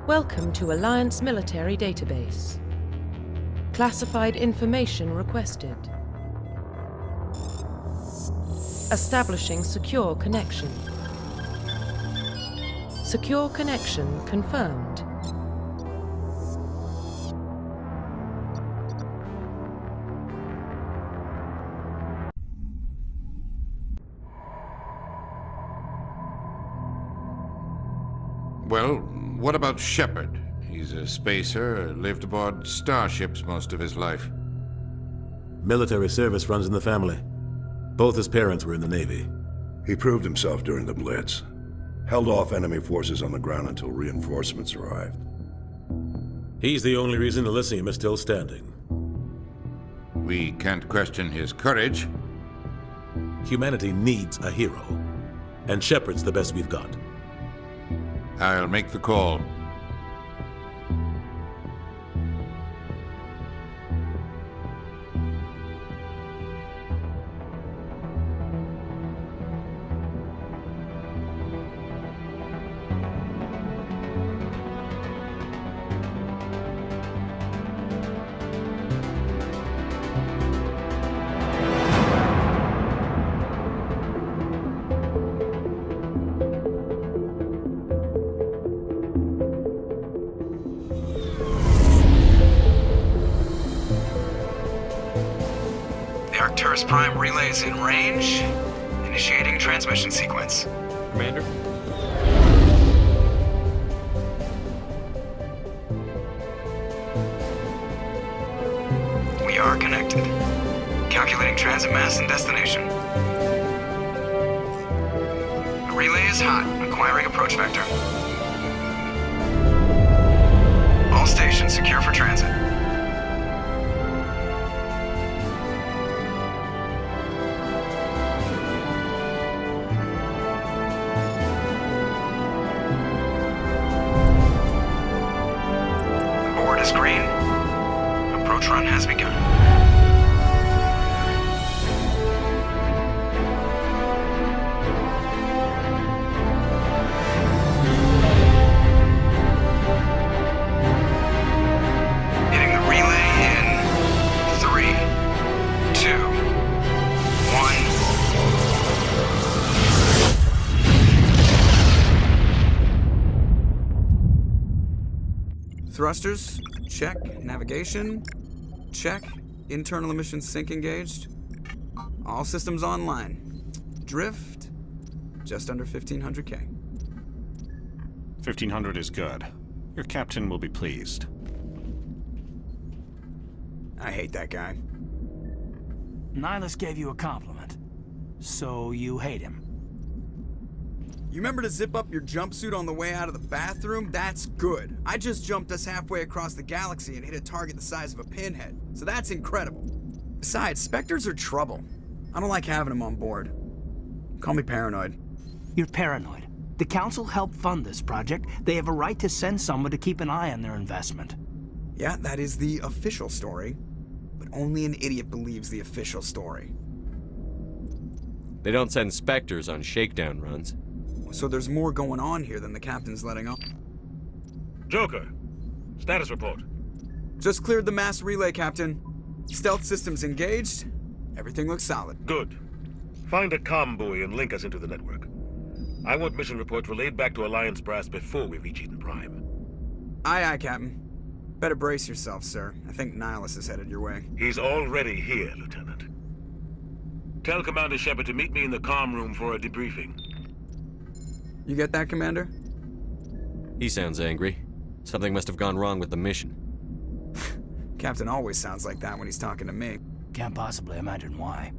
Welcome to Alliance Military Database. Classified information requested. Establishing secure connection. Secure connection confirmed. Well, what about Shepard? He's a spacer, lived aboard starships most of his life. Military service runs in the family. Both his parents were in the Navy. He proved himself during the Blitz. Held off enemy forces on the ground until reinforcements arrived. He's the only reason Elysium is still standing. We can't question his courage. Humanity needs a hero. And Shepard's the best we've got. I'll make the call. Arcturus Prime relays in range. Initiating transmission sequence. Commander? We are connected. Calculating transit mass and destination. The relay is hot. Acquiring approach vector. All stations secure for transit. Is green. Approach run has begun. Hitting the relay in 3, 2, 1. Thrusters. Check. Navigation. Check. Internal emission sync engaged. All systems online. Drift. Just under 1500K. 1500 is good. Your captain will be pleased. I hate that guy. Nihilus gave you a compliment. So you hate him. You remember to zip up your jumpsuit on the way out of the bathroom? That's good. I just jumped us halfway across the galaxy and hit a target the size of a pinhead, so that's incredible. Besides, Spectres are trouble. I don't like having them on board. Call me paranoid. You're paranoid. The Council helped fund this project. They have a right to send someone to keep an eye on their investment. Yeah, that is the official story. But only an idiot believes the official story. They don't send Spectres on shakedown runs. So there's more going on here than the captain's letting on. Joker, status report. Just cleared the mass relay, Captain. Stealth systems engaged. Everything looks solid. Good. Find a comm buoy and link us into the network. I want mission reports relayed back to Alliance Brass before we reach Eden Prime. Aye, aye, Captain. Better brace yourself, sir. I think Nihilus is headed your way. He's already here, Lieutenant. Tell Commander Shepard to meet me in the comm room for a debriefing. You get that, Commander? He sounds angry. Something must have gone wrong with the mission. Captain always sounds like that when he's talking to me. Can't possibly imagine why.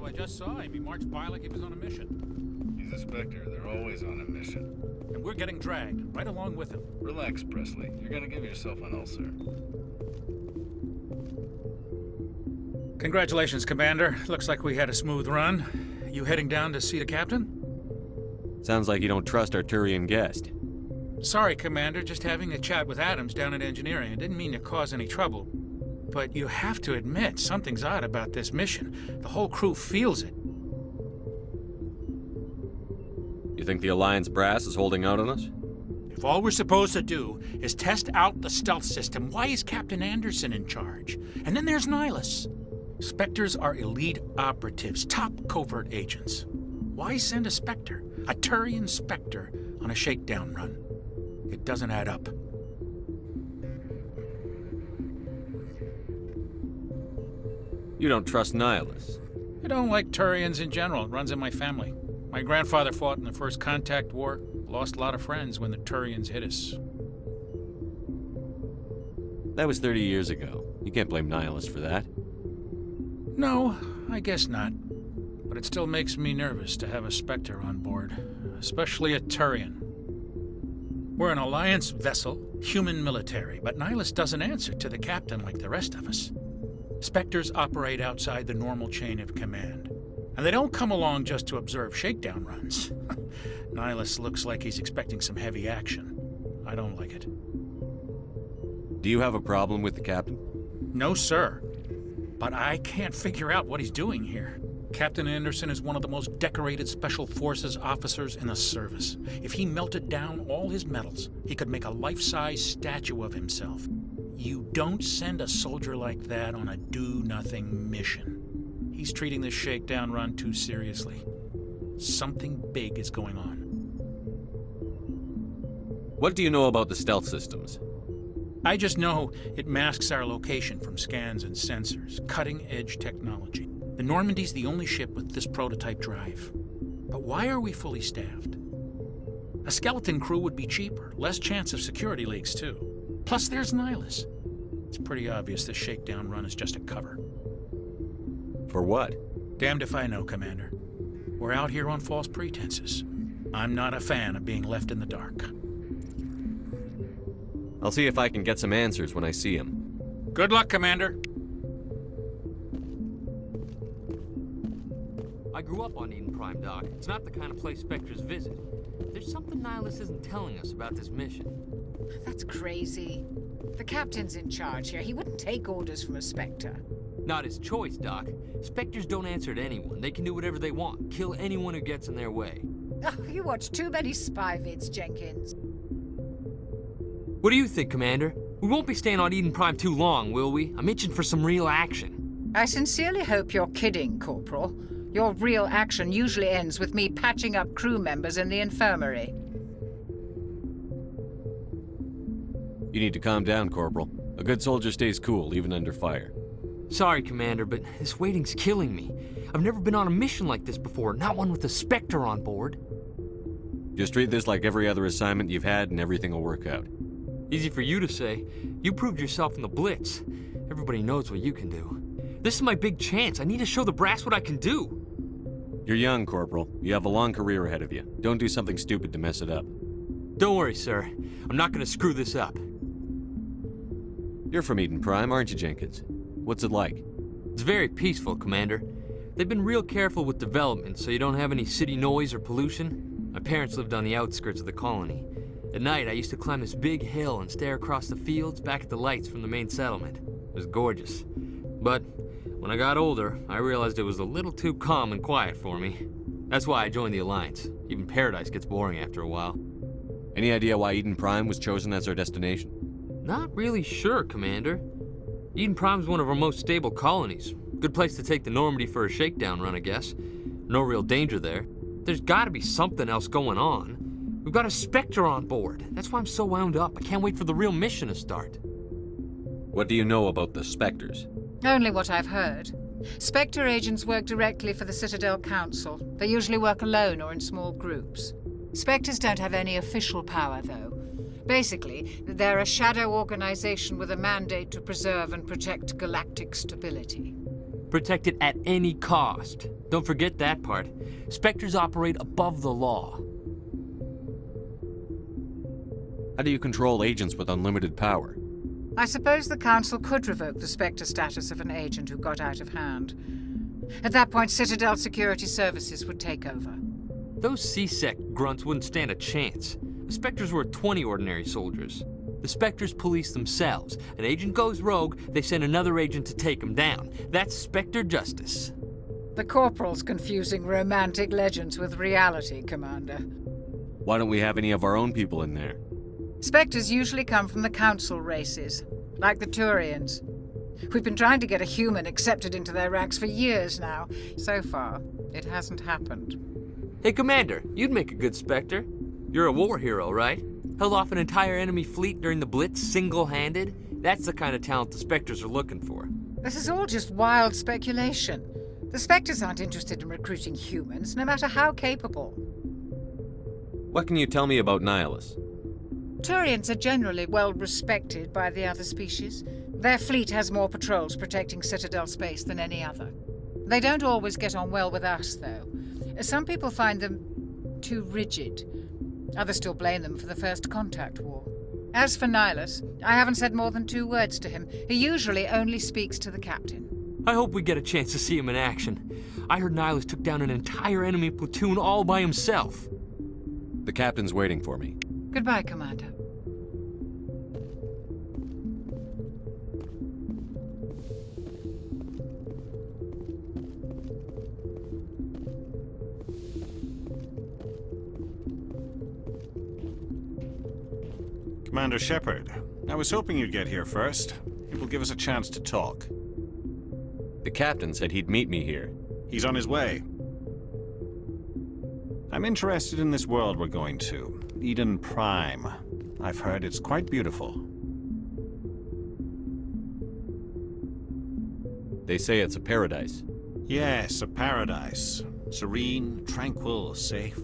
I just saw him. He marched by like he was on a mission. He's a Spectre. They're always on a mission. And we're getting dragged, right along with him. Relax, Presley. You're gonna give yourself an ulcer. Congratulations, Commander. Looks like we had a smooth run. You heading down to see the captain? Sounds like you don't trust our Turian guest. Sorry, Commander. Just having a chat with Adams down at engineering. I didn't mean to cause any trouble. But you have to admit, something's odd about this mission. The whole crew feels it. You think the Alliance brass is holding out on us? If all we're supposed to do is test out the stealth system, why is Captain Anderson in charge? And then there's Nihilus. Spectres are elite operatives, top covert agents. Why send a Spectre, a Turian Spectre, on a shakedown run? It doesn't add up. You don't trust Nihilus? I don't like Turians in general. It runs in my family. My grandfather fought in the First Contact War, lost a lot of friends when the Turians hit us. That was 30 years ago. You can't blame Nihilus for that. No, I guess not. But it still makes me nervous to have a Spectre on board, especially a Turian. We're an Alliance vessel, human military, but Nihilus doesn't answer to the captain like the rest of us. Spectres operate outside the normal chain of command. And they don't come along just to observe shakedown runs. Nihilus looks like he's expecting some heavy action. I don't like it. Do you have a problem with the captain? No, sir. But I can't figure out what he's doing here. Captain Anderson is one of the most decorated Special Forces officers in the service. If he melted down all his medals, he could make a life-size statue of himself. You don't send a soldier like that on a do-nothing mission. He's treating this shakedown run too seriously. Something big is going on. What do you know about the stealth systems? I just know it masks our location from scans and sensors. Cutting-edge technology. The Normandy's the only ship with this prototype drive. But why are we fully staffed? A skeleton crew would be cheaper, less chance of security leaks too. Plus there's Nihilus. It's pretty obvious this shakedown run is just a cover. For what? Damned if I know, Commander. We're out here on false pretenses. I'm not a fan of being left in the dark. I'll see if I can get some answers when I see him. Good luck, Commander. I grew up on Eden Prime, Doc. It's not the kind of place Spectres visit. There's something Nihilus isn't telling us about this mission. That's crazy. The captain's in charge here. He wouldn't take orders from a Spectre. Not his choice, Doc. Spectres don't answer to anyone. They can do whatever they want. Kill anyone who gets in their way. Oh, you watch too many spy vids, Jenkins. What do you think, Commander? We won't be staying on Eden Prime too long, will we? I'm itching for some real action. I sincerely hope you're kidding, Corporal. Your real action usually ends with me patching up crew members in the infirmary. You need to calm down, Corporal. A good soldier stays cool, even under fire. Sorry, Commander, but this waiting's killing me. I've never been on a mission like this before, not one with a Spectre on board. Just treat this like every other assignment you've had and everything will work out. Easy for you to say. You proved yourself in the Blitz. Everybody knows what you can do. This is my big chance. I need to show the brass what I can do. You're young, Corporal. You have a long career ahead of you. Don't do something stupid to mess it up. Don't worry, sir. I'm not gonna screw this up. You're from Eden Prime, aren't you, Jenkins? What's it like? It's very peaceful, Commander. They've been real careful with development, so you don't have any city noise or pollution. My parents lived on the outskirts of the colony. At night, I used to climb this big hill and stare across the fields back at the lights from the main settlement. It was gorgeous. But when I got older, I realized it was a little too calm and quiet for me. That's why I joined the Alliance. Even Paradise gets boring after a while. Any idea why Eden Prime was chosen as our destination? Not really sure, Commander. Eden Prime's one of our most stable colonies. Good place to take the Normandy for a shakedown run, I guess. No real danger there. There's gotta be something else going on. We've got a Spectre on board. That's why I'm so wound up. I can't wait for the real mission to start. What do you know about the Spectres? Only what I've heard. Spectre agents work directly for the Citadel Council. They usually work alone or in small groups. Spectres don't have any official power, though. Basically, they're a shadow organization with a mandate to preserve and protect galactic stability. Protect it at any cost. Don't forget that part. Spectres operate above the law. How do you control agents with unlimited power? I suppose the Council could revoke the Spectre status of an agent who got out of hand. At that point, Citadel Security Services would take over. Those C-Sec grunts wouldn't stand a chance. The Spectres were 20 ordinary soldiers. The Spectres police themselves. An agent goes rogue, they send another agent to take him down. That's Spectre justice. The Corporal's confusing romantic legends with reality, Commander. Why don't we have any of our own people in there? Spectres usually come from the Council races, like the Turians. We've been trying to get a human accepted into their ranks for years now. So far, it hasn't happened. Hey, Commander, you'd make a good Spectre. You're a war hero, right? Held off an entire enemy fleet during the Blitz single-handed? That's the kind of talent the Spectres are looking for. This is all just wild speculation. The Spectres aren't interested in recruiting humans, no matter how capable. What can you tell me about Nihilus? Turians are generally well respected by the other species. Their fleet has more patrols protecting Citadel space than any other. They don't always get on well with us, though. Some people find them too rigid. Others still blame them for the First Contact War. As for Nihilus, I haven't said more than 2 words to him. He usually only speaks to the captain. I hope we get a chance to see him in action. I heard Nihilus took down an entire enemy platoon all by himself. The captain's waiting for me. Goodbye, Commander. Commander Shepard, I was hoping you'd get here first. It will give us a chance to talk. The captain said he'd meet me here. He's on his way. I'm interested in this world we're going to, Eden Prime. I've heard it's quite beautiful. They say it's a paradise. Yes, a paradise. Serene, tranquil, safe.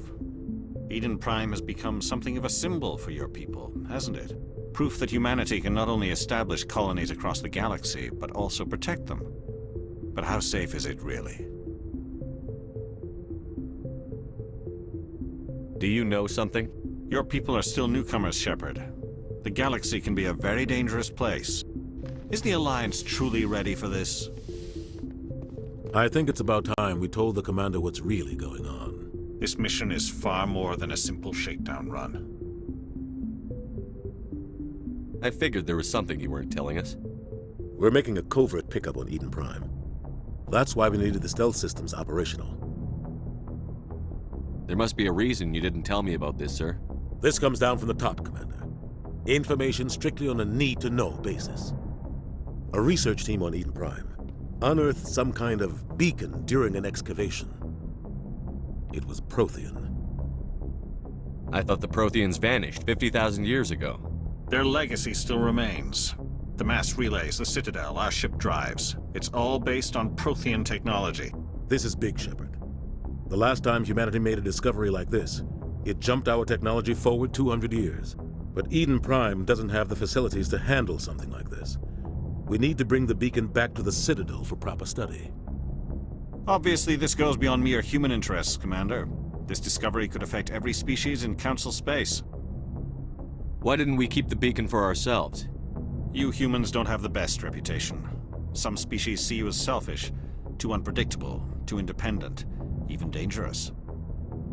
Eden Prime has become something of a symbol for your people, hasn't it? Proof that humanity can not only establish colonies across the galaxy, but also protect them. But how safe is it, really? Do you know something? Your people are still newcomers, Shepard. The galaxy can be a very dangerous place. Is the Alliance truly ready for this? I think it's about time we told the Commander what's really going on. This mission is far more than a simple shakedown run. I figured there was something you weren't telling us. We're making a covert pickup on Eden Prime. That's why we needed the stealth systems operational. There must be a reason you didn't tell me about this, sir. This comes down from the top, Commander. Information strictly on a need-to-know basis. A research team on Eden Prime unearthed some kind of beacon during an excavation. It was Prothean. I thought the Protheans vanished 50,000 years ago. Their legacy still remains. The mass relays, the Citadel, our ship drives. It's all based on Prothean technology. This is big, Shepard. The last time humanity made a discovery like this, it jumped our technology forward 200 years. But Eden Prime doesn't have the facilities to handle something like this. We need to bring the beacon back to the Citadel for proper study. Obviously, this goes beyond mere human interests, Commander. This discovery could affect every species in Council space. Why didn't we keep the beacon for ourselves? You humans don't have the best reputation. Some species see you as selfish, too unpredictable, too independent, even dangerous.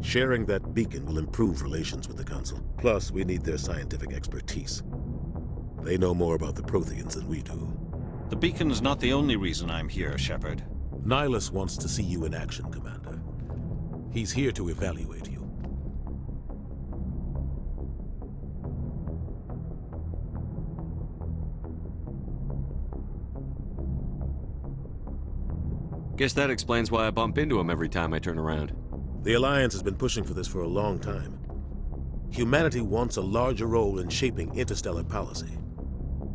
Sharing that beacon will improve relations with the Council. Plus, we need their scientific expertise. They know more about the Protheans than we do. The beacon's not the only reason I'm here, Shepard. Nihilus wants to see you in action, Commander. He's here to evaluate you. Guess that explains why I bump into him every time I turn around. The Alliance has been pushing for this for a long time. Humanity wants a larger role in shaping interstellar policy.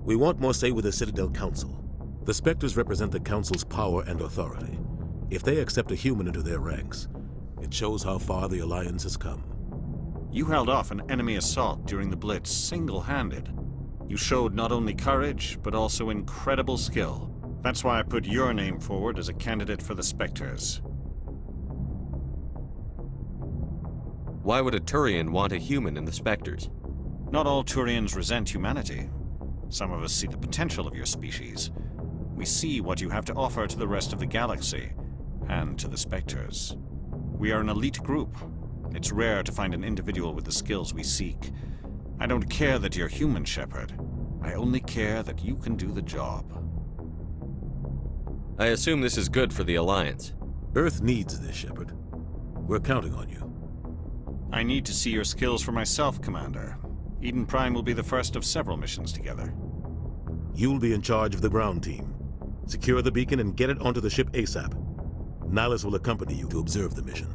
We want more say with the Citadel Council. The Spectres represent the Council's power and authority. If they accept a human into their ranks, it shows how far the Alliance has come. You held off an enemy assault during the Blitz single-handed. You showed not only courage, but also incredible skill. That's why I put your name forward as a candidate for the Spectres. Why would a Turian want a human in the Spectres? Not all Turians resent humanity. Some of us see the potential of your species. We see what you have to offer to the rest of the galaxy, and to the Spectres. We are an elite group. It's rare to find an individual with the skills we seek. I don't care that you're human, Shepard. I only care that you can do the job. I assume this is good for the Alliance. Earth needs this, Shepard. We're counting on you. I need to see your skills for myself, Commander. Eden Prime will be the first of several missions together. You'll be in charge of the ground team. Secure the beacon and get it onto the ship ASAP. Nihilus will accompany you to observe the mission.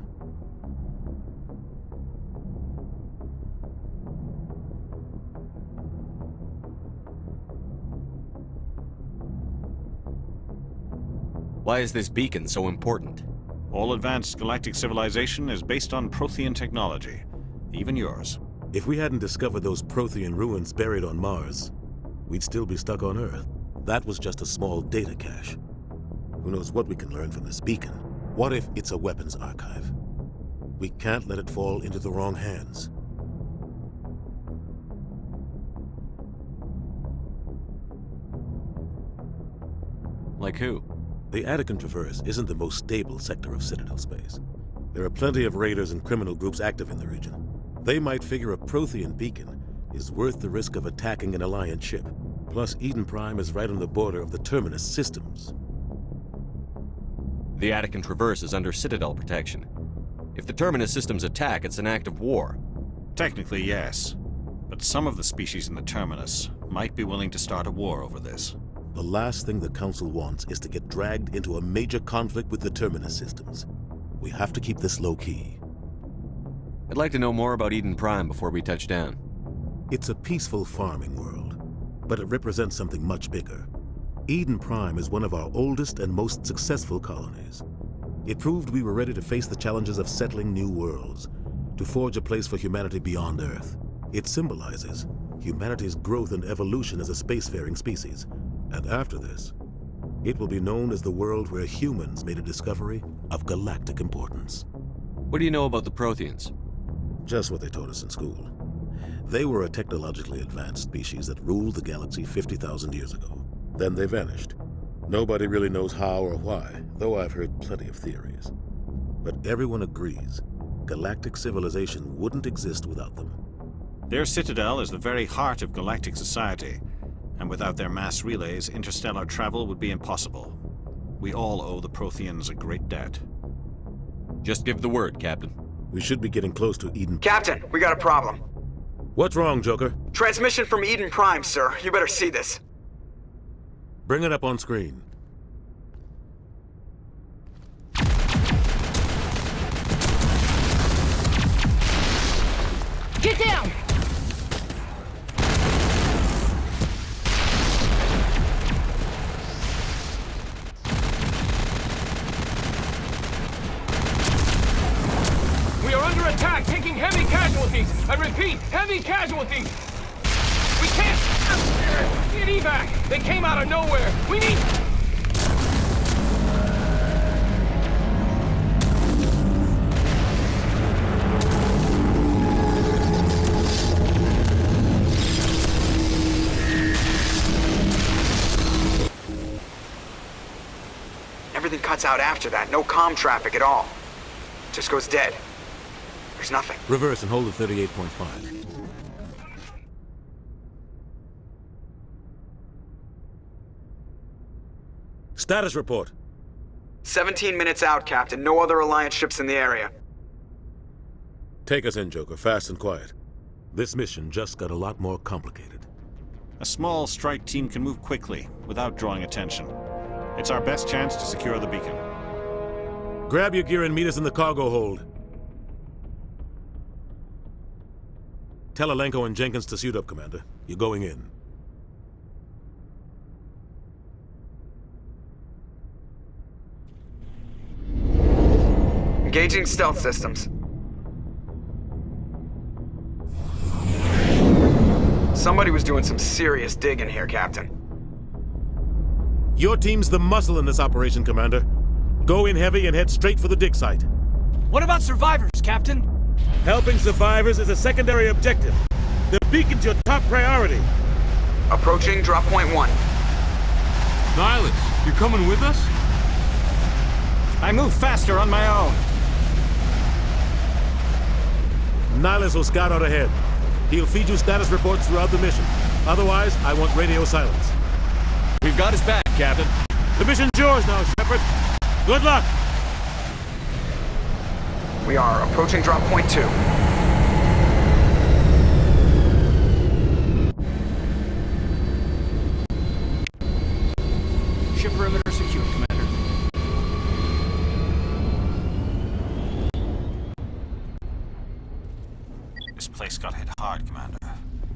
Why is this beacon so important? All advanced galactic civilization is based on Prothean technology, even yours. If we hadn't discovered those Prothean ruins buried on Mars, we'd still be stuck on Earth. That was just a small data cache. Who knows what we can learn from this beacon? What if it's a weapons archive? We can't let it fall into the wrong hands. Like who? The Attican Traverse isn't the most stable sector of Citadel space. There are plenty of raiders and criminal groups active in the region. They might figure a Prothean beacon is worth the risk of attacking an Alliance ship. Plus, Eden Prime is right on the border of the Terminus systems. The Attican Traverse is under Citadel protection. If the Terminus systems attack, it's an act of war. Technically, yes. But some of the species in the Terminus might be willing to start a war over this. The last thing the Council wants is to get dragged into a major conflict with the Terminus systems. We have to keep this low-key. I'd like to know more about Eden Prime before we touch down. It's a peaceful farming world, but it represents something much bigger. Eden Prime is one of our oldest and most successful colonies. It proved we were ready to face the challenges of settling new worlds, to forge a place for humanity beyond Earth. It symbolizes humanity's growth and evolution as a spacefaring species. And after this, it will be known as the world where humans made a discovery of galactic importance. What do you know about the Protheans? Just what they taught us in school. They were a technologically advanced species that ruled the galaxy 50,000 years ago. Then they vanished. Nobody really knows how or why, though I've heard plenty of theories. But everyone agrees, galactic civilization wouldn't exist without them. Their citadel is the very heart of galactic society. And without their mass relays, interstellar travel would be impossible. We all owe the Protheans a great debt. Just give the word, Captain. We should be getting close to Eden. Captain, we got a problem. What's wrong, Joker? Transmission from Eden Prime, sir. You better see this. Bring it up on screen. Get down! Attack, taking heavy casualties. I repeat, heavy casualties. We can't get evac. They came out of nowhere. We need. Everything cuts out after that. No comm traffic at all. Just goes dead. There's nothing. Reverse and hold at 38.5. Status report. 17 minutes out, Captain. No other Alliance ships in the area. Take us in, Joker, fast and quiet. This mission just got a lot more complicated. A small strike team can move quickly, without drawing attention. It's our best chance to secure the beacon. Grab your gear and meet us in the cargo hold. Tell Alenko and Jenkins to suit up, Commander. You're going in. Engaging stealth systems. Somebody was doing some serious digging here, Captain. Your team's the muscle in this operation, Commander. Go in heavy and head straight for the dig site. What about survivors, Captain? Helping survivors is a secondary objective. The beacon's your top priority. Approaching drop point 1. Nihilus, you coming with us? I move faster on my own. Nihilus will scout out ahead. He'll feed you status reports throughout the mission. Otherwise, I want radio silence. We've got his back, Captain. The mission's yours now, Shepard. Good luck! We are approaching drop point 2. Ship perimeter secured, Commander. This place got hit hard, Commander.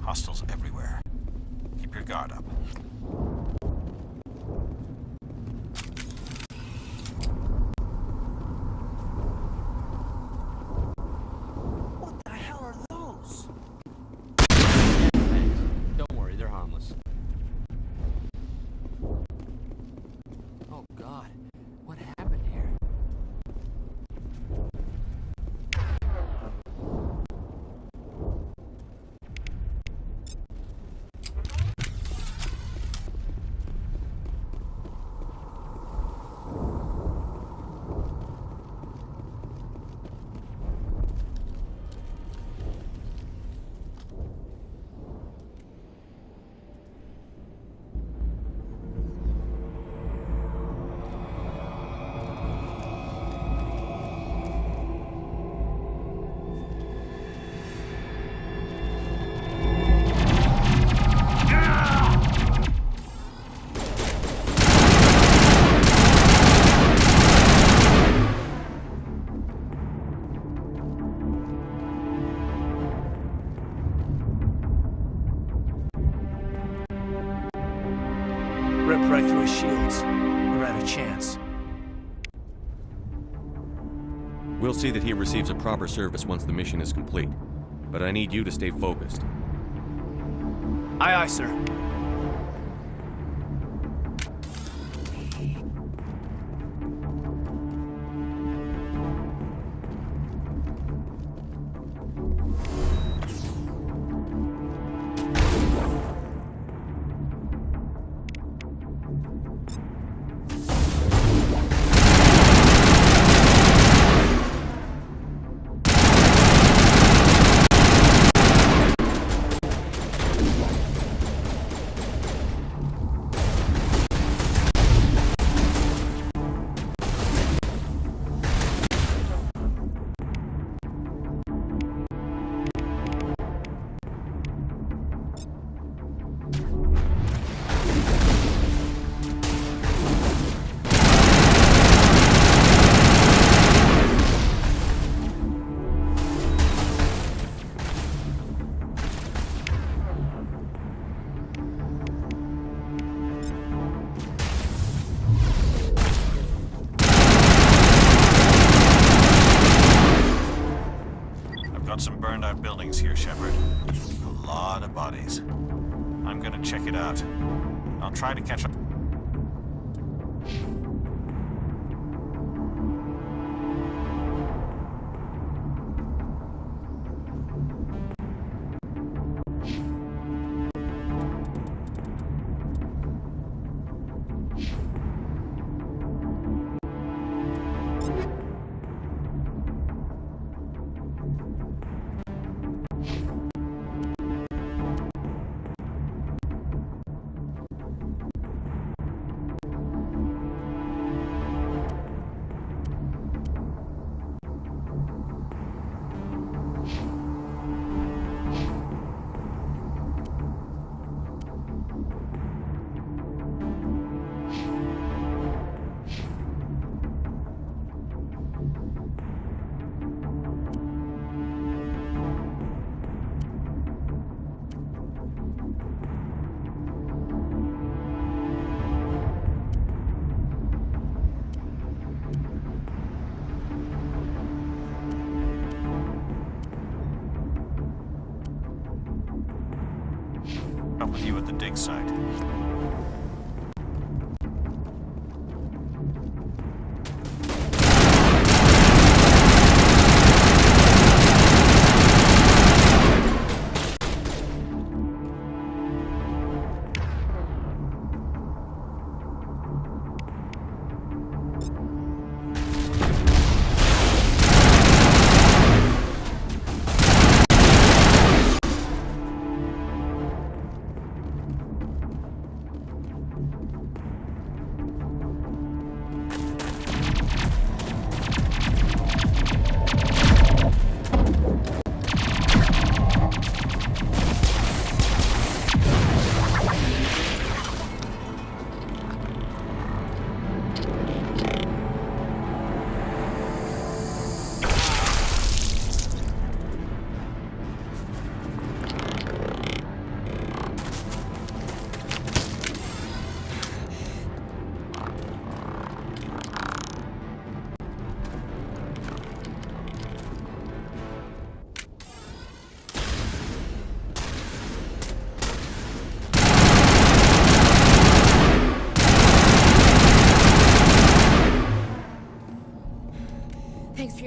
Hostiles everywhere. Keep your guard up. What the hell are those? Don't worry, they're harmless. Oh God, what happened here? Ripped right through his shields. We're out of chance. We'll see that he receives a proper service once the mission is complete. But I need you to stay focused. Aye, aye, sir. Some burned out buildings here, Shepard. A lot of bodies. I'm gonna check it out. I'll try to catch up.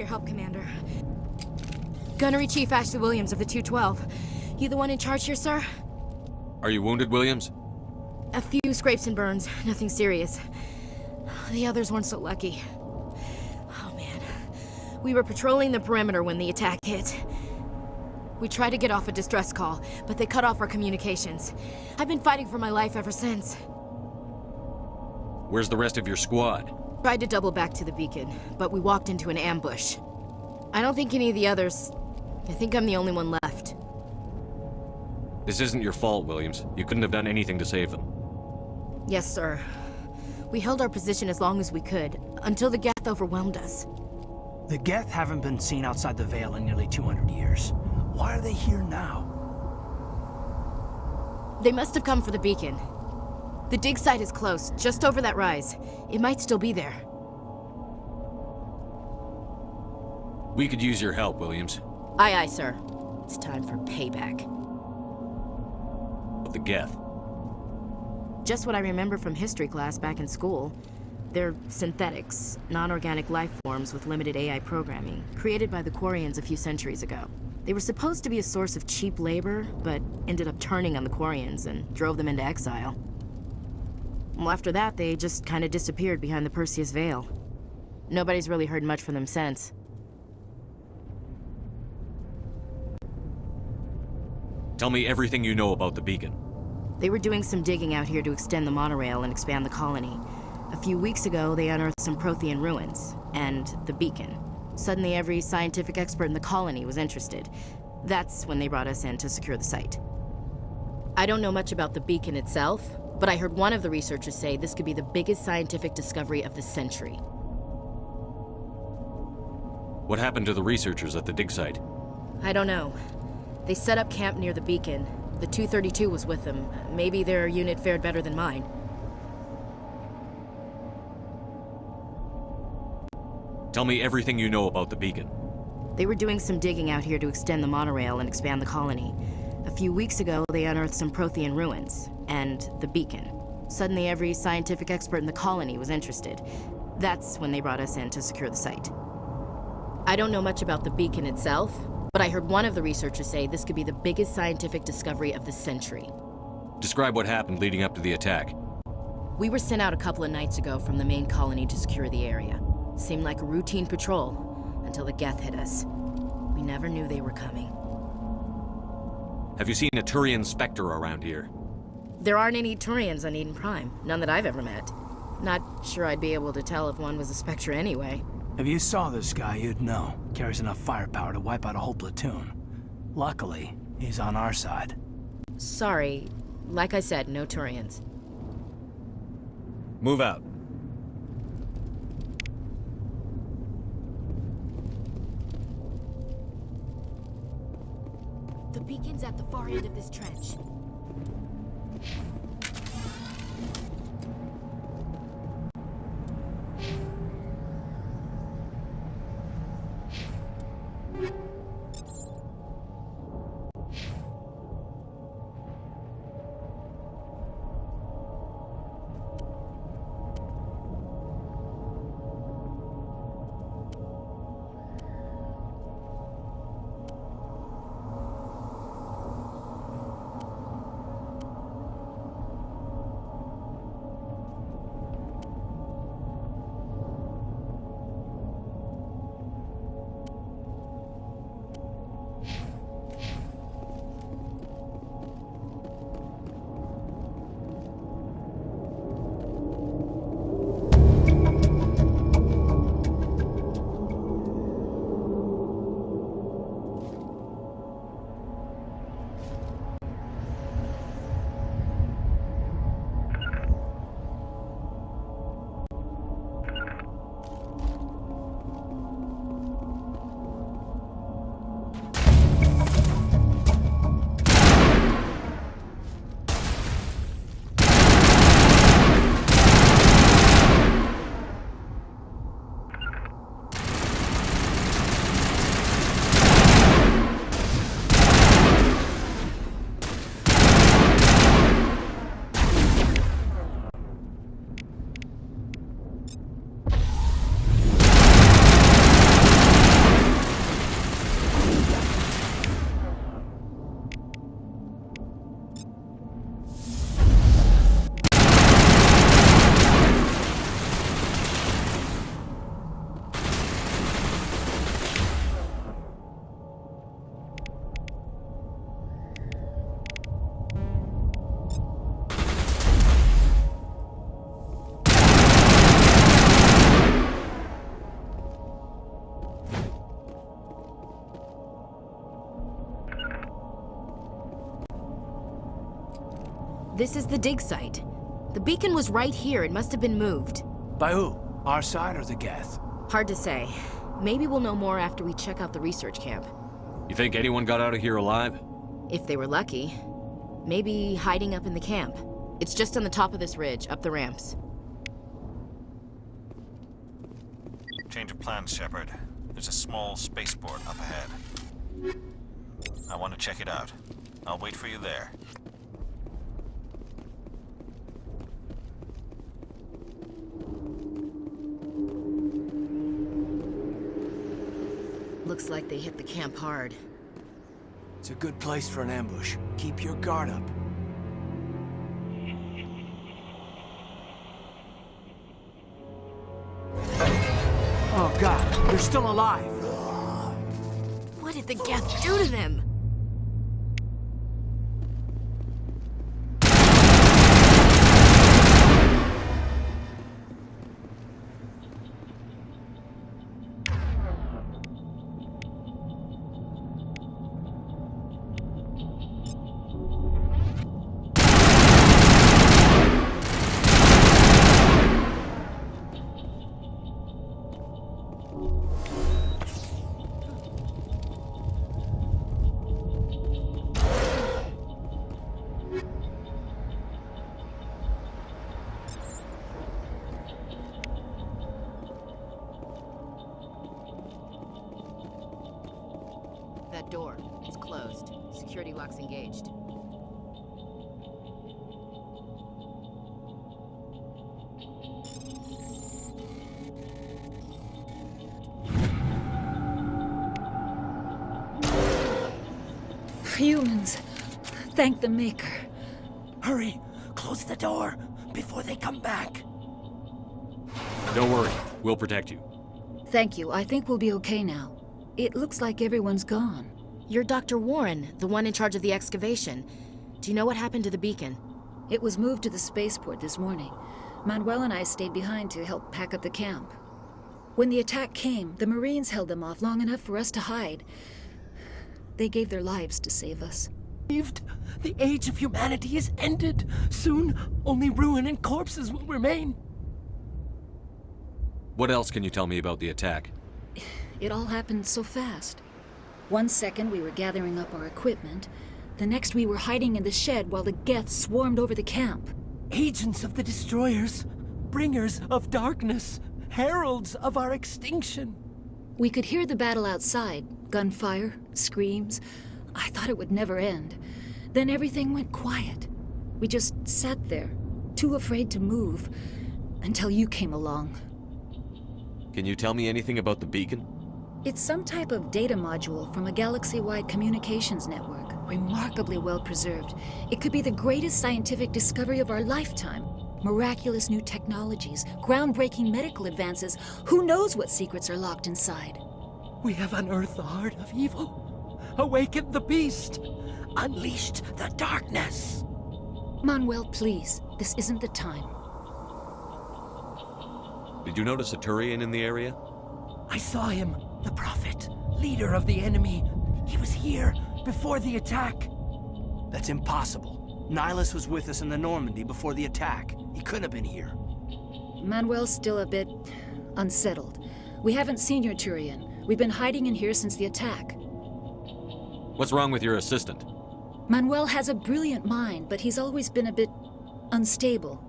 your help, Commander. Gunnery Chief Ashley Williams of the 212. You the one in charge here, sir? Are you wounded, Williams? A few scrapes and burns, nothing serious. The others weren't so lucky. Oh man. We were patrolling the perimeter when the attack hit. We tried to get off a distress call, but they cut off our communications. I've been fighting for my life ever since. Where's the rest of your squad? Tried to double back to the beacon, but we walked into an ambush. I don't think any of the others... I think I'm the only one left. This isn't your fault, Williams. You couldn't have done anything to save them. Yes, sir. We held our position as long as we could, until the Geth overwhelmed us. The Geth haven't been seen outside the Veil in nearly 200 years. Why are they here now? They must have come for the beacon. The dig site is close, just over that rise. It might still be there. We could use your help, Williams. Aye, aye, sir. It's time for payback. Of the Geth. Just what I remember from history class back in school. They're synthetics, non-organic life forms with limited AI programming, created by the Quarians a few centuries ago. They were supposed to be a source of cheap labor, but ended up turning on the Quarians and drove them into exile. Well, after that, they just kind of disappeared behind the Perseus Veil. Nobody's really heard much from them since. Tell me everything you know about the beacon. They were doing some digging out here to extend the monorail and expand the colony. A few weeks ago, they unearthed some Prothean ruins, and the beacon. Suddenly, every scientific expert in the colony was interested. That's when they brought us in to secure the site. I don't know much about the beacon itself, but I heard one of the researchers say this could be the biggest scientific discovery of the century. What happened to the researchers at the dig site? I don't know. They set up camp near the beacon. The 232 was with them. Maybe their unit fared better than mine. Tell me everything you know about the beacon. They were doing some digging out here to extend the monorail and expand the colony. A few weeks ago, they unearthed some Prothean ruins, and the beacon. Suddenly, every scientific expert in the colony was interested. That's when they brought us in to secure the site. I don't know much about the beacon itself, but I heard one of the researchers say this could be the biggest scientific discovery of the century. Describe what happened leading up to the attack. We were sent out a couple of nights ago from the main colony to secure the area. Seemed like a routine patrol, until the Geth hit us. We never knew they were coming. Have you seen a Turian Spectre around here? There aren't any Turians on Eden Prime, none that I've ever met. Not sure I'd be able to tell if one was a Spectre anyway. If you saw this guy, you'd know. Carries enough firepower to wipe out a whole platoon. Luckily, he's on our side. Sorry. Like I said, no Turians. Move out. The beacon's at the far end of this trench. This is the dig site. The beacon was right here. It must have been moved. By who? Our side or the Geth? Hard to say. Maybe we'll know more after we check out the research camp. You think anyone got out of here alive? If they were lucky. Maybe hiding up in the camp. It's just on the top of this ridge, up the ramps. Change of plans, Shepard. There's a small spaceport up ahead. I want to check it out. I'll wait for you there. Looks like they hit the camp hard. It's a good place for an ambush. Keep your guard up. Oh God, they're still alive! What did the Geth do to them? That door, it's closed. Security lock's engaged. Humans, thank the Maker. Hurry! Close the door before they come back. Don't worry, we'll protect you. Thank you. I think we'll be okay now. It looks like everyone's gone. You're Dr. Warren, the one in charge of the excavation. Do you know what happened to the beacon? It was moved to the spaceport this morning. Manuel and I stayed behind to help pack up the camp. When the attack came, the Marines held them off long enough for us to hide. They gave their lives to save us. The age of humanity is ended. Soon, only ruin and corpses will remain. What else can you tell me about the attack? It all happened so fast. 1 second we were gathering up our equipment. The next we were hiding in the shed while the Geth swarmed over the camp. Agents of the Destroyers, bringers of darkness, heralds of our extinction. We could hear the battle outside. Gunfire, screams. I thought it would never end. Then everything went quiet. We just sat there, too afraid to move, until you came along. Can you tell me anything about the beacon? It's some type of data module from a galaxy-wide communications network, remarkably well preserved. It could be the greatest scientific discovery of our lifetime. Miraculous new technologies, groundbreaking medical advances. Who knows what secrets are locked inside? We have unearthed the heart of evil, awakened the beast, unleashed the darkness. Manuel, please, this isn't the time. Did you notice a Turian in the area? I saw him, the Prophet, leader of the enemy. He was here before the attack. That's impossible. Nihilus was with us in the Normandy before the attack. He couldn't have been here. Manuel's still a bit unsettled. We haven't seen your Turian. We've been hiding in here since the attack. What's wrong with your assistant? Manuel has a brilliant mind, but he's always been a bit unstable.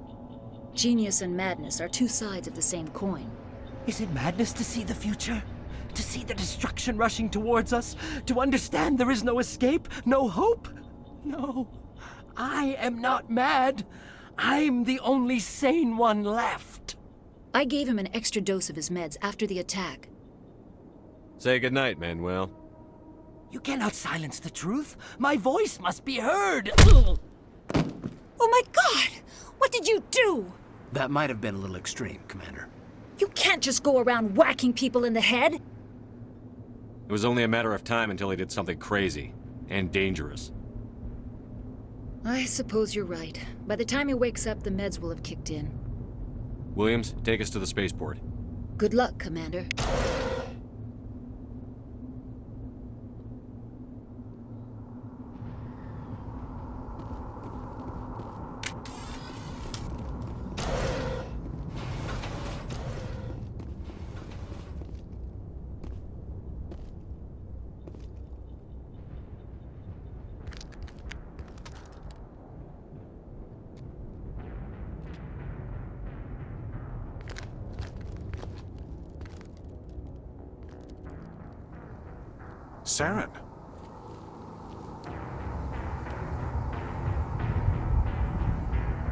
Genius and madness are two sides of the same coin. Is it madness to see the future? To see the destruction rushing towards us? To understand there is no escape? No hope? No. I am not mad. I'm the only sane one left. I gave him an extra dose of his meds after the attack. Say goodnight, Manuel. You cannot silence the truth. My voice must be heard. Oh my God! What did you do? That might have been a little extreme, Commander. You can't just go around whacking people in the head. It was only a matter of time until he did something crazy and dangerous. I suppose you're right. By the time he wakes up, the meds will have kicked in. Williams, take us to the spaceport. Good luck, Commander. Saren.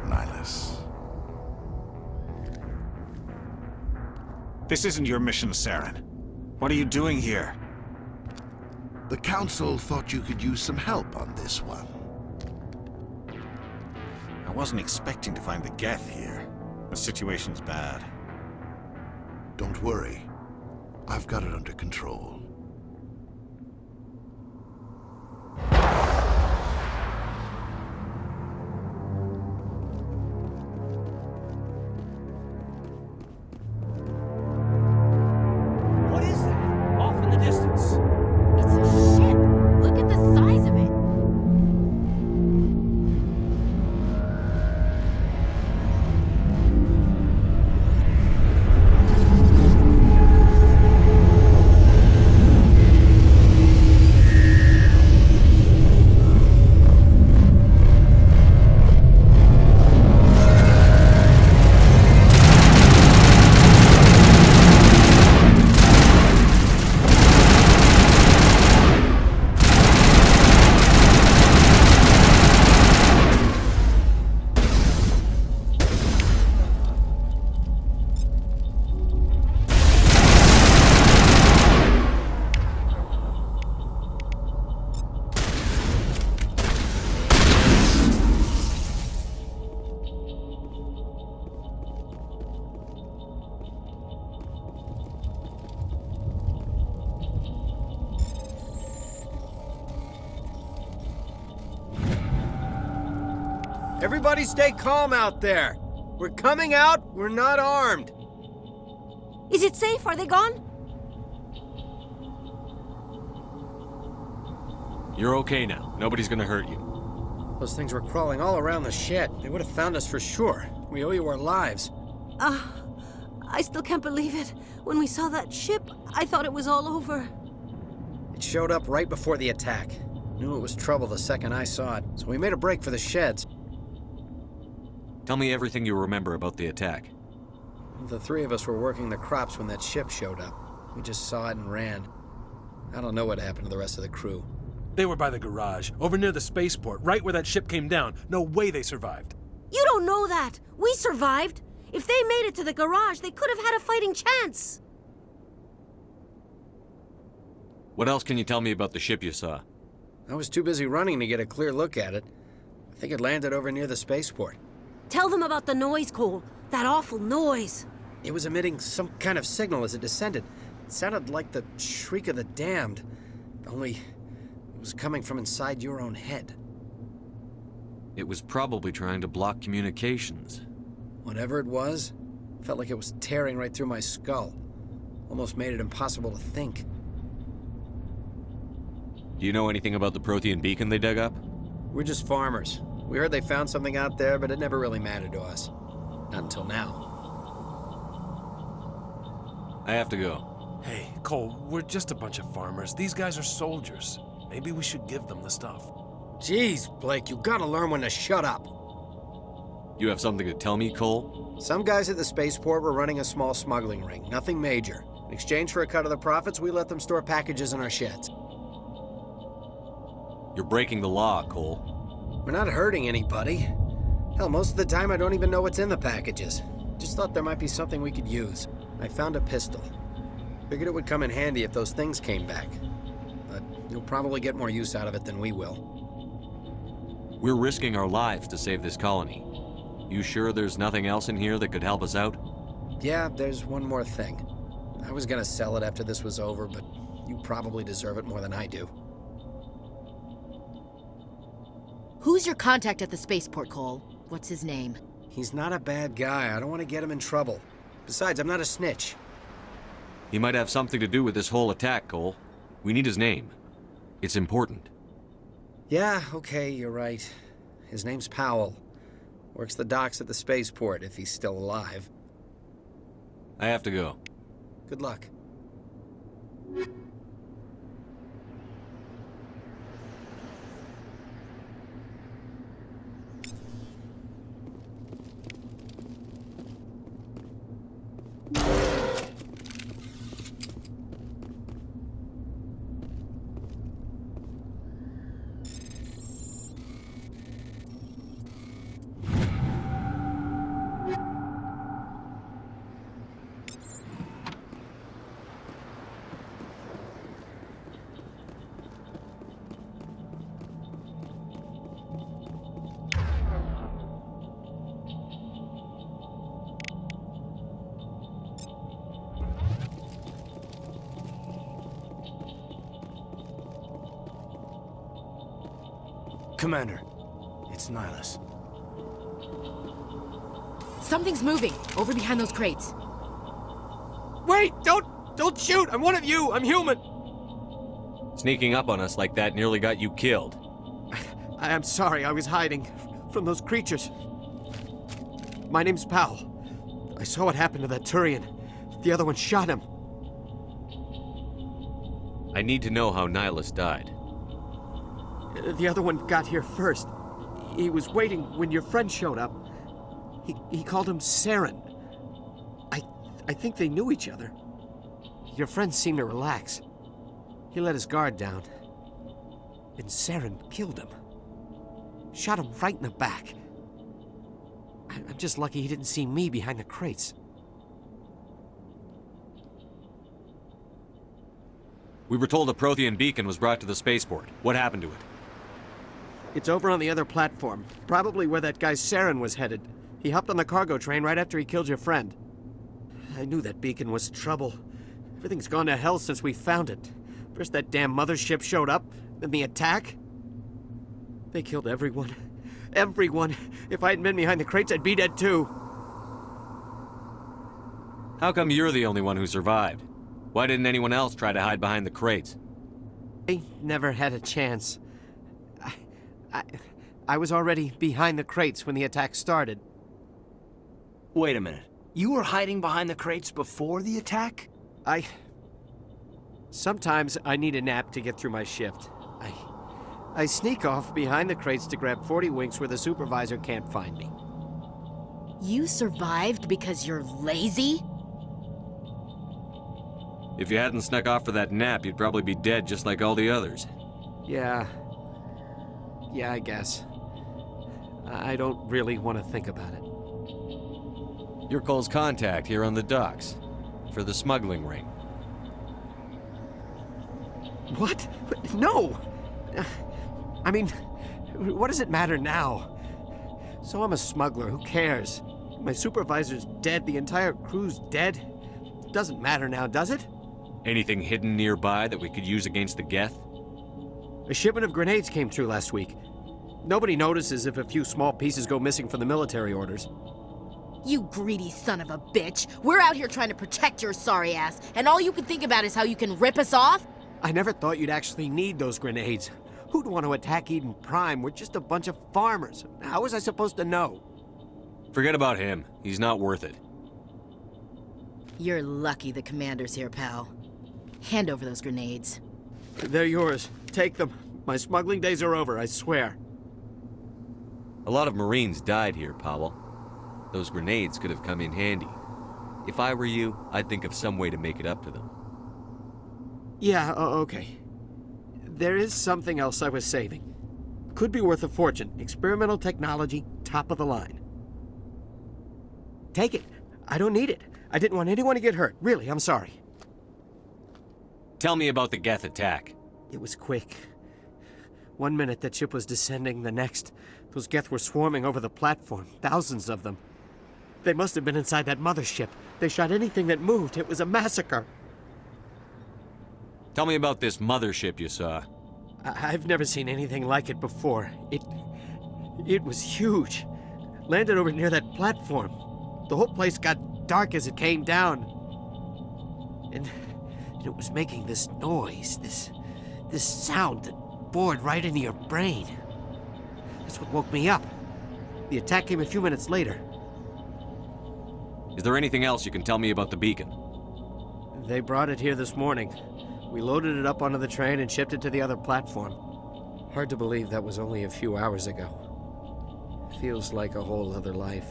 Nihilus. This isn't your mission, Saren. What are you doing here? The Council thought you could use some help on this one. I wasn't expecting to find the Geth here. The situation's bad. Don't worry. I've got it under control. What is that? Off in the distance. It's a ship. Look at the size of it. Everybody stay calm out there. We're coming out. We're not armed. Is it safe? Are they gone? You're okay now. Nobody's gonna hurt you. Those things were crawling all around the shed. They would have found us for sure. We owe you our lives. I still can't believe it. When we saw that ship, I thought it was all over. It showed up right before the attack. Knew it was trouble the second I saw it, so we made a break for the sheds. Tell me everything you remember about the attack. The three of us were working the crops when that ship showed up. We just saw it and ran. I don't know what happened to the rest of the crew. They were by the garage, over near the spaceport, right where that ship came down. No way they survived. You don't know that. We survived. If they made it to the garage, they could have had a fighting chance. What else can you tell me about the ship you saw? I was too busy running to get a clear look at it. I think it landed over near the spaceport. Tell them about the noise, Cole. That awful noise. It was emitting some kind of signal as it descended. It sounded like the shriek of the damned. Only it was coming from inside your own head. It was probably trying to block communications. Whatever it was, felt like it was tearing right through my skull. Almost made it impossible to think. Do you know anything about the Prothean beacon they dug up? We're just farmers. We heard they found something out there, but it never really mattered to us. Not until now. I have to go. Hey, Cole, we're just a bunch of farmers. These guys are soldiers. Maybe we should give them the stuff. Jeez, Blake, you gotta learn when to shut up. You have something to tell me, Cole? Some guys at the spaceport were running a small smuggling ring. Nothing major. In exchange for a cut of the profits, we let them store packages in our sheds. You're breaking the law, Cole. We're not hurting anybody. Hell, most of the time I don't even know what's in the packages. Just thought there might be something we could use. I found a pistol. Figured it would come in handy if those things came back. But you'll probably get more use out of it than we will. We're risking our lives to save this colony. You sure there's nothing else in here that could help us out? Yeah, there's one more thing. I was gonna sell it after this was over, but you probably deserve it more than I do. Who's your contact at the spaceport, Cole? What's his name? He's not a bad guy. I don't want to get him in trouble. Besides, I'm not a snitch. He might have something to do with this whole attack, Cole. We need his name. It's important. Yeah, okay, you're right. His name's Powell. Works the docks at the spaceport, if he's still alive. I have to go. Good luck. Commander, it's Nihilus. Something's moving over behind those crates. Wait! Don't shoot! I'm one of you! I'm human! Sneaking up on us like that nearly got you killed. I'm sorry, I was hiding from those creatures. My name's Powell. I saw what happened to that Turian. The other one shot him. I need to know how Nihilus died. The other one got here first. He was waiting when your friend showed up. He called him Saren. I think they knew each other. Your friend seemed to relax. He let his guard down. And Saren killed him. Shot him right in the back. I'm just lucky he didn't see me behind the crates. We were told a Prothean beacon was brought to the spaceport. What happened to it? It's over on the other platform. Probably where that guy Saren was headed. He hopped on the cargo train right after he killed your friend. I knew that beacon was trouble. Everything's gone to hell since we found it. First that damn mothership showed up, then the attack. They killed everyone. Everyone. If I hadn't been behind the crates, I'd be dead too. How come you're the only one who survived? Why didn't anyone else try to hide behind the crates? I never had a chance. I was already behind the crates when the attack started. Wait a minute. You were hiding behind the crates before the attack? Sometimes I need a nap to get through my shift. I sneak off behind the crates to grab 40 winks where the supervisor can't find me. You survived because you're lazy? If you hadn't snuck off for that nap, you'd probably be dead just like all the others. Yeah, I guess. I don't really want to think about it. You're Cole's contact here on the docks. For the smuggling ring. What? No! I mean, what does it matter now? So I'm a smuggler, who cares? My supervisor's dead, the entire crew's dead. Doesn't matter now, does it? Anything hidden nearby that we could use against the Geth? A shipment of grenades came through last week. Nobody notices if a few small pieces go missing from the military orders. You greedy son of a bitch! We're out here trying to protect your sorry ass, and all you can think about is how you can rip us off? I never thought you'd actually need those grenades. Who'd want to attack Eden Prime? We're just a bunch of farmers. How was I supposed to know? Forget about him. He's not worth it. You're lucky the commander's here, pal. Hand over those grenades. They're yours. Take them. My smuggling days are over, I swear. A lot of Marines died here, Powell. Those grenades could have come in handy. If I were you, I'd think of some way to make it up to them. Yeah, okay. There is something else I was saving. Could be worth a fortune. Experimental technology, top of the line. Take it. I don't need it. I didn't want anyone to get hurt. Really, I'm sorry. Tell me about the Geth attack. It was quick. 1 minute that ship was descending, the next, those Geth were swarming over the platform. Thousands of them. They must have been inside that mothership. They shot anything that moved. It was a massacre. Tell me about this mothership you saw. I've never seen anything like it before. It was huge. Landed over near that platform. The whole place got dark as it came down. And it was making this noise, this sound that bored right into your brain. That's what woke me up. The attack came a few minutes later. Is there anything else you can tell me about the beacon? They brought it here this morning. We loaded it up onto the train and shipped it to the other platform. Hard to believe that was only a few hours ago. Feels like a whole other life.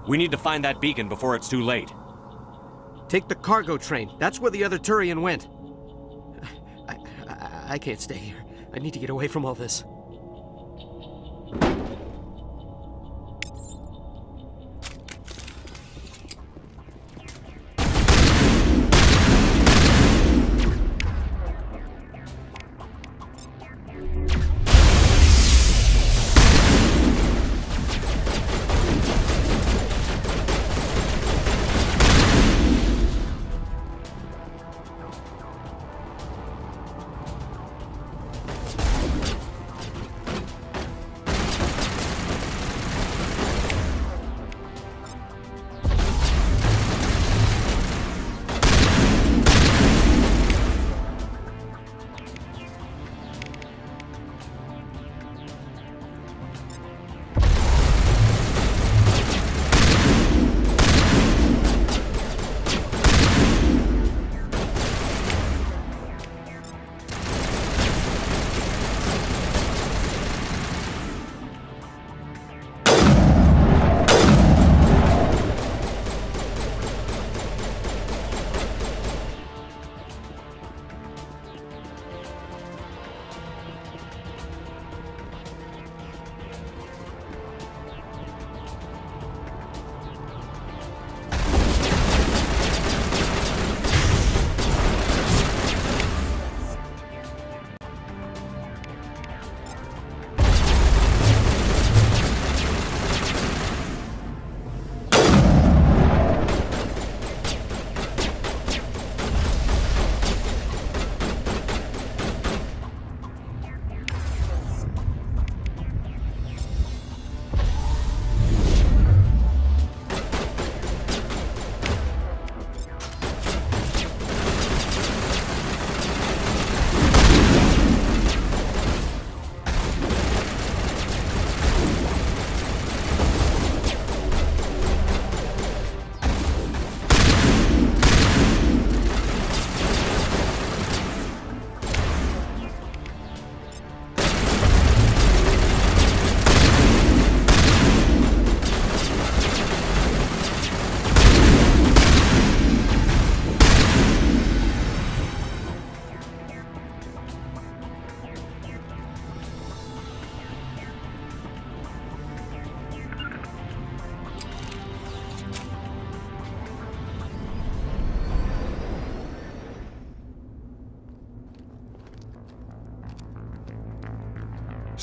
We need to find that beacon before it's too late. Take the cargo train. That's where the other Turian went. I can't stay here. I need to get away from all this.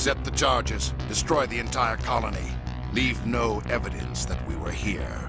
Set the charges. Destroy the entire colony. Leave no evidence that we were here.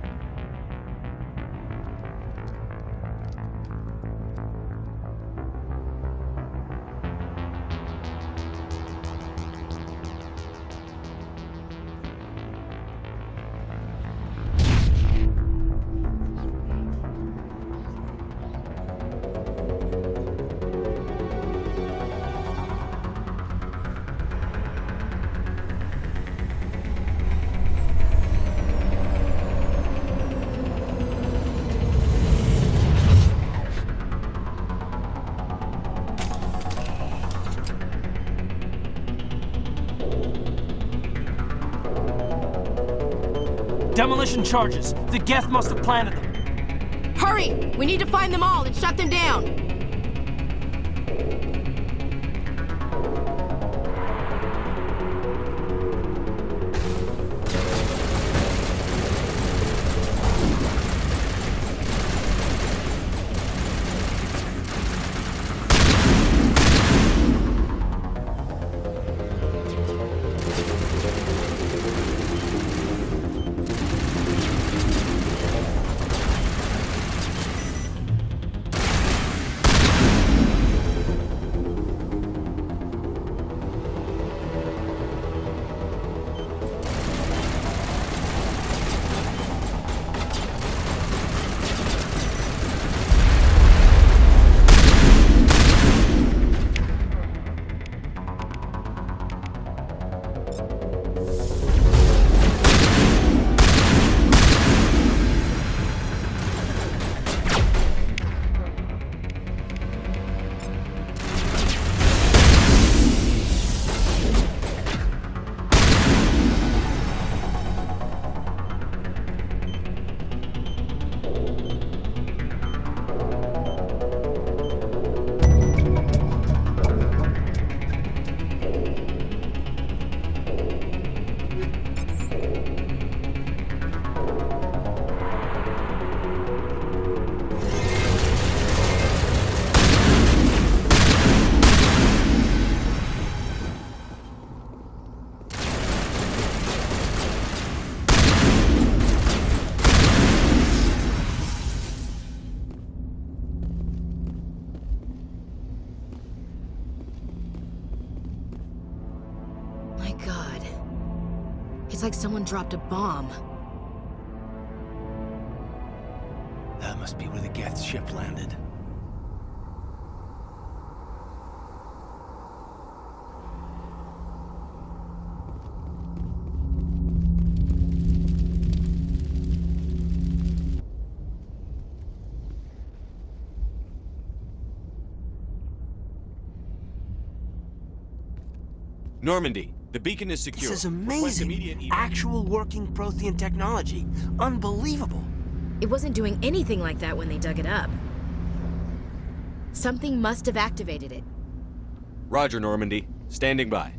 Demolition charges. The Geth must have planted them. Hurry! We need to find them all and shut them down! It's like someone dropped a bomb. That must be where the Geth ship landed. Normandy, the beacon is secure. This is amazing. Actual working Prothean technology. Unbelievable. It wasn't doing anything like that when they dug it up. Something must have activated it. Roger, Normandy. Standing by.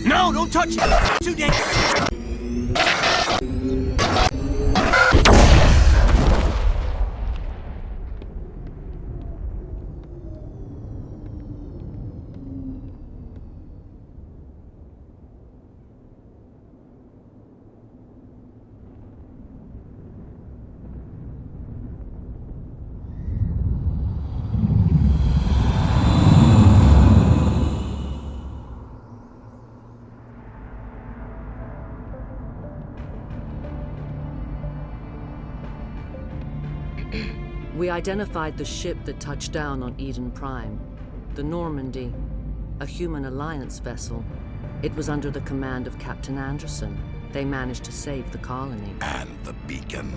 No, don't touch it! Too dangerous! We identified the ship that touched down on Eden Prime, the Normandy, a human alliance vessel. It was under the command of Captain Anderson. They managed to save the colony. And the beacon.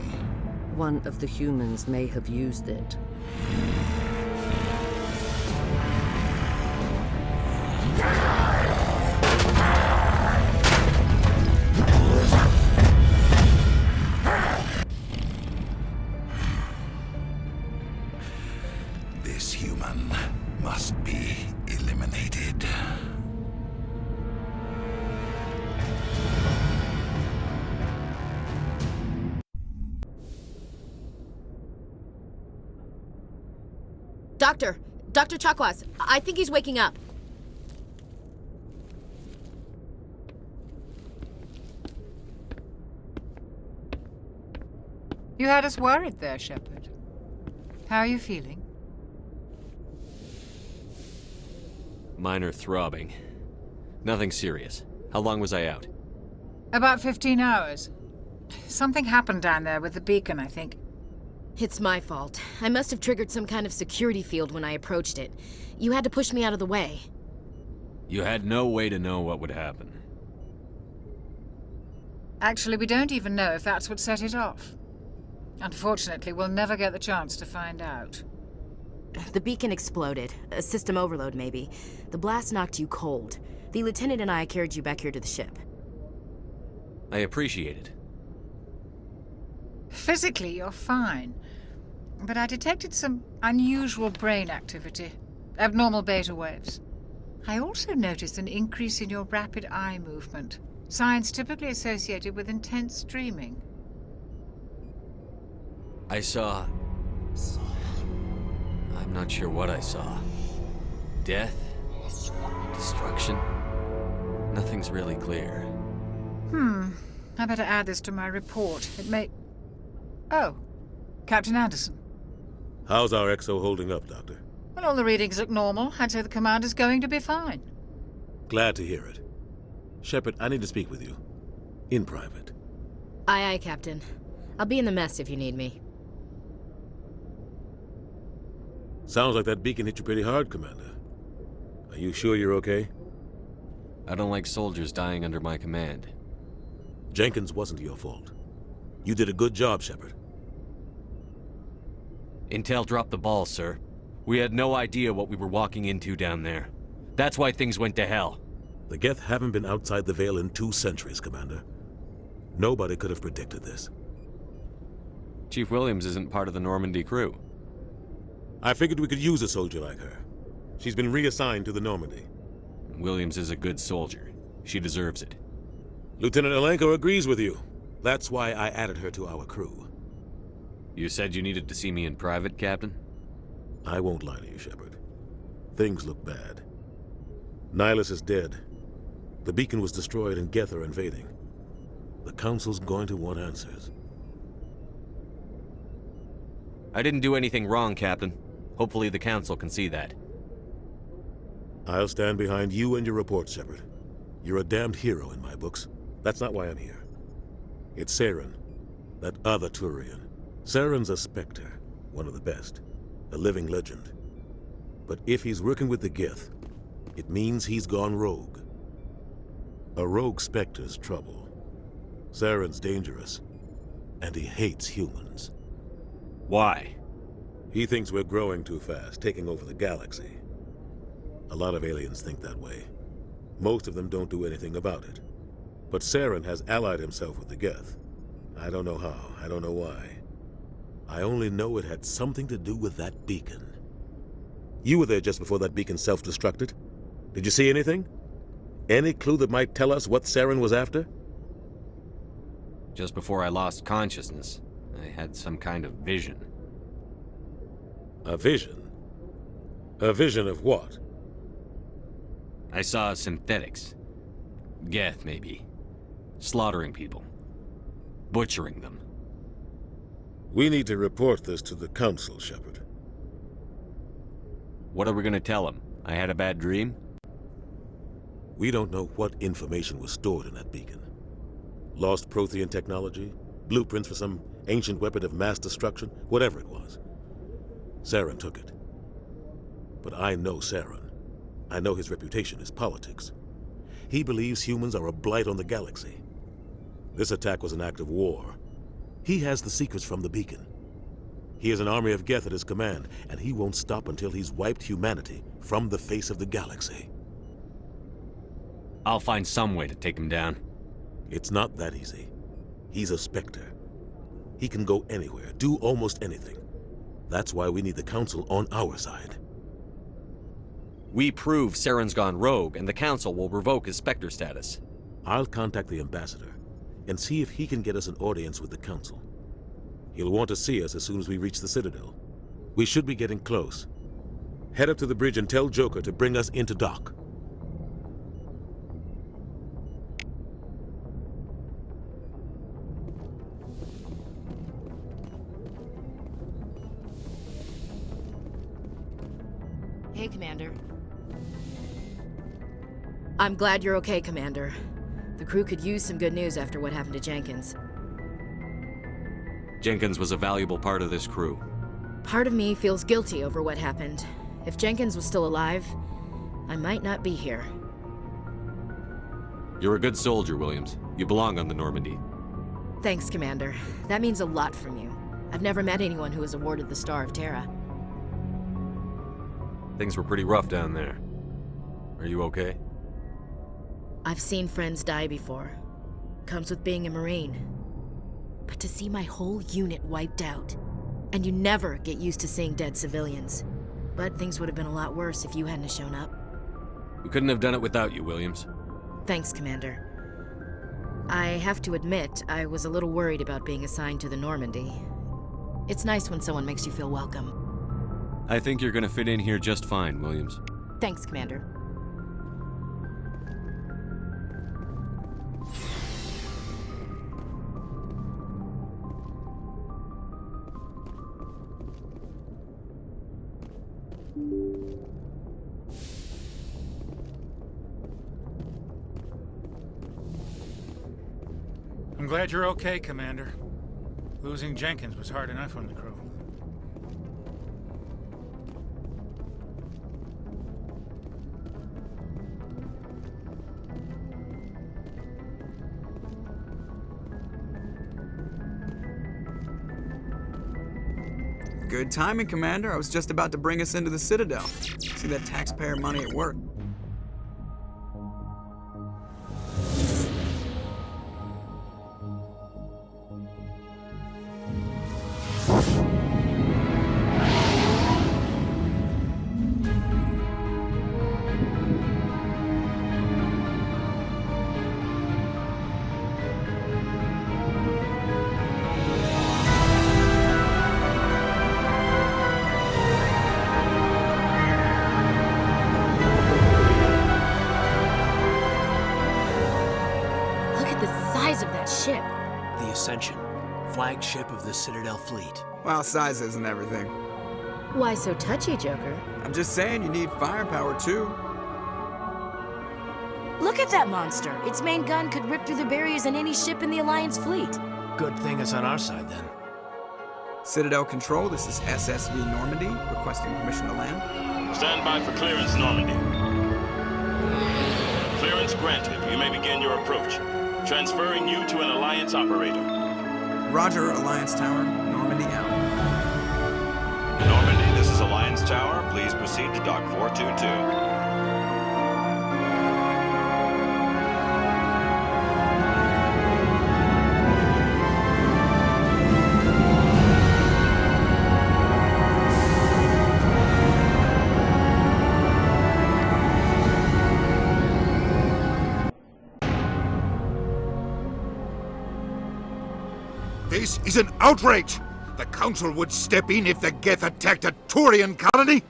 One of the humans may have used it. This human must be eliminated. Dr. Chakwas, I think he's waking up. You had us worried there, Shepard. How are you feeling? Minor throbbing. Nothing serious. How long was I out? About 15 hours. Something happened down there with the beacon, I think. It's my fault. I must have triggered some kind of security field when I approached it. You had to push me out of the way. You had no way to know what would happen. Actually, we don't even know if that's what set it off. Unfortunately, we'll never get the chance to find out. The beacon exploded. A system overload, maybe. The blast knocked you cold. The lieutenant and I carried you back here to the ship. I appreciate it. Physically, you're fine. But I detected some unusual brain activity. Abnormal beta waves. I also noticed an increase in your rapid eye movement. Signs typically associated with intense dreaming. I saw... I'm not sure what I saw. Death? Destruction? Nothing's really clear. I better add this to my report. It may... Oh, Captain Anderson. How's our XO holding up, Doctor? Well, all the readings look normal. I'd say the commander's going to be fine. Glad to hear it. Shepard, I need to speak with you. In private. Aye, Captain. I'll be in the mess if you need me. Sounds like that beacon hit you pretty hard, Commander. Are you sure you're okay? I don't like soldiers dying under my command. Jenkins wasn't your fault. You did a good job, Shepard. Intel dropped the ball, sir. We had no idea what we were walking into down there. That's why things went to hell. The Geth haven't been outside the Veil in 2 centuries, Commander. Nobody could have predicted this. Chief Williams isn't part of the Normandy crew. I figured we could use a soldier like her. She's been reassigned to the Normandy. Williams is a good soldier. She deserves it. Lieutenant Alenko agrees with you. That's why I added her to our crew. You said you needed to see me in private, Captain? I won't lie to you, Shepard. Things look bad. Nihilus is dead. The beacon was destroyed and Geth are invading. The Council's going to want answers. I didn't do anything wrong, Captain. Hopefully the Council can see that. I'll stand behind you and your report, Shepard. You're a damned hero in my books. That's not why I'm here. It's Saren, that other Turian. Saren's a Spectre, one of the best, a living legend. But if he's working with the Geth, it means he's gone rogue. A rogue Spectre's trouble. Saren's dangerous, and he hates humans. Why? He thinks we're growing too fast, taking over the galaxy. A lot of aliens think that way. Most of them don't do anything about it. But Saren has allied himself with the Geth. I don't know how, I don't know why. I only know it had something to do with that beacon. You were there just before that beacon self-destructed. Did you see anything? Any clue that might tell us what Saren was after? Just before I lost consciousness, I had some kind of vision. A vision? A vision of what? I saw synthetics. Geth, maybe. Slaughtering people. Butchering them. We need to report this to the Council, Shepard. What are we gonna tell them? I had a bad dream? We don't know what information was stored in that beacon. Lost Prothean technology? Blueprints for some ancient weapon of mass destruction? Whatever it was. Saren took it. But I know Saren. I know his reputation is politics. He believes humans are a blight on the galaxy. This attack was an act of war. He has the secrets from the beacon. He has an army of Geth at his command, and he won't stop until he's wiped humanity from the face of the galaxy. I'll find some way to take him down. It's not that easy. He's a Spectre. He can go anywhere, do almost anything. That's why we need the Council on our side. We prove Saren's gone rogue, and the Council will revoke his Spectre status. I'll contact the Ambassador and see if he can get us an audience with the Council. He'll want to see us as soon as we reach the Citadel. We should be getting close. Head up to the bridge and tell Joker to bring us into dock. Hey, Commander. I'm glad you're okay, Commander. The crew could use some good news after what happened to Jenkins. Jenkins was a valuable part of this crew. Part of me feels guilty over what happened. If Jenkins was still alive, I might not be here. You're a good soldier, Williams. You belong on the Normandy. Thanks, Commander. That means a lot from you. I've never met anyone who was awarded the Star of Terra. Things were pretty rough down there. Are you okay? I've seen friends die before. Comes with being a Marine. But to see my whole unit wiped out, and you never get used to seeing dead civilians. But things would have been a lot worse if you hadn't shown up. We couldn't have done it without you, Williams. Thanks, Commander. I have to admit, I was a little worried about being assigned to the Normandy. It's nice when someone makes you feel welcome. I think you're gonna fit in here just fine, Williams. Thanks, Commander. I'm glad you're okay, Commander. Losing Jenkins was hard enough on the crew. Good timing, Commander. I was just about to bring us into the Citadel. See that taxpayer money at work. Ship. The Ascension, flagship of the Citadel fleet. Well, size isn't everything. Why so touchy, Joker? I'm just saying you need firepower, too. Look at that monster. Its main gun could rip through the barriers in any ship in the Alliance fleet. Good thing it's on our side, then. Citadel Control, this is SSV Normandy, requesting permission to land. Stand by for clearance, Normandy. Clearance granted. You may begin your approach. Transferring you to an Alliance operator. Roger, Alliance Tower. Normandy out. Normandy, this is Alliance Tower. Please proceed to Dock 422. This is an outrage! The Council would step in if the Geth attacked a Turian colony?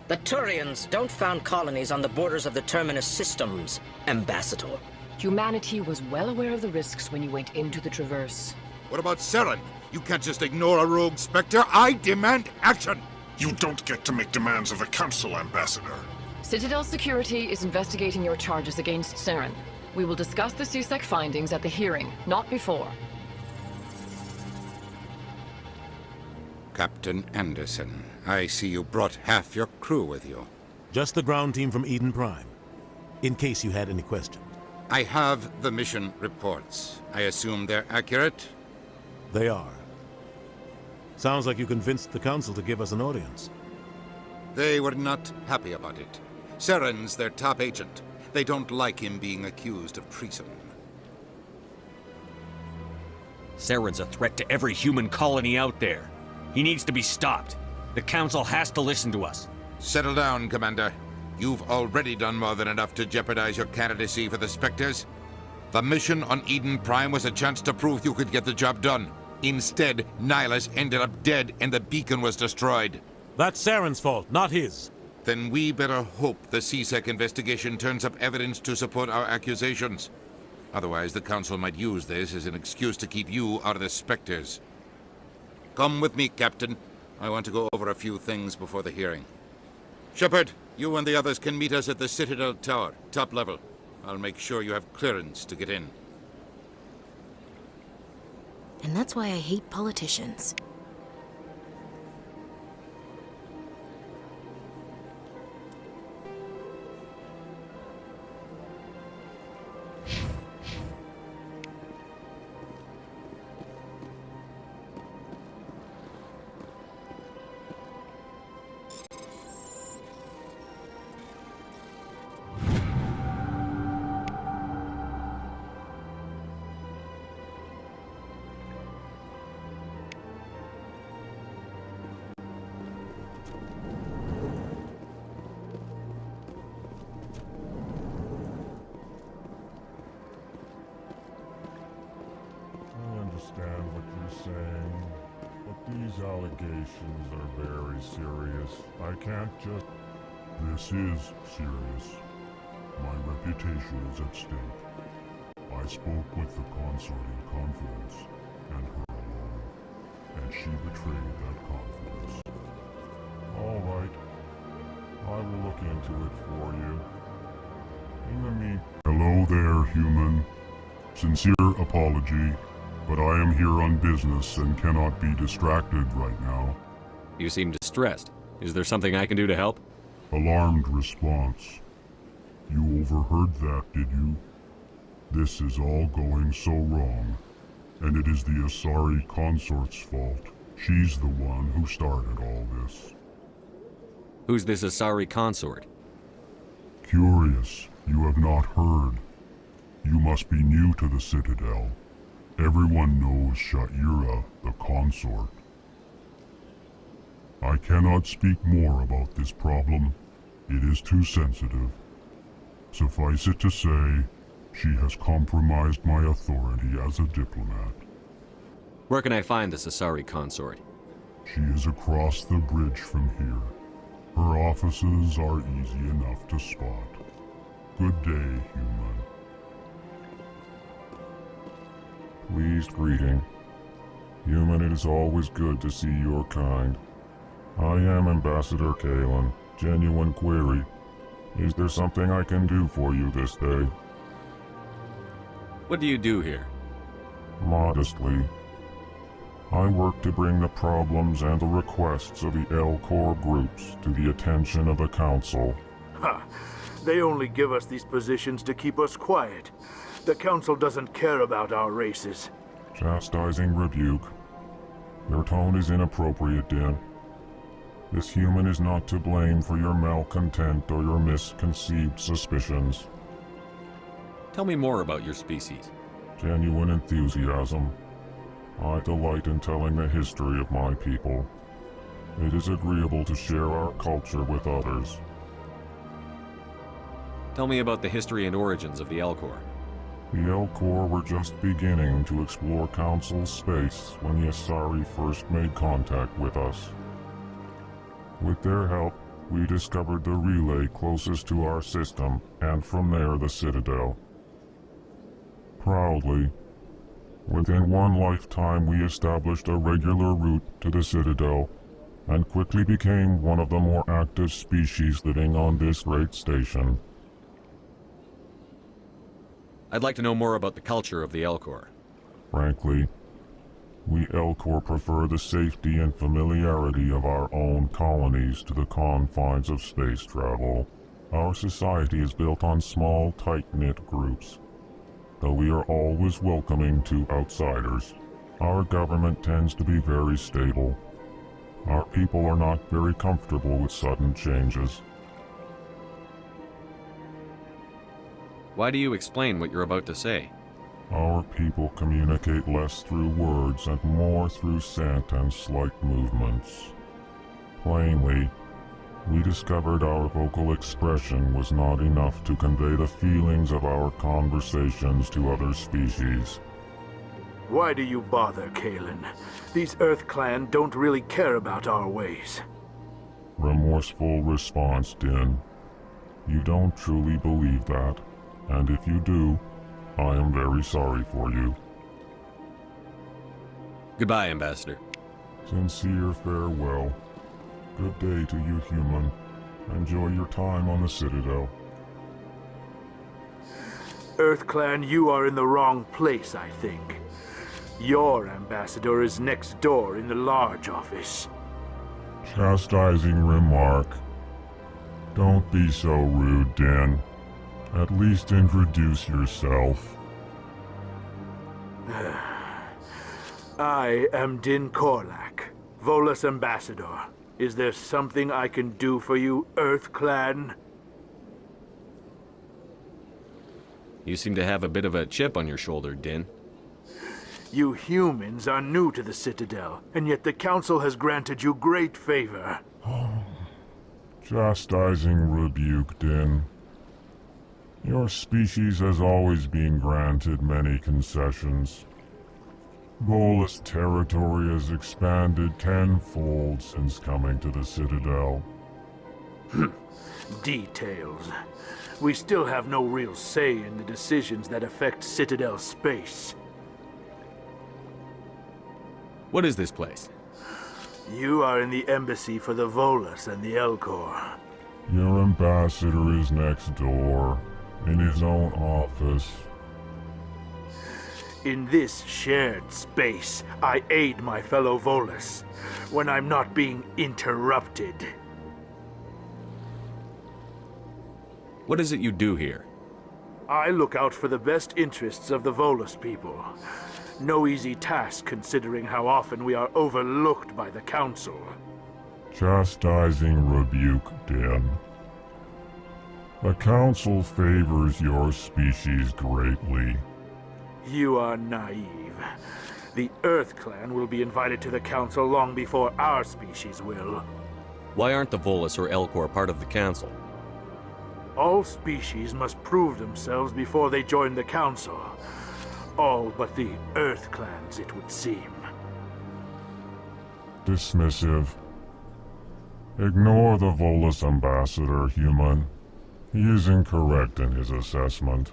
The Turians don't found colonies on the borders of the Terminus systems, Ambassador. Humanity was well aware of the risks when you went into the Traverse. What about Saren? You can't just ignore a rogue Spectre. I demand action! You don't get to make demands of the Council, Ambassador. Citadel Security is investigating your charges against Saren. We will discuss the CSEC findings at the hearing, not before. Captain Anderson, I see you brought half your crew with you. Just the ground team from Eden Prime, in case you had any questions. I have the mission reports. I assume they're accurate? They are. Sounds like you convinced the Council to give us an audience. They were not happy about it. Saren's their top agent. They don't like him being accused of treason. Saren's a threat to every human colony out there. He needs to be stopped. The Council has to listen to us. Settle down, Commander. You've already done more than enough to jeopardize your candidacy for the Spectres. The mission on Eden Prime was a chance to prove you could get the job done. Instead, Nihilus ended up dead and the beacon was destroyed. That's Saren's fault, not his. Then we better hope the CSEC investigation turns up evidence to support our accusations. Otherwise, the Council might use this as an excuse to keep you out of the Spectres. Come with me, Captain. I want to go over a few things before the hearing. Shepard, you and the others can meet us at the Citadel Tower, top level. I'll make sure you have clearance to get in. And that's why I hate politicians. Understand what you're saying, but these allegations are very serious. I can't just... This is serious. My reputation is at stake. I spoke with the consort in confidence, and her alone, and she betrayed that confidence. All right. I will look into it for you. In the meantime... Hello there, human. Sincere apology. But I am here on business and cannot be distracted right now. You seem distressed. Is there something I can do to help? Alarmed response. You overheard that, did you? This is all going so wrong. And it is the Asari consort's fault. She's the one who started all this. Who's this Asari consort? Curious, you have not heard. You must be new to the Citadel. Everyone knows Sha'ira, the consort. I cannot speak more about this problem. It is too sensitive. Suffice it to say, she has compromised my authority as a diplomat. Where can I find this Asari consort? She is across the bridge from here. Her offices are easy enough to spot. Good day, human. Pleased greeting. Human, it is always good to see your kind. I am Ambassador Kalen. Genuine query. Is there something I can do for you this day? What do you do here? Modestly. I work to bring the problems and the requests of the Elcor groups to the attention of the Council. Ha! They only give us these positions to keep us quiet. The Council doesn't care about our races. Chastising rebuke. Your tone is inappropriate, Din. This human is not to blame for your malcontent or your misconceived suspicions. Tell me more about your species. Genuine enthusiasm. I delight in telling the history of my people. It is agreeable to share our culture with others. Tell me about the history and origins of the Elcor. The Elcor were just beginning to explore Council space when the Asari first made contact with us. With their help, we discovered the relay closest to our system, and from there the Citadel. Proudly, within one lifetime we established a regular route to the Citadel, and quickly became one of the more active species living on this great station. I'd like to know more about the culture of the Elcor. Frankly, we Elcor prefer the safety and familiarity of our own colonies to the confines of space travel. Our society is built on small, tight-knit groups. Though we are always welcoming to outsiders, our government tends to be very stable. Our people are not very comfortable with sudden changes. Why do you explain what you're about to say? Our people communicate less through words and more through scent and slight movements. Plainly, we discovered our vocal expression was not enough to convey the feelings of our conversations to other species. Why do you bother, Kalen? These Earth Clan don't really care about our ways. Remorseful response, Din. You don't truly believe that, and if you do, I am very sorry for you. Goodbye, Ambassador. Sincere farewell. Good day to you, human. Enjoy your time on the Citadel. Earth Clan, you are in the wrong place, I think. Your ambassador is next door in the large office. Chastising remark. Don't be so rude, Din. At least introduce yourself. I am Din Korlak, Volus ambassador. Is there something I can do for you, Earth Clan? You seem to have a bit of a chip on your shoulder, Din. You humans are new to the Citadel, and yet the Council has granted you great favor. Chastising rebuke, Din. Your species has always been granted many concessions. Volus territory has expanded tenfold since coming to the Citadel. Details. We still have no real say in the decisions that affect Citadel space. What is this place? You are in the embassy for the Volus and the Elcor. Your ambassador is next door, in his own office. In this shared space, I aid my fellow Volus when I'm not being interrupted. What is it you do here? I look out for the best interests of the Volus people. No easy task considering how often we are overlooked by the Council. Chastising rebuke, Din. The Council favors your species greatly. You are naive. The Earth Clan will be invited to the Council long before our species will. Why aren't the Volus or Elcor part of the Council? All species must prove themselves before they join the Council. All but the Earth Clans, it would seem. Dismissive. Ignore the Volus ambassador, human. He is incorrect in his assessment.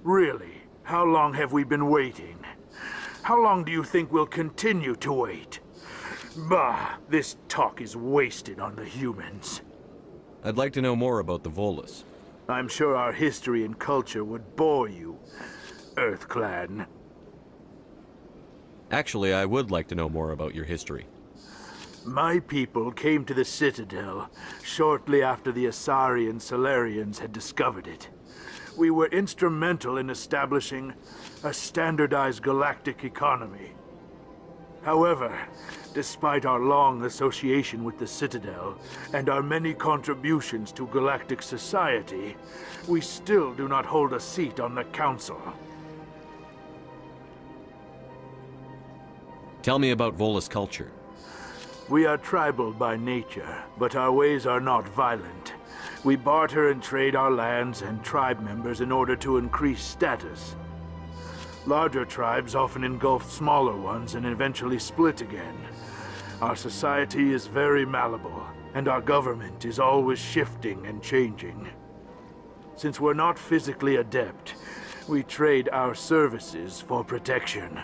Really? How long have we been waiting? How long do you think we'll continue to wait? Bah, this talk is wasted on the humans. I'd like to know more about the Volus. I'm sure our history and culture would bore you, Earth Clan. Actually, I would like to know more about your history. My people came to the Citadel shortly after the Asari and Salarians had discovered it. We were instrumental in establishing a standardized galactic economy. However, despite our long association with the Citadel and our many contributions to galactic society, we still do not hold a seat on the Council. Tell me about Volus culture. We are tribal by nature, but our ways are not violent. We barter and trade our lands and tribe members in order to increase status. Larger tribes often engulf smaller ones and eventually split again. Our society is very malleable, and our government is always shifting and changing. Since we're not physically adept, we trade our services for protection.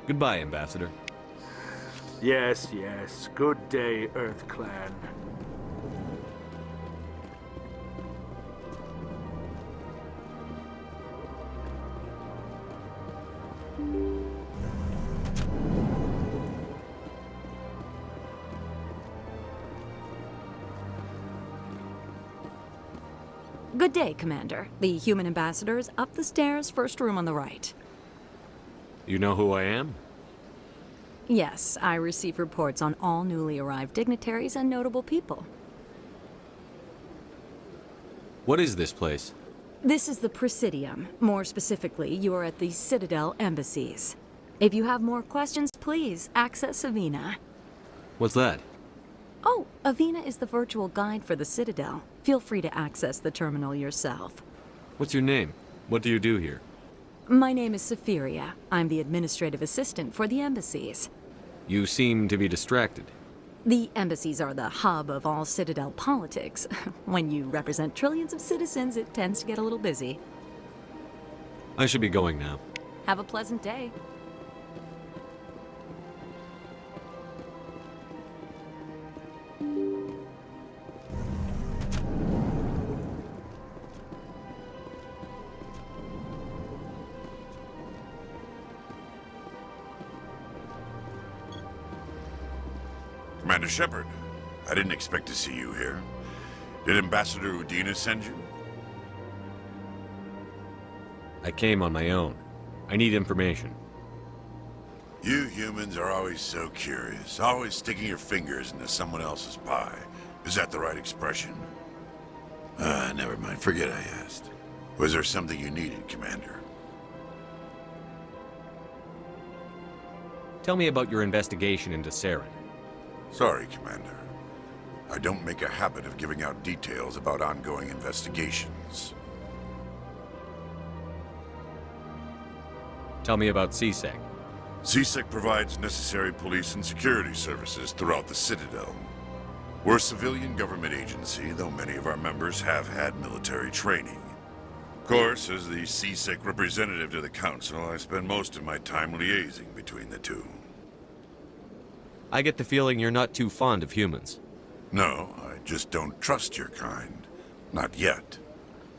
Goodbye, Ambassador. Yes, yes. Good day, Earth Clan. Good day, Commander. The human ambassador is up the stairs, first room on the right. You know who I am? Yes, I receive reports on all newly arrived dignitaries and notable people. What is this place? This is the Presidium. More specifically, you are at the Citadel embassies. If you have more questions, please access Avina. What's that? Oh, Avina is the virtual guide for the Citadel. Feel free to access the terminal yourself. What's your name? What do you do here? My name is Safiria. I'm the administrative assistant for the embassies. You seem to be distracted. The embassies are the hub of all Citadel politics. When you represent trillions of citizens, it tends to get a little busy. I should be going now. Have a pleasant day. Commander Shepard, I didn't expect to see you here. Did Ambassador Udina send you? I came on my own. I need information. You humans are always so curious, always sticking your fingers into someone else's pie. Is that the right expression? Never mind. Forget I asked. Was there something you needed, Commander? Tell me about your investigation into Saren. Sorry, Commander. I don't make a habit of giving out details about ongoing investigations. Tell me about CSEC. CSEC provides necessary police and security services throughout the Citadel. We're a civilian government agency, though many of our members have had military training. Of course, as the CSEC representative to the Council, I spend most of my time liaising between the two. I get the feeling you're not too fond of humans. No, I just don't trust your kind. Not yet.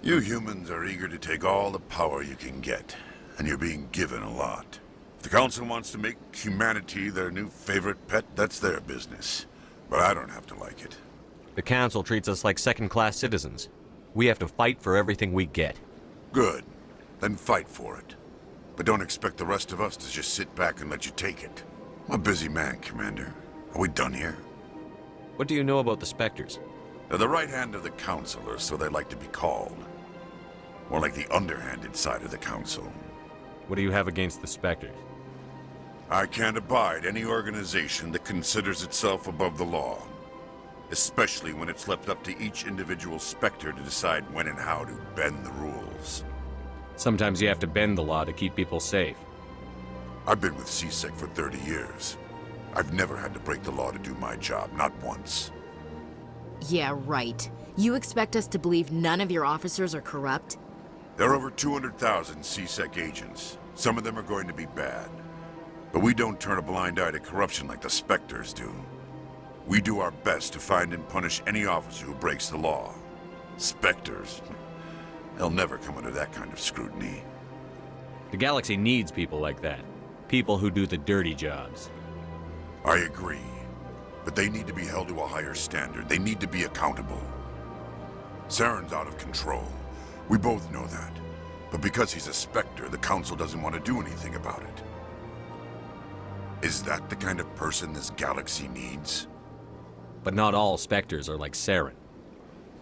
You humans are eager to take all the power you can get, and you're being given a lot. If the Council wants to make humanity their new favorite pet, that's their business. But I don't have to like it. The Council treats us like second-class citizens. We have to fight for everything we get. Good. Then fight for it. But don't expect the rest of us to just sit back and let you take it. I'm a busy man, Commander. Are we done here? What do you know about the Spectres? They're the right hand of the Council, or so they like to be called. More like the underhanded side of the Council. What do you have against the Spectres? I can't abide any organization that considers itself above the law. Especially when it's left up to each individual Spectre to decide when and how to bend the rules. Sometimes you have to bend the law to keep people safe. I've been with CSEC for 30 years. I've never had to break the law to do my job, not once. Yeah, right. You expect us to believe none of your officers are corrupt? There are over 200,000 CSEC agents. Some of them are going to be bad. But we don't turn a blind eye to corruption like the Spectres do. We do our best to find and punish any officer who breaks the law. Spectres? They'll never come under that kind of scrutiny. The galaxy needs people like that. People who do the dirty jobs. I agree. But they need to be held to a higher standard. They need to be accountable. Saren's out of control. We both know that. But because he's a Spectre, the Council doesn't want to do anything about it. Is that the kind of person this galaxy needs? But not all Spectres are like Saren.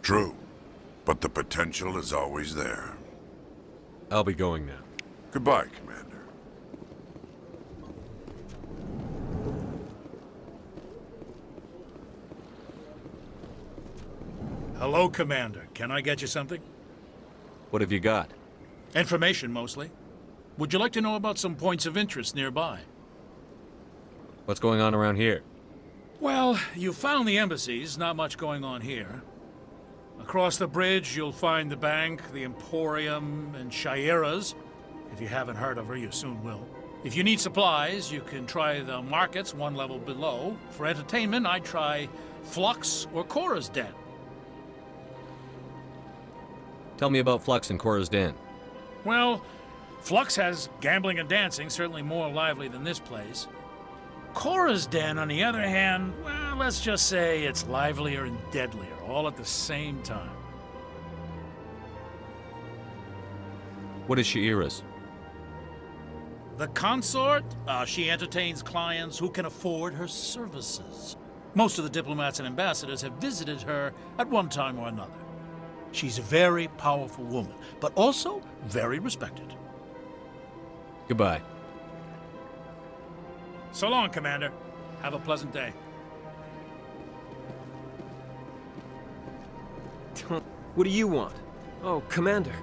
True. But the potential is always there. I'll be going now. Goodbye, Commander. Hello, Commander. Can I get you something? What have you got? Information, mostly. Would you like to know about some points of interest nearby? What's going on around here? Well, you found the embassies. Not much going on here. Across the bridge, you'll find the bank, the Emporium, and Shaira's. If you haven't heard of her, you soon will. If you need supplies, you can try the markets one level below. For entertainment, I'd try Flux or Cora's Den. Tell me about Flux and Cora's Den. Well, Flux has gambling and dancing, certainly more lively than this place. Cora's Den, on the other hand, well, let's just say it's livelier and deadlier, all at the same time. What is Shaira's? The consort, she entertains clients who can afford her services. Most of the diplomats and ambassadors have visited her at one time or another. She's a very powerful woman, but also very respected. Goodbye. So long, Commander. Have a pleasant day. What do you want? Oh, Commander.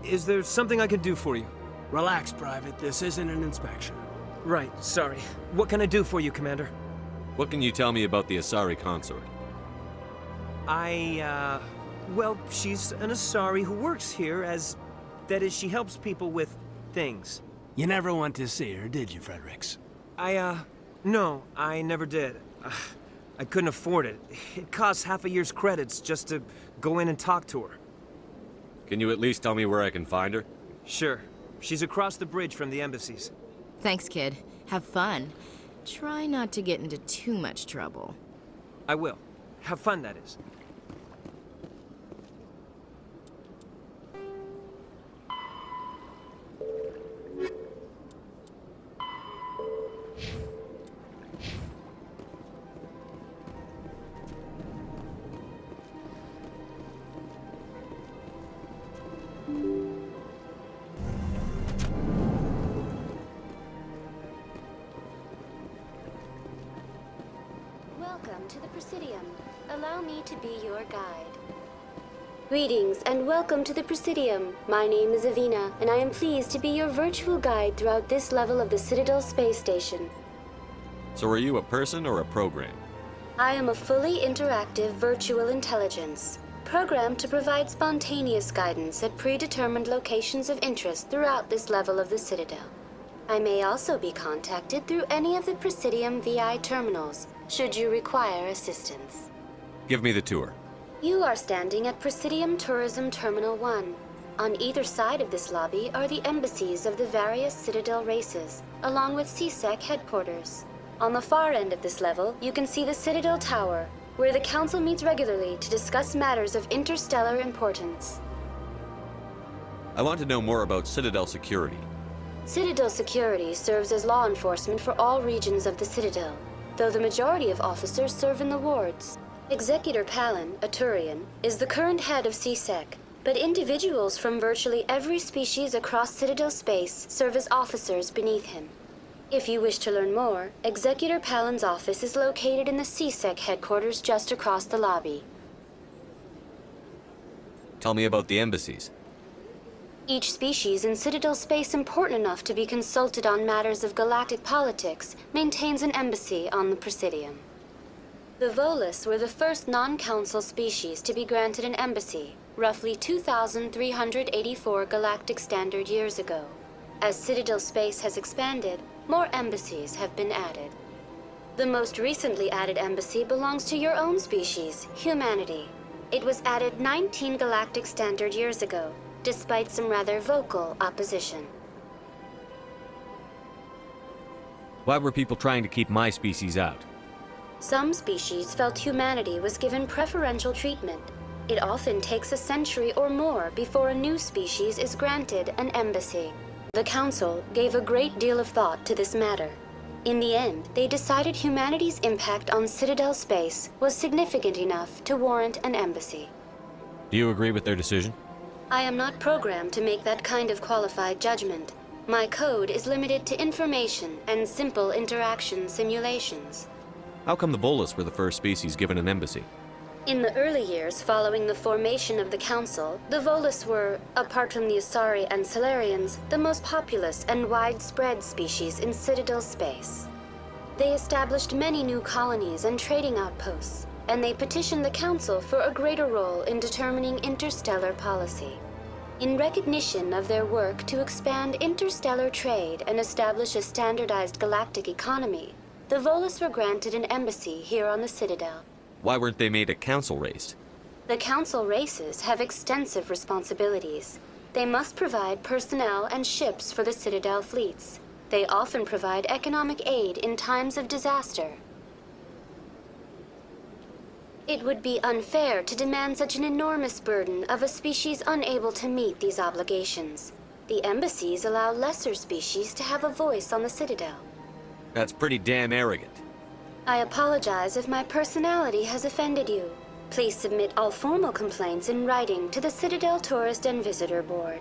Is there something I can do for you? Relax, Private. This isn't an inspection. Right, sorry. What can I do for you, Commander? What can you tell me about the Asari consort? Well, she's an Asari who works here that is, she helps people with things. You never went to see her, did you, Fredericks? No, I never did. I couldn't afford it. It costs half a year's credits just to go in and talk to her. Can you at least tell me where I can find her? Sure. She's across the bridge from the embassies. Thanks, kid. Have fun. Try not to get into too much trouble. I will. Have fun, that is. Welcome to the Presidium. Allow me to be your guide. Greetings and welcome to the Presidium. My name is Avina, and I am pleased to be your virtual guide throughout this level of the Citadel Space Station. So are you a person or a program? I am a fully interactive virtual intelligence, programmed to provide spontaneous guidance at predetermined locations of interest throughout this level of the Citadel. I may also be contacted through any of the Presidium VI terminals, should you require assistance. Give me the tour. You are standing at Presidium Tourism Terminal 1. On either side of this lobby are the embassies of the various Citadel races, along with CSEC headquarters. On the far end of this level, you can see the Citadel Tower, where the Council meets regularly to discuss matters of interstellar importance. I want to know more about Citadel security. Citadel security serves as law enforcement for all regions of the Citadel, though the majority of officers serve in the wards. Executor Palin, a Turian, is the current head of CSEC, but individuals from virtually every species across Citadel space serve as officers beneath him. If you wish to learn more, Executor Palin's office is located in the CSEC headquarters just across the lobby. Tell me about the embassies. Each species in Citadel space important enough to be consulted on matters of galactic politics maintains an embassy on the Presidium. The Volus were the first non-council species to be granted an embassy, roughly 2,384 galactic standard years ago. As Citadel space has expanded, more embassies have been added. The most recently added embassy belongs to your own species, humanity. It was added 19 galactic standard years ago, despite some rather vocal opposition. Why were people trying to keep my species out? Some species felt humanity was given preferential treatment. It often takes a century or more before a new species is granted an embassy. The Council gave a great deal of thought to this matter. In the end, they decided humanity's impact on Citadel space was significant enough to warrant an embassy. Do you agree with their decision? I am not programmed to make that kind of qualified judgment. My code is limited to information and simple interaction simulations. How come the Volus were the first species given an embassy? In the early years following the formation of the Council, the Volus were, apart from the Asari and Salarians, the most populous and widespread species in Citadel space. They established many new colonies and trading outposts, and they petitioned the Council for a greater role in determining interstellar policy. In recognition of their work to expand interstellar trade and establish a standardized galactic economy, the Volus were granted an embassy here on the Citadel. Why weren't they made a council race? The Council races have extensive responsibilities. They must provide personnel and ships for the Citadel fleets. They often provide economic aid in times of disaster. It would be unfair to demand such an enormous burden of a species unable to meet these obligations. The embassies allow lesser species to have a voice on the Citadel. That's pretty damn arrogant. I apologize if my personality has offended you. Please submit all formal complaints in writing to the Citadel Tourist and Visitor Board.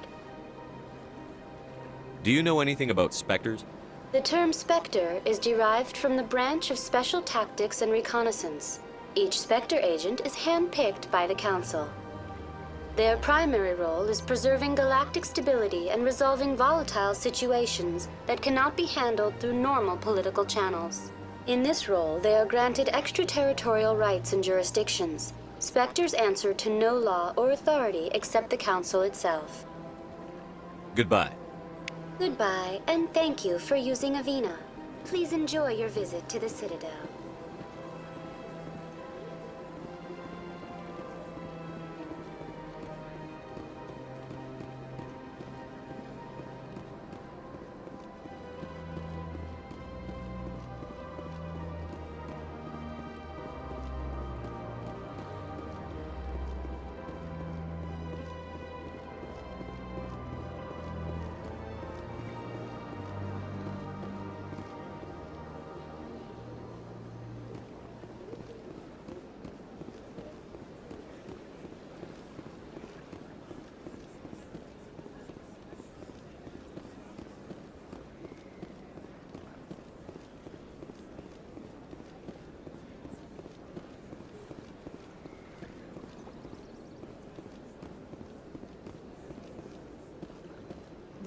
Do you know anything about Spectres? The term Spectre is derived from the branch of Special Tactics and Reconnaissance. Each Spectre agent is handpicked by the Council. Their primary role is preserving galactic stability and resolving volatile situations that cannot be handled through normal political channels. In this role, they are granted extraterritorial rights and jurisdictions. Spectres answer to no law or authority except the Council itself. Goodbye. Goodbye, and thank you for using Avina. Please enjoy your visit to the Citadel.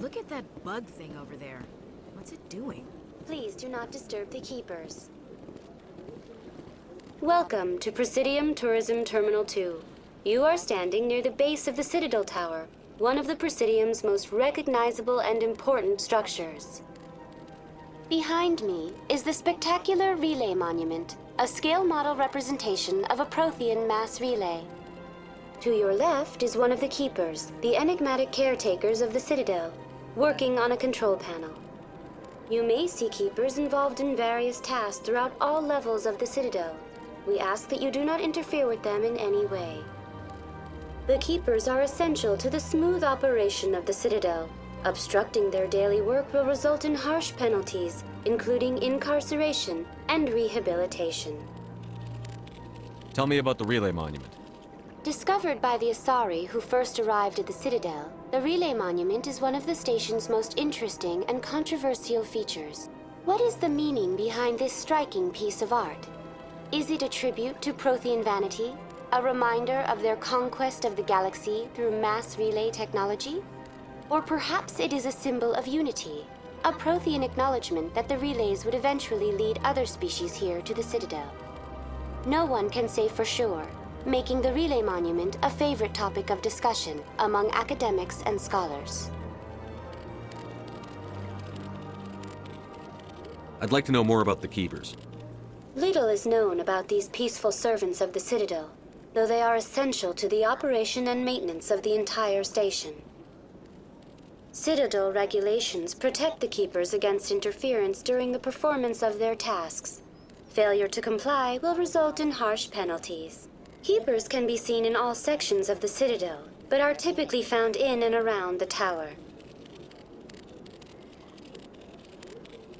Look at that bug thing over there. What's it doing? Please do not disturb the keepers. Welcome to Presidium Tourism Terminal 2. You are standing near the base of the Citadel Tower, one of the Presidium's most recognizable and important structures. Behind me is the spectacular Relay Monument, a scale model representation of a Prothean mass relay. To your left is one of the keepers, the enigmatic caretakers of the Citadel, working on a control panel. You may see keepers involved in various tasks throughout all levels of the Citadel. We ask that you do not interfere with them in any way. The keepers are essential to the smooth operation of the Citadel. Obstructing their daily work will result in harsh penalties, including incarceration and rehabilitation. Tell me about the Relay Monument. Discovered by the Asari who first arrived at the Citadel, the Relay Monument is one of the station's most interesting and controversial features. What is the meaning behind this striking piece of art? Is it a tribute to Prothean vanity? A reminder of their conquest of the galaxy through mass relay technology? Or perhaps it is a symbol of unity, a Prothean acknowledgement that the relays would eventually lead other species here to the Citadel. No one can say for sure, making the Relay Monument a favorite topic of discussion among academics and scholars. I'd like to know more about the Keepers. Little is known about these peaceful servants of the Citadel, though they are essential to the operation and maintenance of the entire station. Citadel regulations protect the Keepers against interference during the performance of their tasks. Failure to comply will result in harsh penalties. Keepers can be seen in all sections of the Citadel, but are typically found in and around the tower.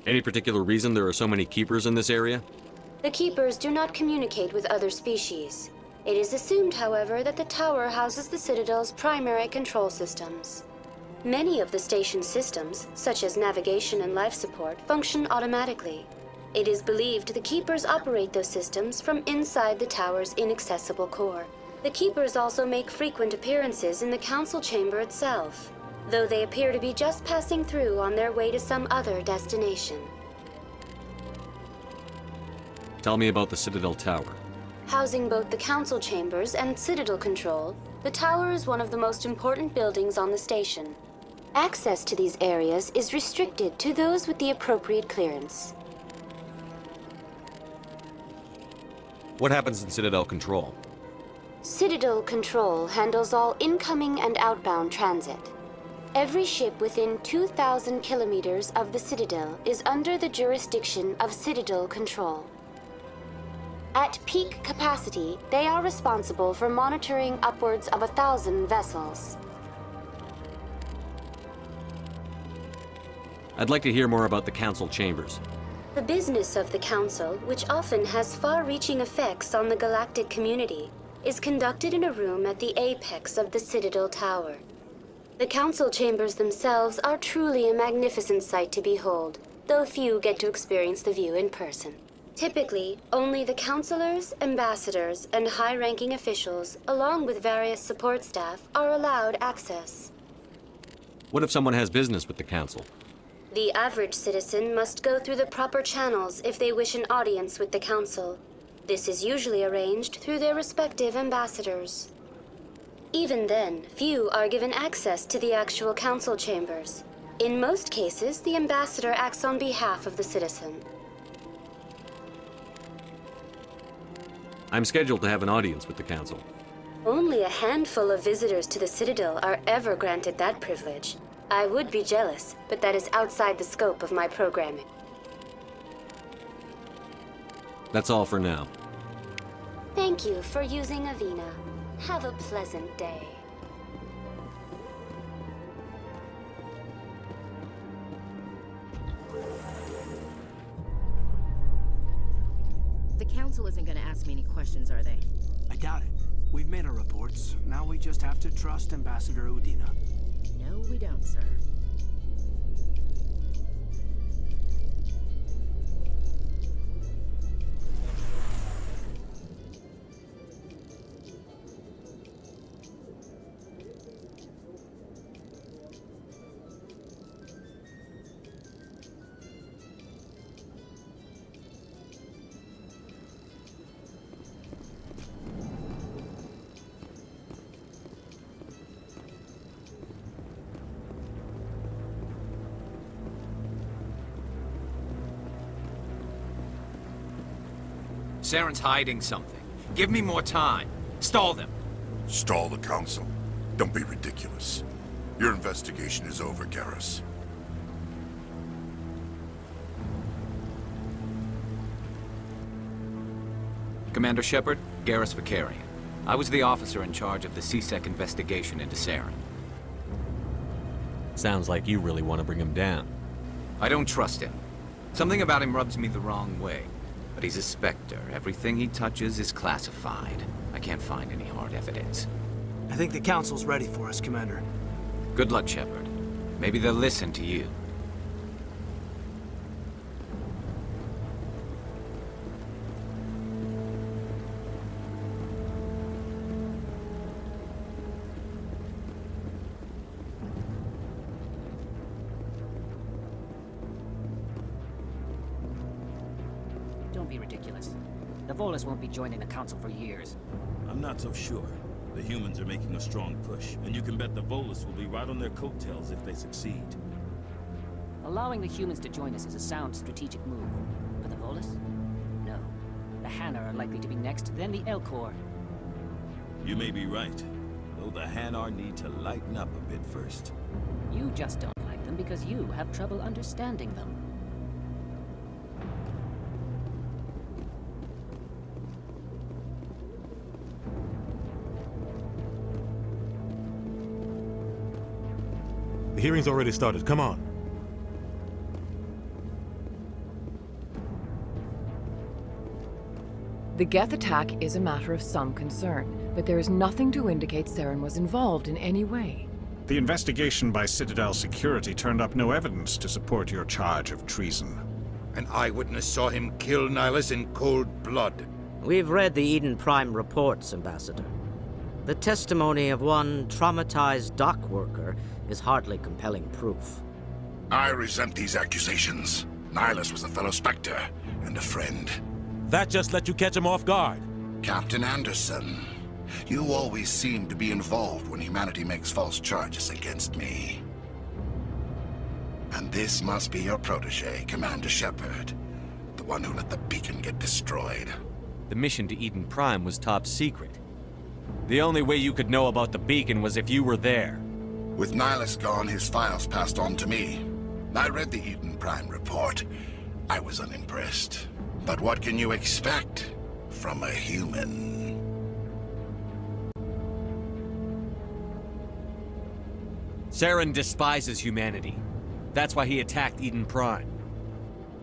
Any particular reason there are so many Keepers in this area? The Keepers do not communicate with other species. It is assumed, however, that the tower houses the Citadel's primary control systems. Many of the station's systems, such as navigation and life support, function automatically. It is believed the Keepers operate those systems from inside the tower's inaccessible core. The Keepers also make frequent appearances in the Council chamber itself, though they appear to be just passing through on their way to some other destination. Tell me about the Citadel Tower. Housing both the Council chambers and Citadel control, the tower is one of the most important buildings on the station. Access to these areas is restricted to those with the appropriate clearance. What happens in Citadel Control? Citadel Control handles all incoming and outbound transit. Every ship within 2,000 kilometers of the Citadel is under the jurisdiction of Citadel Control. At peak capacity, they are responsible for monitoring upwards of 1,000 vessels. I'd like to hear more about the Council chambers. The business of the Council, which often has far-reaching effects on the galactic community, is conducted in a room at the apex of the Citadel Tower. The Council chambers themselves are truly a magnificent sight to behold, though few get to experience the view in person. Typically, only the councilors, ambassadors, and high-ranking officials, along with various support staff, are allowed access. What if someone has business with the Council? The average citizen must go through the proper channels if they wish an audience with the Council. This is usually arranged through their respective ambassadors. Even then, few are given access to the actual Council chambers. In most cases, the ambassador acts on behalf of the citizen. I'm scheduled to have an audience with the Council. Only a handful of visitors to the Citadel are ever granted that privilege. I would be jealous, but that is outside the scope of my programming. That's all for now. Thank you for using Avina. Have a pleasant day. The Council isn't gonna ask me any questions, are they? I doubt it. We've made our reports. Now we just have to trust Ambassador Udina. No, we don't, sir. Saren's hiding something. Give me more time. Stall them. Stall the Council? Don't be ridiculous. Your investigation is over, Garrus. Commander Shepard, Garrus Vakarian. I was the officer in charge of the C-Sec investigation into Saren. Sounds like you really want to bring him down. I don't trust him. Something about him rubs me the wrong way. But he's a Spectre. Everything he touches is classified. I can't find any hard evidence. I think the Council's ready for us, Commander. Good luck, Shepard. Maybe they'll listen to you. Don't be ridiculous. The Volus won't be joining the Council for years. I'm not so sure. The humans are making a strong push, and you can bet the Volus will be right on their coattails if they succeed. Allowing the humans to join us is a sound strategic move. But the Volus? No. The Hanar are likely to be next, then the Elcor. You may be right, though the Hanar need to lighten up a bit first. You just don't like them because you have trouble understanding them. The hearing's already started. Come on. The Geth attack is a matter of some concern, but there is nothing to indicate Saren was involved in any way. The investigation by Citadel Security turned up no evidence to support your charge of treason. An eyewitness saw him kill Nihilus in cold blood. We've read the Eden Prime reports, Ambassador. The testimony of one traumatized dock worker is hardly compelling proof. I resent these accusations. Nihilus was a fellow Spectre and a friend. That just let you catch him off guard. Captain Anderson, you always seem to be involved when humanity makes false charges against me. And this must be your protege, Commander Shepard. The one who let the beacon get destroyed. The mission to Eden Prime was top secret. The only way you could know about the beacon was if you were there. With Nihilus gone, his files passed on to me. I read the Eden Prime report. I was unimpressed. But what can you expect from a human? Saren despises humanity. That's why he attacked Eden Prime.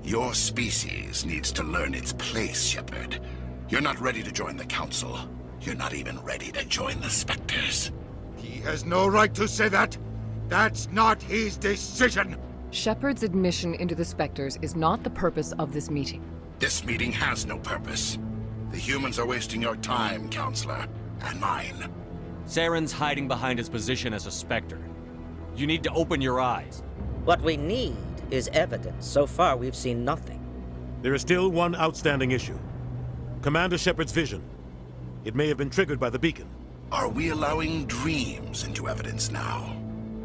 Your species needs to learn its place, Shepard. You're not ready to join the Council. You're not even ready to join the Spectres. He has no right to say that. That's not his decision. Shepard's admission into the Spectres is not the purpose of this meeting. This meeting has no purpose. The humans are wasting your time, Counselor, and mine. Saren's hiding behind his position as a Spectre. You need to open your eyes. What we need is evidence. So far, we've seen nothing. There is still one outstanding issue. Commander Shepard's vision. It may have been triggered by the beacon. Are we allowing dreams into evidence now?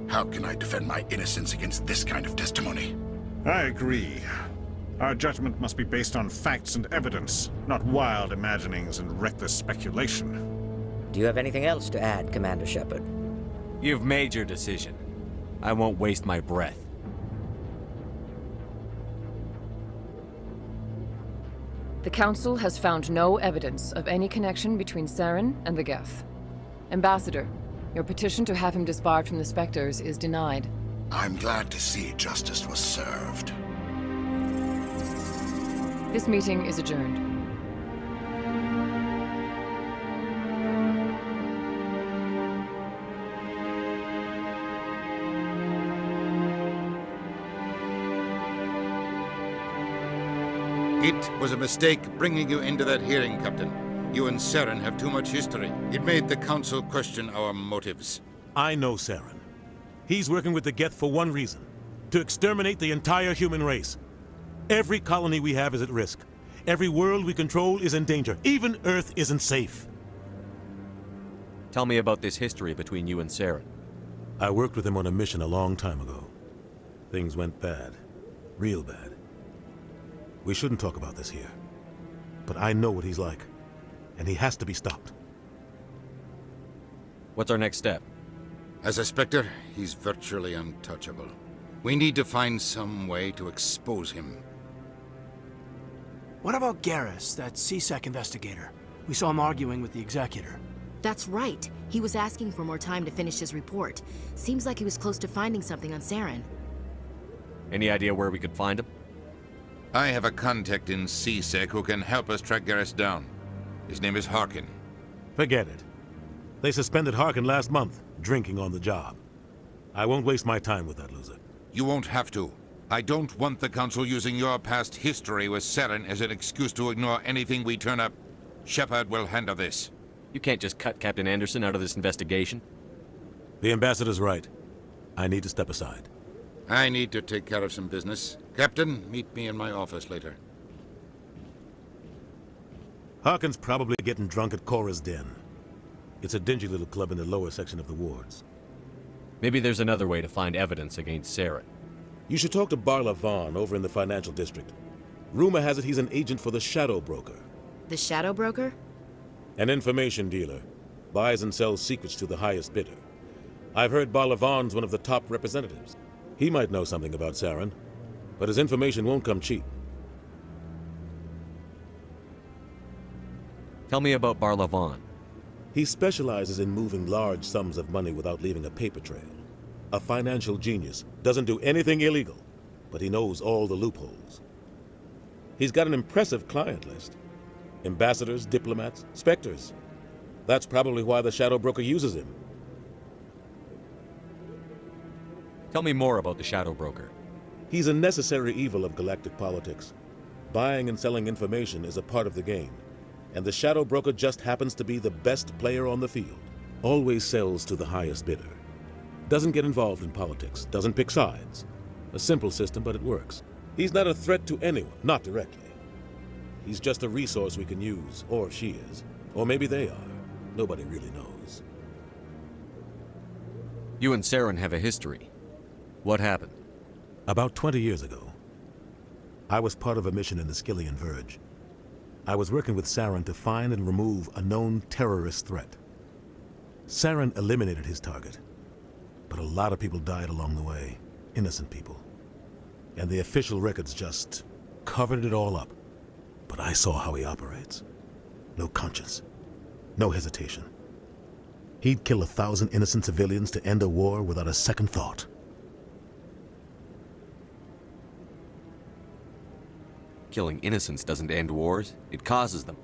How can I defend my innocence against this kind of testimony? I agree. Our judgment must be based on facts and evidence, not wild imaginings and reckless speculation. Do you have anything else to add, Commander Shepard? You've made your decision. I won't waste my breath. The Council has found no evidence of any connection between Saren and the Geth. Ambassador, your petition to have him disbarred from the Spectres is denied. I'm glad to see justice was served. This meeting is adjourned. It was a mistake bringing you into that hearing, Captain. You and Saren have too much history. It made the Council question our motives. I know Saren. He's working with the Geth for one reason. To exterminate the entire human race. Every colony we have is at risk. Every world we control is in danger. Even Earth isn't safe. Tell me about this history between you and Saren. I worked with him on a mission a long time ago. Things went bad. Real bad. We shouldn't talk about this here. But I know what he's like. And he has to be stopped. What's our next step? As a Spectre, he's virtually untouchable. We need to find some way to expose him. What about Garrus, that C-Sec investigator? We saw him arguing with the Executor. That's right. He was asking for more time to finish his report. Seems like he was close to finding something on Saren. Any idea where we could find him? I have a contact in C-Sec who can help us track Garrus down. His name is Harkin. Forget it. They suspended Harkin last month, drinking on the job. I won't waste my time with that loser. You won't have to. I don't want the Council using your past history with Saren as an excuse to ignore anything we turn up. Shepard will handle this. You can't just cut Captain Anderson out of this investigation. The Ambassador's right. I need to step aside. I need to take care of some business. Captain, meet me in my office later. Harkin's probably getting drunk at Cora's Den. It's a dingy little club in the lower section of the wards. Maybe there's another way to find evidence against Saren. You should talk to Barla Vaughn over in the financial district. Rumor has it he's an agent for the Shadow Broker. The Shadow Broker? An information dealer. Buys and sells secrets to the highest bidder. I've heard Barla Vaughn's one of the top representatives. He might know something about Saren, but his information won't come cheap. Tell me about Barla Vaughn. He specializes in moving large sums of money without leaving a paper trail. A financial genius, doesn't do anything illegal, but he knows all the loopholes. He's got an impressive client list. Ambassadors, diplomats, Spectres. That's probably why the Shadow Broker uses him. Tell me more about the Shadow Broker. He's a necessary evil of galactic politics. Buying and selling information is a part of the game, and the Shadow Broker just happens to be the best player on the field. Always sells to the highest bidder. Doesn't get involved in politics, doesn't pick sides. A simple system, but it works. He's not a threat to anyone, not directly. He's just a resource we can use, or she is. Or maybe they are. Nobody really knows. You and Saren have a history. What happened? About 20 years ago, I was part of a mission in the Skillian Verge. I was working with Saren to find and remove a known terrorist threat. Saren eliminated his target, but a lot of people died along the way, innocent people. And the official records just covered it all up. But I saw how he operates. No conscience, no hesitation. He'd kill 1,000 innocent civilians to end a war without a second thought. Killing innocents doesn't end wars, it causes them.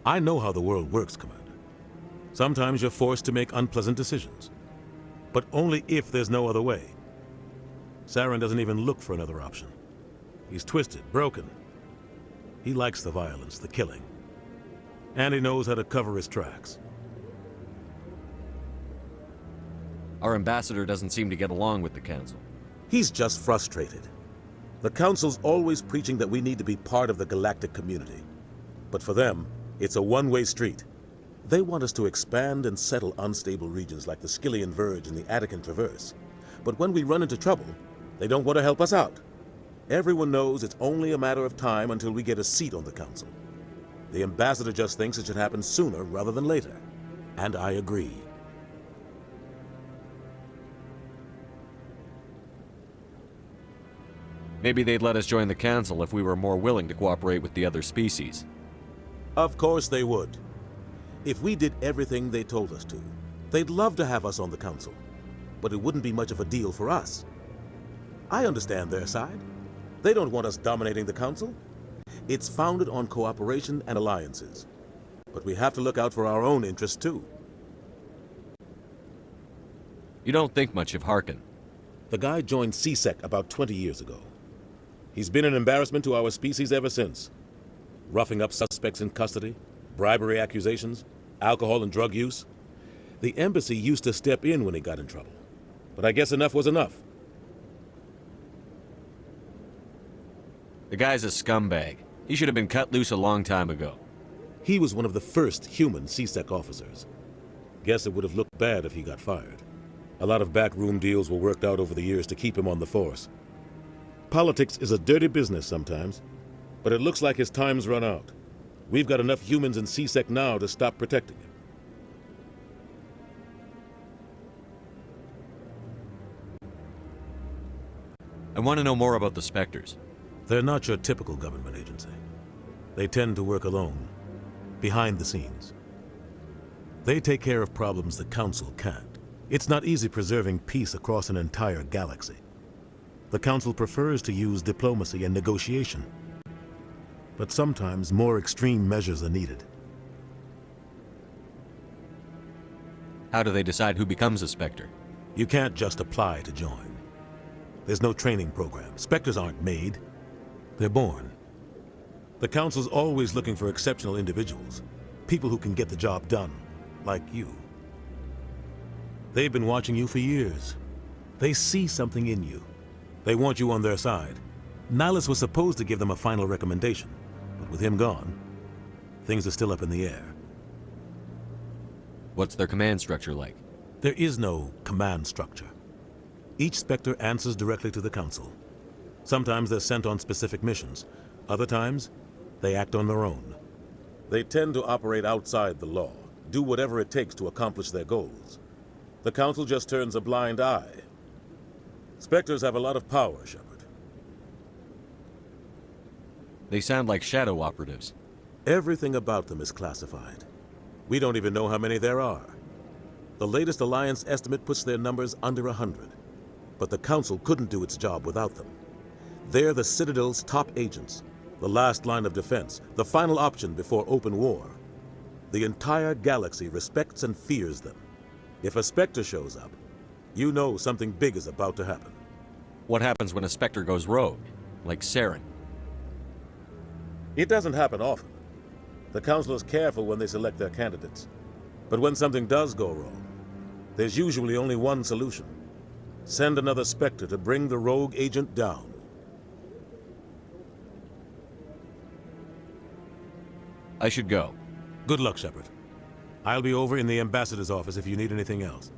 I know how the world works, Commander. Sometimes you're forced to make unpleasant decisions. But only if there's no other way. Saren doesn't even look for another option. He's twisted, broken. He likes the violence, the killing. And he knows how to cover his tracks. Our ambassador doesn't seem to get along with the Council. He's just frustrated. The Council's always preaching that we need to be part of the galactic community. But for them, it's a one-way street. They want us to expand and settle unstable regions like the Skyllian Verge and the Attican Traverse. But when we run into trouble, they don't want to help us out. Everyone knows it's only a matter of time until we get a seat on the Council. The ambassador just thinks it should happen sooner rather than later. And I agree. Maybe they'd let us join the Council if we were more willing to cooperate with the other species. Of course they would. If we did everything they told us to, they'd love to have us on the Council. But it wouldn't be much of a deal for us. I understand their side. They don't want us dominating the Council. It's founded on cooperation and alliances. But we have to look out for our own interests, too. You don't think much of Harkin. The guy joined C-Sec about 20 years ago. He's been an embarrassment to our species ever since. Roughing up suspects in custody, bribery accusations, alcohol and drug use. The embassy used to step in when he got in trouble. But I guess enough was enough. The guy's a scumbag. He should have been cut loose a long time ago. He was one of the first human C-Sec officers. Guess it would have looked bad if he got fired. A lot of backroom deals were worked out over the years to keep him on the force. Politics is a dirty business sometimes, but it looks like his time's run out. We've got enough humans in C-Sec now to stop protecting him. I want to know more about the Spectres. They're not your typical government agency. They tend to work alone, behind the scenes. They take care of problems the Council can't. It's not easy preserving peace across an entire galaxy. The Council prefers to use diplomacy and negotiation. But sometimes more extreme measures are needed. How do they decide who becomes a Spectre? You can't just apply to join. There's no training program. Spectres aren't made. They're born. The Council's always looking for exceptional individuals. People who can get the job done, like you. They've been watching you for years. They see something in you. They want you on their side. Nihilus was supposed to give them a final recommendation, but with him gone, things are still up in the air. What's their command structure like? There is no command structure. Each Spectre answers directly to the Council. Sometimes they're sent on specific missions. Other times, they act on their own. They tend to operate outside the law, do whatever it takes to accomplish their goals. The Council just turns a blind eye. Spectres have a lot of power, Shepard. They sound like shadow operatives. Everything about them is classified. We don't even know how many there are. The latest Alliance estimate puts their numbers under 100. But the Council couldn't do its job without them. They're the Citadel's top agents, the last line of defense, the final option before open war. The entire galaxy respects and fears them. If a Spectre shows up, you know something big is about to happen. What happens when a Spectre goes rogue, like Saren? It doesn't happen often. The Council is careful when they select their candidates. But when something does go wrong, there's usually only one solution. Send another Spectre to bring the rogue agent down. I should go. Good luck, Shepard. I'll be over in the Ambassador's office if you need anything else.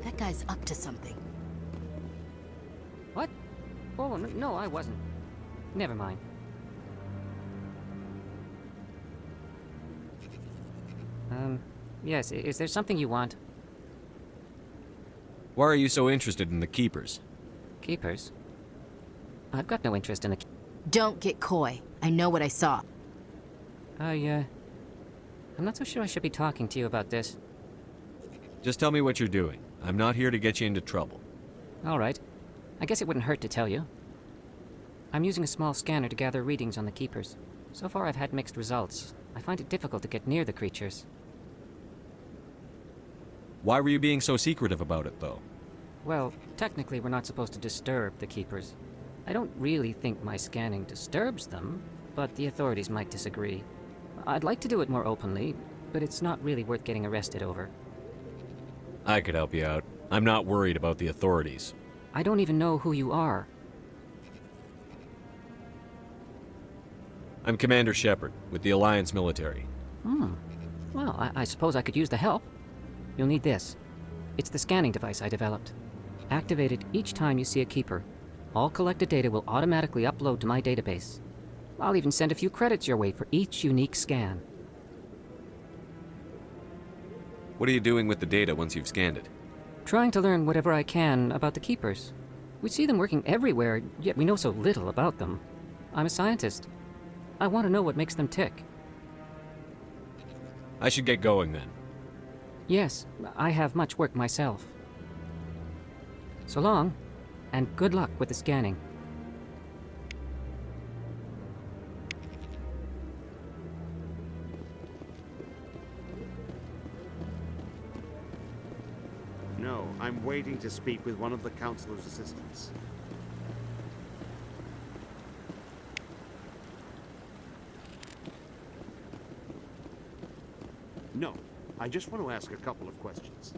That guy's up to something. What? Oh, no, I wasn't. Never mind. Yes, is there something you want? Why are you so interested in the Keepers? Keepers? I've got no interest in the... Don't get coy. I know what I saw. I'm not so sure I should be talking to you about this. Just tell me what you're doing. I'm not here to get you into trouble. All right. I guess it wouldn't hurt to tell you. I'm using a small scanner to gather readings on the Keepers. So far I've had mixed results. I find it difficult to get near the creatures. Why were you being so secretive about it, though? Well, technically we're not supposed to disturb the Keepers. I don't really think my scanning disturbs them, but the authorities might disagree. I'd like to do it more openly, but it's not really worth getting arrested over. I could help you out. I'm not worried about the authorities. I don't even know who you are. I'm Commander Shepard, with the Alliance military. Well, I suppose I could use the help. You'll need this. It's the scanning device I developed. Activate it each time you see a Keeper. All collected data will automatically upload to my database. I'll even send a few credits your way for each unique scan. What are you doing with the data once you've scanned it? Trying to learn whatever I can about the Keepers. We see them working everywhere, yet we know so little about them. I'm a scientist. I want to know what makes them tick. I should get going then. Yes, I have much work myself. So long, and good luck with the scanning. No, I'm waiting to speak with one of the Councilor's assistants. No, I just want to ask a couple of questions.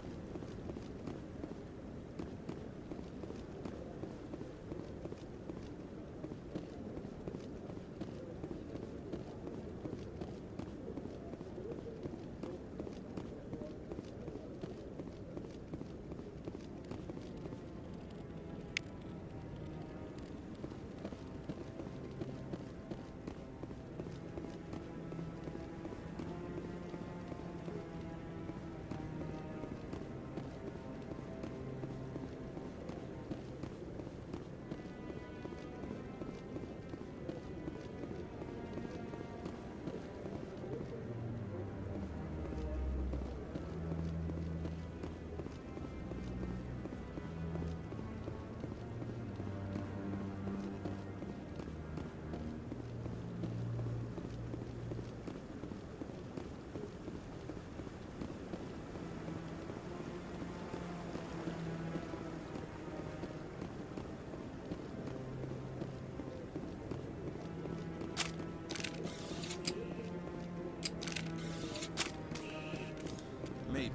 Maybe.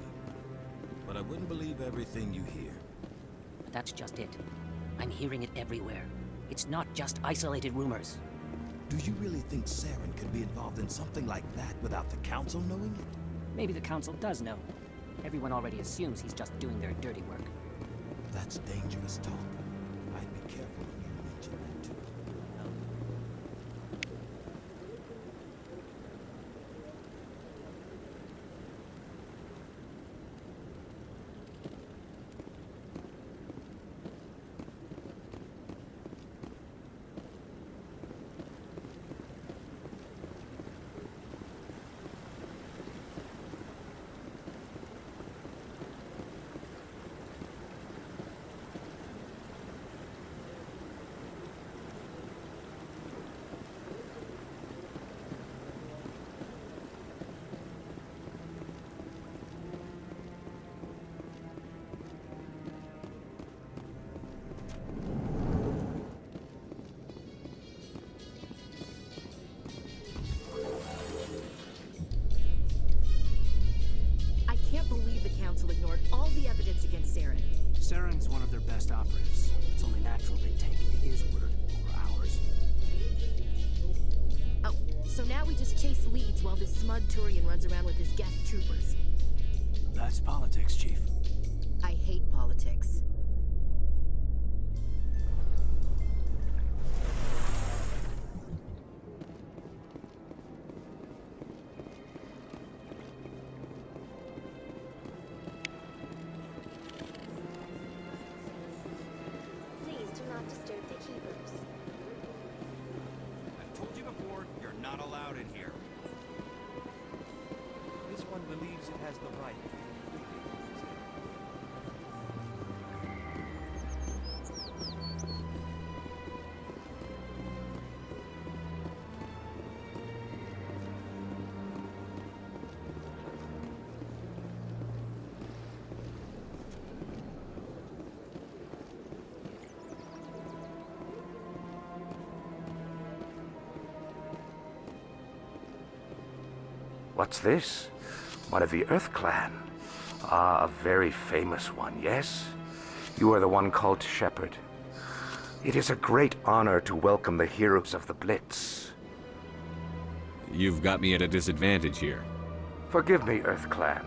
But I wouldn't believe everything you hear. But that's just it. I'm hearing it everywhere. It's not just isolated rumors. Do you really think Saren could be involved in something like that without the Council knowing it? Maybe the Council does know. Everyone already assumes he's just doing their dirty work. That's dangerous talk. I'd be careful when you mention that too. Ignored all the evidence against Saren. Saren's one of their best operatives. It's only natural they take his word over ours. Oh, so now we just chase leads while this smug Turian runs around with his Geth troopers. That's politics, Chief. I hate politics. has the right. What's this? One of the Earth Clan. Ah, a very famous one, yes? You are the one called Shepard. It is a great honor to welcome the heroes of the Blitz. You've got me at a disadvantage here. Forgive me, Earth Clan.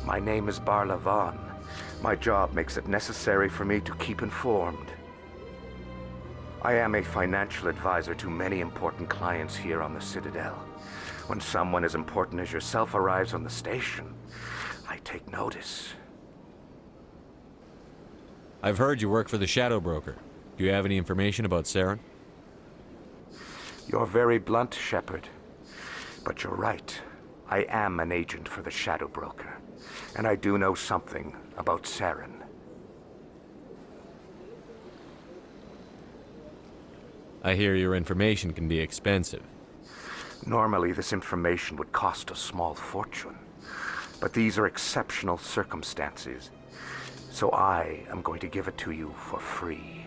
My name is Barla Vaughn. My job makes it necessary for me to keep informed. I am a financial advisor to many important clients here on the Citadel. When someone as important as yourself arrives on the station, I take notice. I've heard you work for the Shadow Broker. Do you have any information about Saren? You're very blunt, Shepard. But you're right. I am an agent for the Shadow Broker, and I do know something about Saren. I hear your information can be expensive. Normally, this information would cost a small fortune. But these are exceptional circumstances, so I am going to give it to you for free.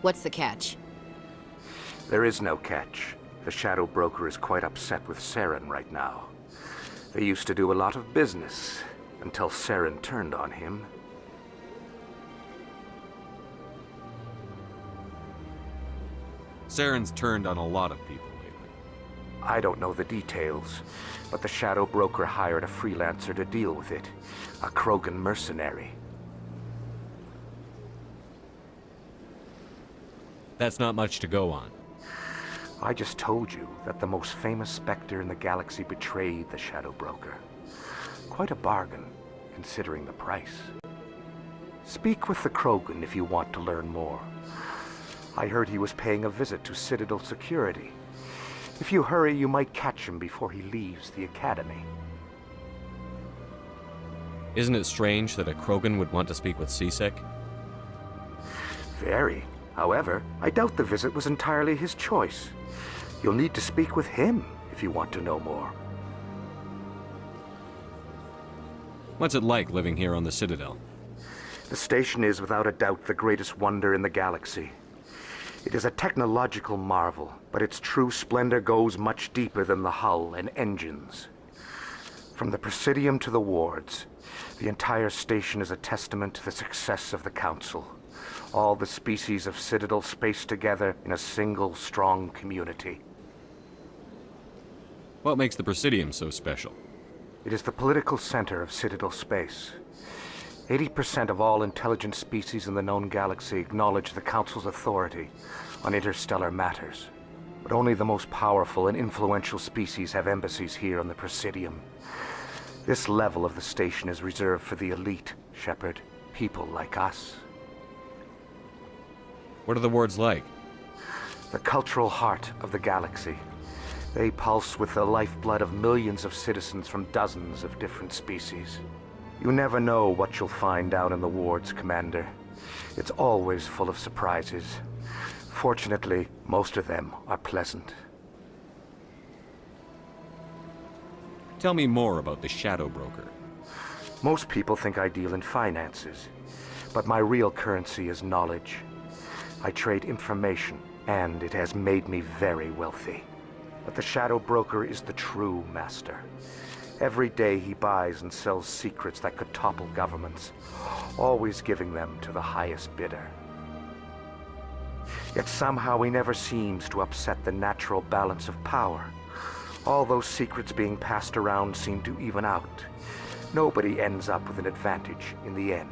What's the catch? There is no catch. The Shadow Broker is quite upset with Saren right now. They used to do a lot of business, until Saren turned on him. Saren's turned on a lot of people. I don't know the details, but the Shadow Broker hired a freelancer to deal with it. A Krogan mercenary. That's not much to go on. I just told you that the most famous Spectre in the galaxy betrayed the Shadow Broker. Quite a bargain, considering the price. Speak with the Krogan if you want to learn more. I heard he was paying a visit to Citadel security. If you hurry, you might catch him before he leaves the Academy. Isn't it strange that a Krogan would want to speak with C-Sec? Very. However, I doubt the visit was entirely his choice. You'll need to speak with him if you want to know more. What's it like living here on the Citadel? The station is without a doubt the greatest wonder in the galaxy. It is a technological marvel, but its true splendor goes much deeper than the hull and engines. From the Presidium to the wards, the entire station is a testament to the success of the Council. All the species of Citadel spaced together in a single, strong community. What makes the Presidium so special? It is the political center of Citadel space. 80% of all intelligent species in the known galaxy acknowledge the Council's authority on interstellar matters. But only the most powerful and influential species have embassies here on the Presidium. This level of the station is reserved for the elite, Shepard. People like us. What are the wards like? The cultural heart of the galaxy. They pulse with the lifeblood of millions of citizens from dozens of different species. You never know what you'll find down in the wards, Commander. It's always full of surprises. Fortunately, most of them are pleasant. Tell me more about the Shadow Broker. Most people think I deal in finances, but my real currency is knowledge. I trade information, and it has made me very wealthy. But the Shadow Broker is the true master. Every day he buys and sells secrets that could topple governments, always giving them to the highest bidder. Yet somehow he never seems to upset the natural balance of power. All those secrets being passed around seem to even out. Nobody ends up with an advantage in the end.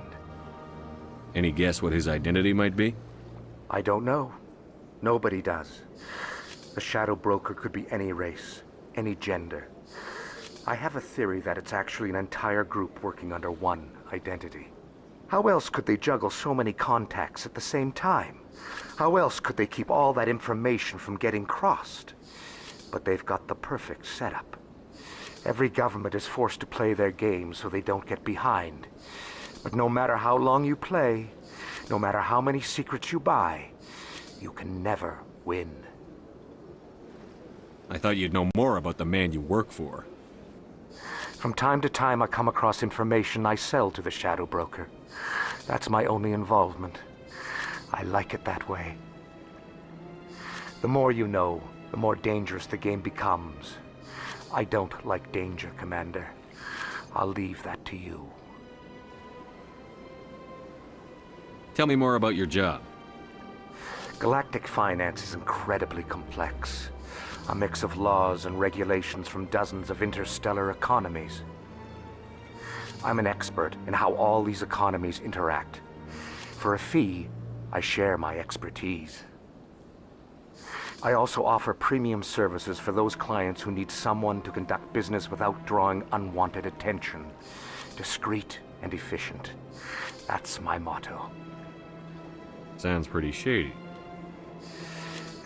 Any guess what his identity might be? I don't know. Nobody does. The Shadow Broker could be any race, any gender. I have a theory that it's actually an entire group working under one identity. How else could they juggle so many contacts at the same time? How else could they keep all that information from getting crossed? But they've got the perfect setup. Every government is forced to play their game so they don't get behind. But no matter how long you play, no matter how many secrets you buy, you can never win. I thought you'd know more about the man you work for. From time to time, I come across information I sell to the Shadow Broker. That's my only involvement. I like it that way. The more you know, the more dangerous the game becomes. I don't like danger, Commander. I'll leave that to you. Tell me more about your job. Galactic finance is incredibly complex. A mix of laws and regulations from dozens of interstellar economies. I'm an expert in how all these economies interact. For a fee, I share my expertise. I also offer premium services for those clients who need someone to conduct business without drawing unwanted attention. Discreet and efficient. That's my motto. Sounds pretty shady.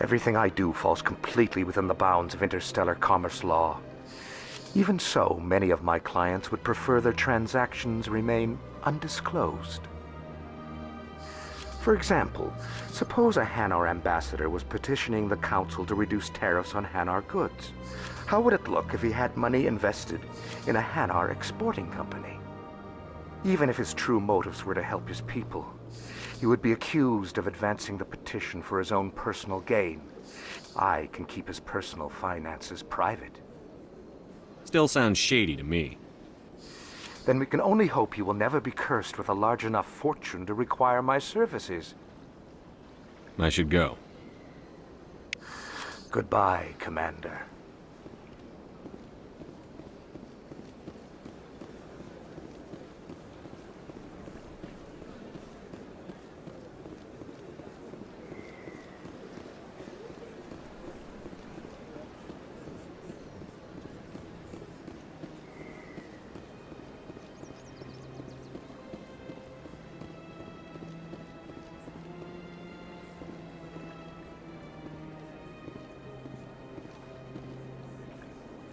Everything I do falls completely within the bounds of interstellar commerce law. Even so, many of my clients would prefer their transactions remain undisclosed. For example, suppose a Hanar ambassador was petitioning the Council to reduce tariffs on Hanar goods. How would it look if he had money invested in a Hanar exporting company? Even if his true motives were to help his people, he would be accused of advancing the petition for his own personal gain. I can keep his personal finances private. Still sounds shady to me. Then we can only hope you will never be cursed with a large enough fortune to require my services. I should go. Goodbye, Commander.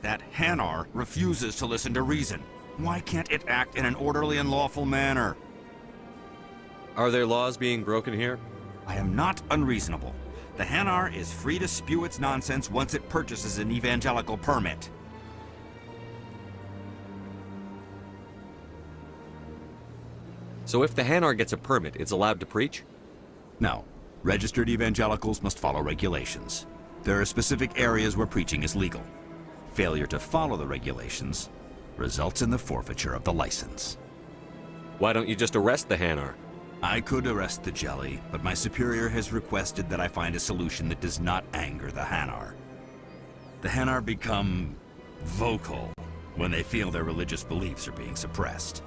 That Hanar refuses to listen to reason. Why can't it act in an orderly and lawful manner? Are there laws being broken here? I am not unreasonable. The Hanar is free to spew its nonsense once it purchases an evangelical permit. So if the Hanar gets a permit, it's allowed to preach? No. Registered evangelicals must follow regulations. There are specific areas where preaching is legal. Failure to follow the regulations results in the forfeiture of the license. Why don't you just arrest the Hanar? I could arrest the Jelly, but my superior has requested that I find a solution that does not anger the Hanar. The Hanar become vocal when they feel their religious beliefs are being suppressed.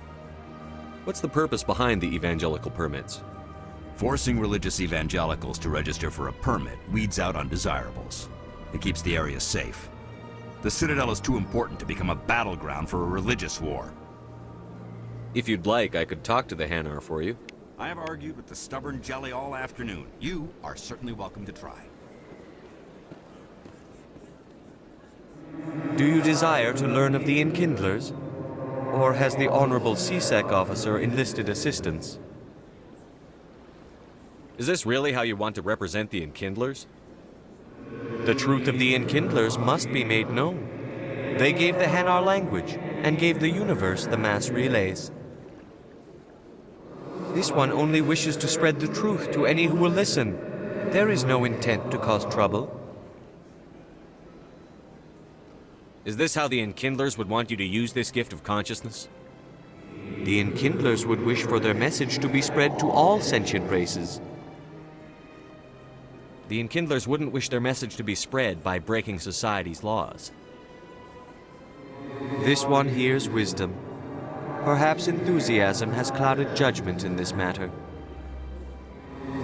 What's the purpose behind the evangelical permits? Forcing religious evangelicals to register for a permit weeds out undesirables. It keeps the area safe. The Citadel is too important to become a battleground for a religious war. If you'd like, I could talk to the Hanar for you. I have argued with the stubborn Jelly all afternoon. You are certainly welcome to try. Do you desire to learn of the Enkindlers? Or has the Honorable CSEC officer enlisted assistance? Is this really how you want to represent the Enkindlers? The truth of the Enkindlers must be made known. They gave the Hanar language, and gave the universe the mass relays. This one only wishes to spread the truth to any who will listen. There is no intent to cause trouble. Is this how the Enkindlers would want you to use this gift of consciousness? The Enkindlers would wish for their message to be spread to all sentient races. The Enkindlers wouldn't wish their message to be spread by breaking society's laws. This one hears wisdom. Perhaps enthusiasm has clouded judgment in this matter.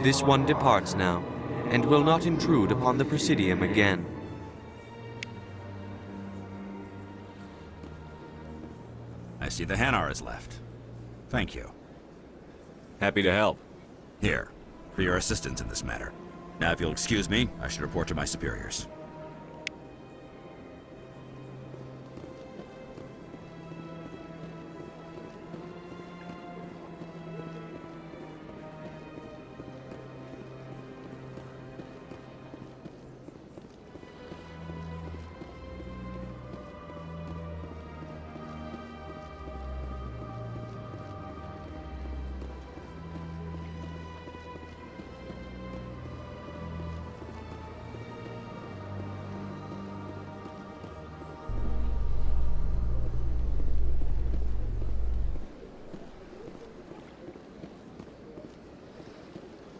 This one departs now, and will not intrude upon the Presidium again. I see the Hanar is left. Thank you. Happy to help. Here, for your assistance in this matter. Now, if you'll excuse me, I should report to my superiors.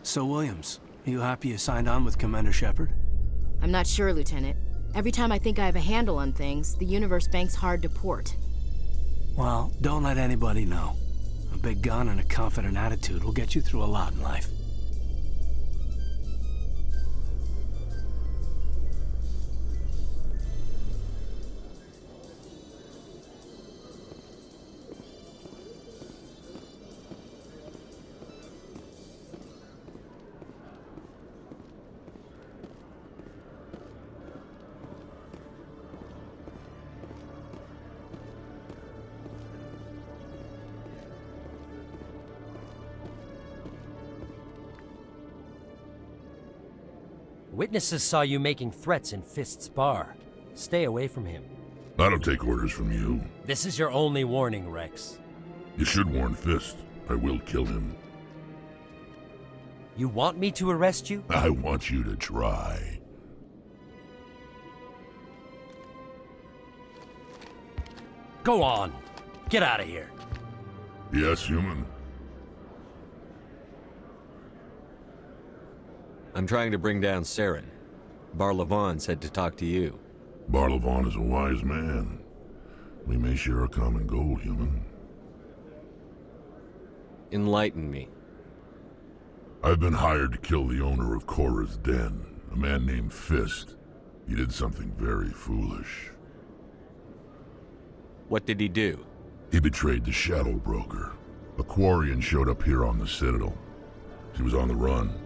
So, Williams, are you happy you signed on with Commander Shepard? I'm not sure, Lieutenant. Every time I think I have a handle on things, the Universe Bank's hard to port. Well, don't let anybody know. A big gun and a confident attitude will get you through a lot in life. Witnesses saw you making threats in Fist's bar. Stay away from him. I don't take orders from you. This is your only warning, Rex. You should warn Fist. I will kill him. You want me to arrest you? I want you to try. Go on. Get out of here. Yes, human. I'm trying to bring down Saren. Bar-Levon said to talk to you. Bar-Levon is a wise man. We may share a common goal, human. Enlighten me. I've been hired to kill the owner of Korra's Den, a man named Fist. He did something very foolish. What did he do? He betrayed the Shadow Broker. A Quarian showed up here on the Citadel. She was on the run.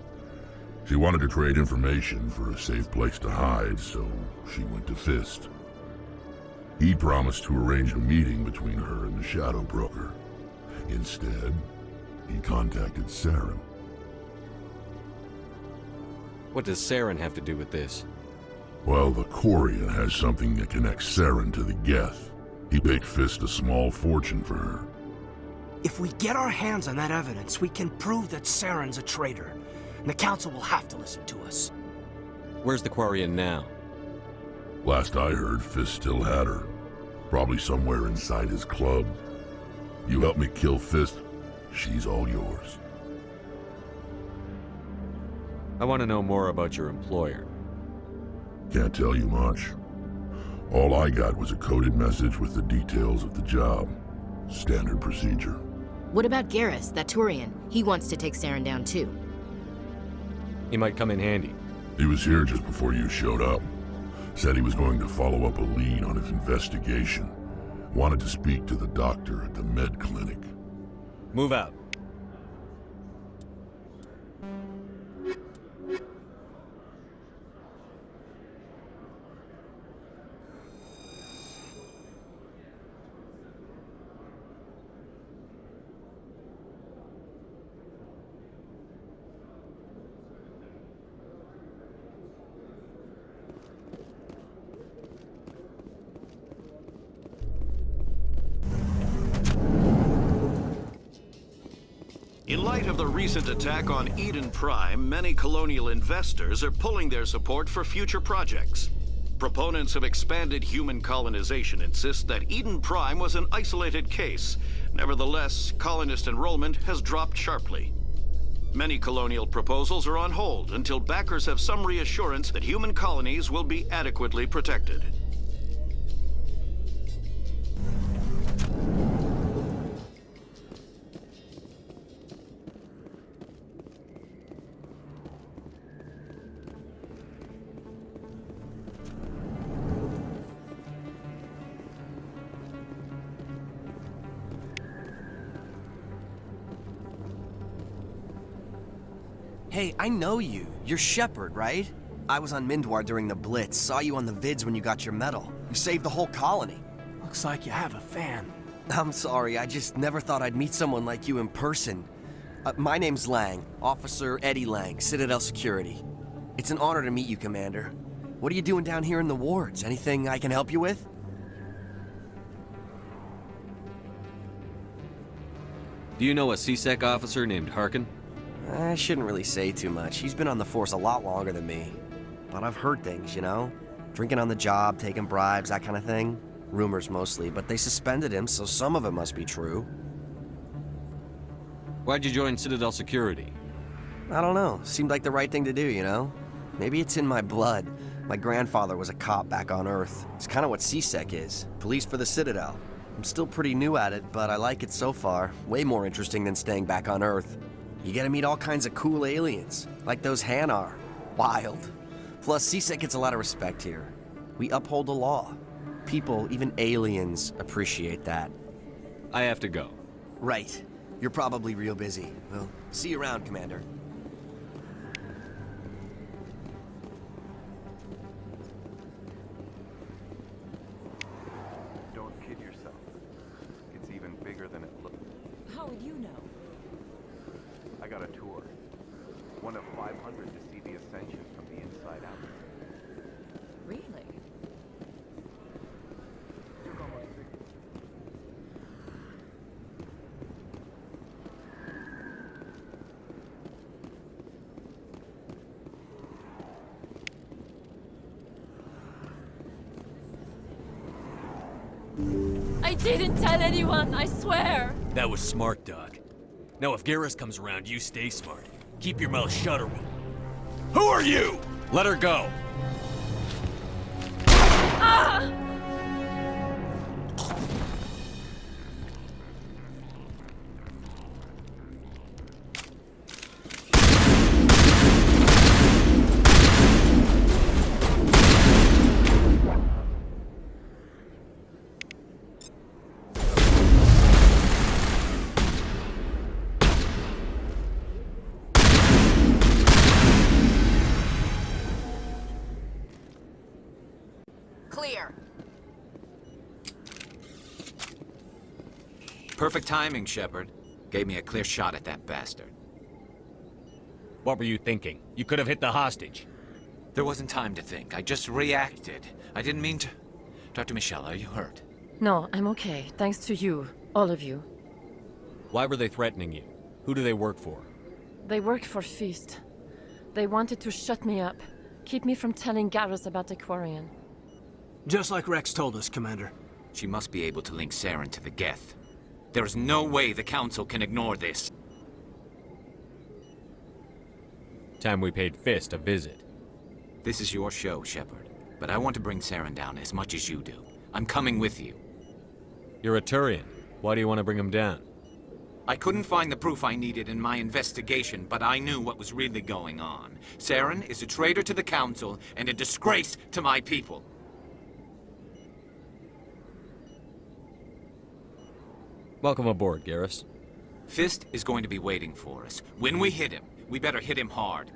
She wanted to trade information for a safe place to hide, so she went to Fist. He promised to arrange a meeting between her and the Shadow Broker. Instead, he contacted Saren. What does Saren have to do with this? Well, the Quarian has something that connects Saren to the Geth. He paid Fist a small fortune for her. If we get our hands on that evidence, we can prove that Saren's a traitor. And the Council will have to listen to us. Where's the Quarian now? Last I heard, Fist still had her. Probably somewhere inside his club. You help me kill Fist, she's all yours. I want to know more about your employer. Can't tell you much. All I got was a coded message with the details of the job. Standard procedure. What about Garrus, that Turian? He wants to take Saren down too. He might come in handy. He was here just before you showed up. Said he was going to follow up a lead on his investigation. Wanted to speak to the doctor at the med clinic. Move out. In light of the recent attack on Eden Prime, many colonial investors are pulling their support for future projects. Proponents of expanded human colonization insist that Eden Prime was an isolated case. Nevertheless, colonist enrollment has dropped sharply. Many colonial proposals are on hold until backers have some reassurance that human colonies will be adequately protected. Hey, I know you. You're Shepard, right? I was on Mindwar during the Blitz, saw you on the vids when you got your medal. You saved the whole colony. Looks like you have a fan. I'm sorry, I just never thought I'd meet someone like you in person. My name's Lang, Officer Eddie Lang, Citadel Security. It's an honor to meet you, Commander. What are you doing down here in the wards? Anything I can help you with? Do you know a CSEC officer named Harkin? I shouldn't really say too much. He's been on the force a lot longer than me. But I've heard things, you know? Drinking on the job, taking bribes, that kind of thing. Rumors mostly, but they suspended him, so some of it must be true. Why'd you join Citadel Security? I don't know. Seemed like the right thing to do, you know? Maybe it's in my blood. My grandfather was a cop back on Earth. It's kind of what CSEC is. Police for the Citadel. I'm still pretty new at it, but I like it so far. Way more interesting than staying back on Earth. You get to meet all kinds of cool aliens, like those Hanar. Wild. Plus, CSEC gets a lot of respect here. We uphold the law. People, even aliens, appreciate that. I have to go. Right. You're probably real busy. Well, see you around, Commander. Don't kid yourself. It's even bigger than it looks. How would you know? I got a tour. One of 500 to see the Ascension from the inside out. Really? I didn't tell anyone, I swear! That was smart, Doc. Now if Garrus comes around, you stay smart. Keep your mouth shut or we'll... Who are you? Let her go. Ah! Clear. Perfect timing, Shepard. Gave me a clear shot at that bastard. What were you thinking? You could have hit the hostage. There wasn't time to think. I just reacted. I didn't mean to... Dr. Michelle, are you hurt? No, I'm okay. Thanks to you. All of you. Why were they threatening you? Who do they work for? They work for Feast. They wanted to shut me up. Keep me from telling Garrus about the Quarian. Just like Rex told us, Commander. She must be able to link Saren to the Geth. There is no way the Council can ignore this. Time we paid Fist a visit. This is your show, Shepard. But I want to bring Saren down as much as you do. I'm coming with you. You're a Turian. Why do you want to bring him down? I couldn't find the proof I needed in my investigation, but I knew what was really going on. Saren is a traitor to the Council and a disgrace to my people. Welcome aboard, Garrus. Fist is going to be waiting for us. When we hit him, we better hit him hard.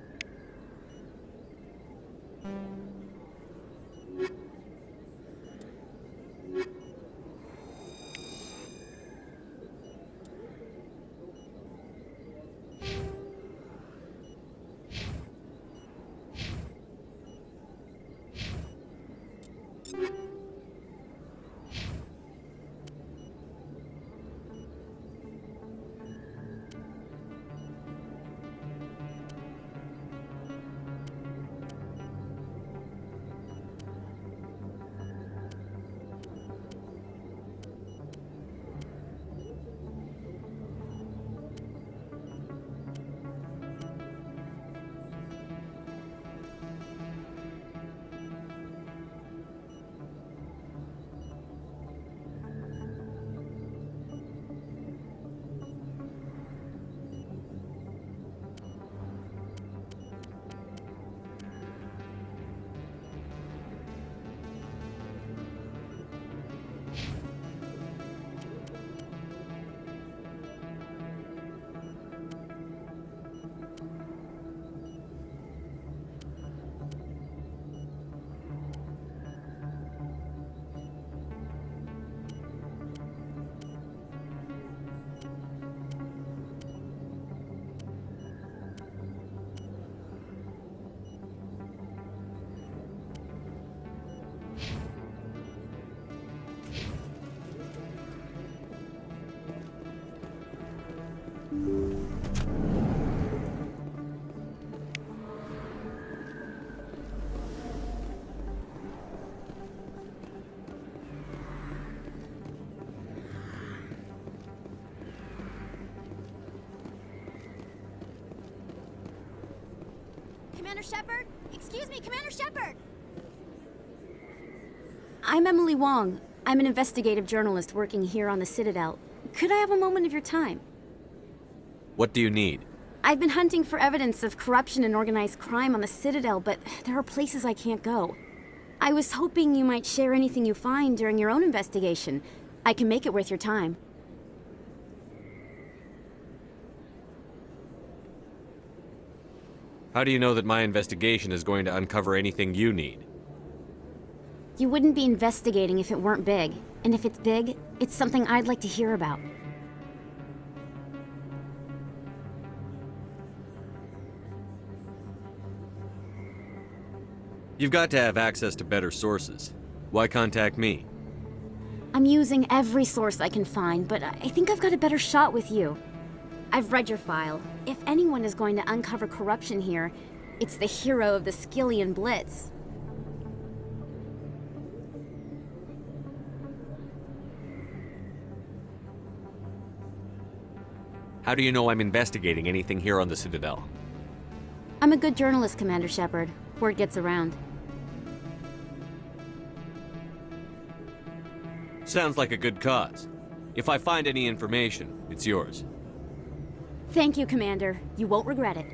Commander Shepard? Excuse me, Commander Shepard! I'm Emily Wong. I'm an investigative journalist working here on the Citadel. Could I have a moment of your time? What do you need? I've been hunting for evidence of corruption and organized crime on the Citadel, but there are places I can't go. I was hoping you might share anything you find during your own investigation. I can make it worth your time. How do you know that my investigation is going to uncover anything you need? You wouldn't be investigating if it weren't big. And if it's big, it's something I'd like to hear about. You've got to have access to better sources. Why contact me? I'm using every source I can find, but I think I've got a better shot with you. I've read your file. If anyone is going to uncover corruption here, it's the hero of the Skillian Blitz. How do you know I'm investigating anything here on the Citadel? I'm a good journalist, Commander Shepard. Word gets around. Sounds like a good cause. If I find any information, it's yours. Thank you, Commander. You won't regret it.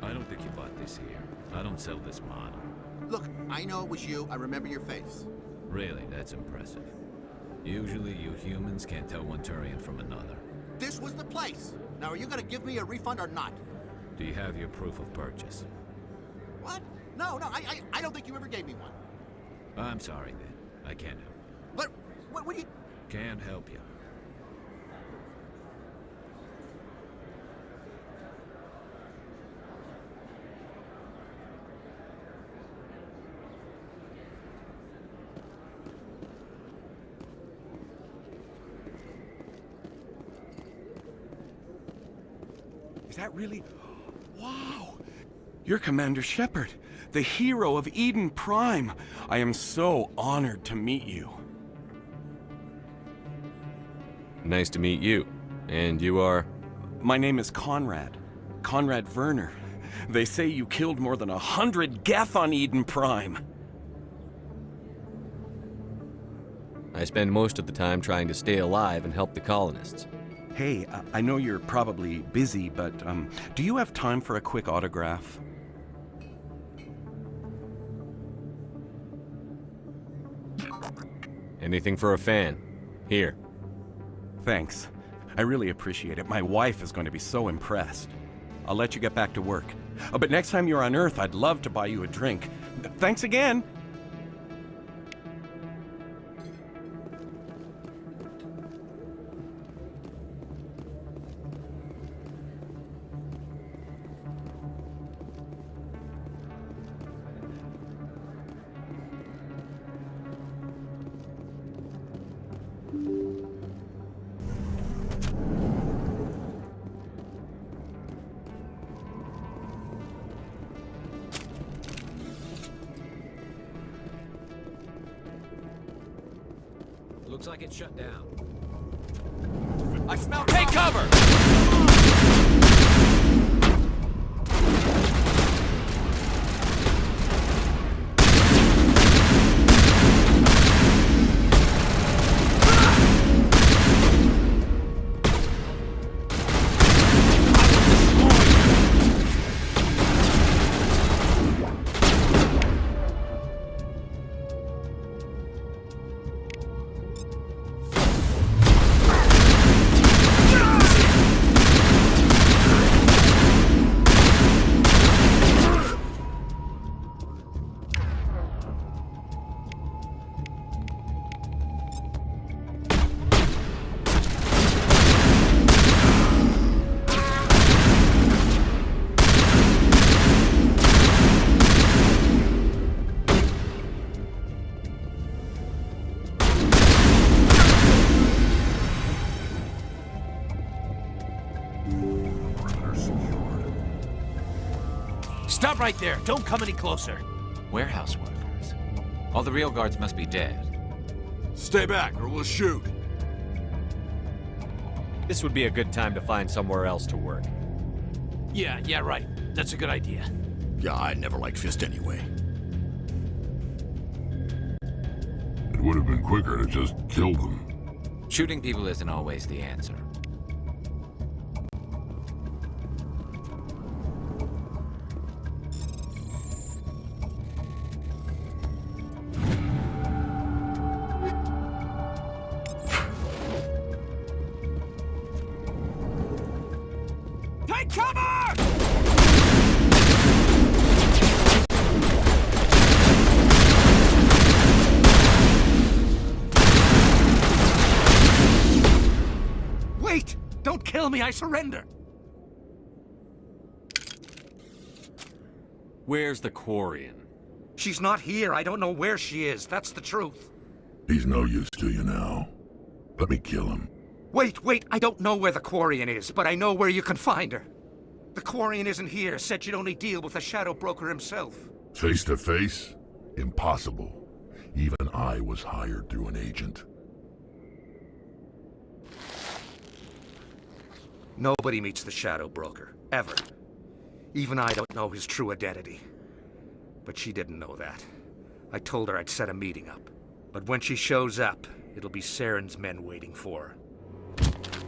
I don't think you bought this here. I don't sell this model. Look, I know it was you. I remember your face. Really, that's impressive. Usually you humans can't tell one Turian from another. This was the place. Now, are you gonna give me a refund or not? Do you have your proof of purchase? What? No, I don't think you ever gave me one. I'm sorry, then. I can't help you. But, what do you... Can't help you. Is that really... Wow! You're Commander Shepard, the hero of Eden Prime. I am so honored to meet you. Nice to meet you. And you are? My name is Conrad. Conrad Werner. They say you killed more than 100 Geth on Eden Prime. I spend most of the time trying to stay alive and help the colonists. Hey, I know you're probably busy, but do you have time for a quick autograph? Anything for a fan. Here. Thanks. I really appreciate it. My wife is going to be so impressed. I'll let you get back to work. But next time you're on Earth, I'd love to buy you a drink. Thanks again! Looks like it's shut down. I smell... Take cover! right there. Don't come any closer. Warehouse workers. All the real guards must be dead. Stay back, or we'll shoot. This would be a good time to find somewhere else to work. Yeah, right. That's a good idea. Yeah, I never liked Fist anyway. It would have been quicker to just kill them. Shooting people isn't always the answer. Take cover! Wait! Don't kill me, I surrender! Where's the Quarian? She's not here. I don't know where she is. That's the truth. He's no use to you now. Let me kill him. Wait, I don't know where the Quarian is, but I know where you can find her. The Quarian isn't here. Said you'd only deal with the Shadow Broker himself. Face to face? Impossible. Even I was hired through an agent. Nobody meets the Shadow Broker. Ever. Even I don't know his true identity. But she didn't know that. I told her I'd set a meeting up. But when she shows up, it'll be Saren's men waiting for her.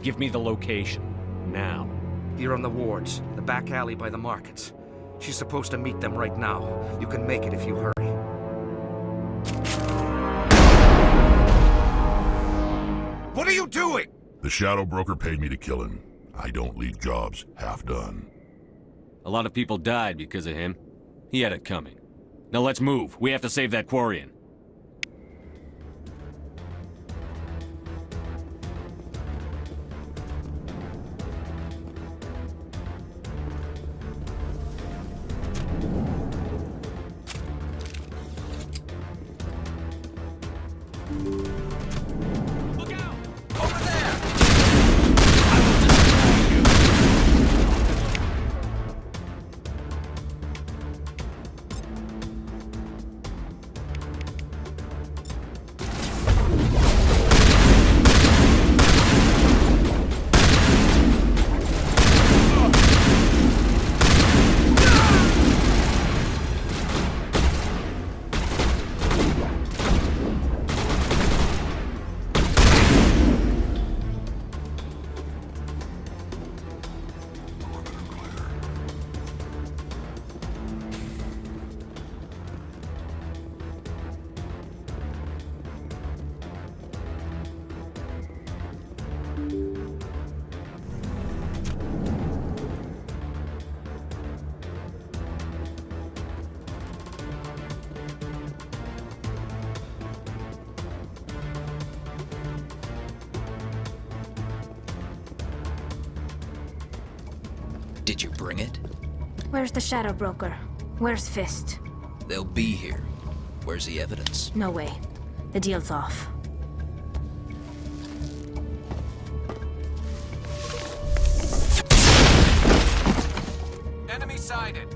Give me the location. Now. Here on the wards, the back alley by the markets. She's supposed to meet them right now. You can make it if you hurry. What are you doing? The Shadow Broker paid me to kill him. I don't leave jobs half done. A lot of people died because of him. He had it coming. Now let's move. We have to save that Quarian. Did you bring it? Where's the Shadow Broker? Where's Fist? They'll be here. Where's the evidence? No way. The deal's off. Enemy sighted.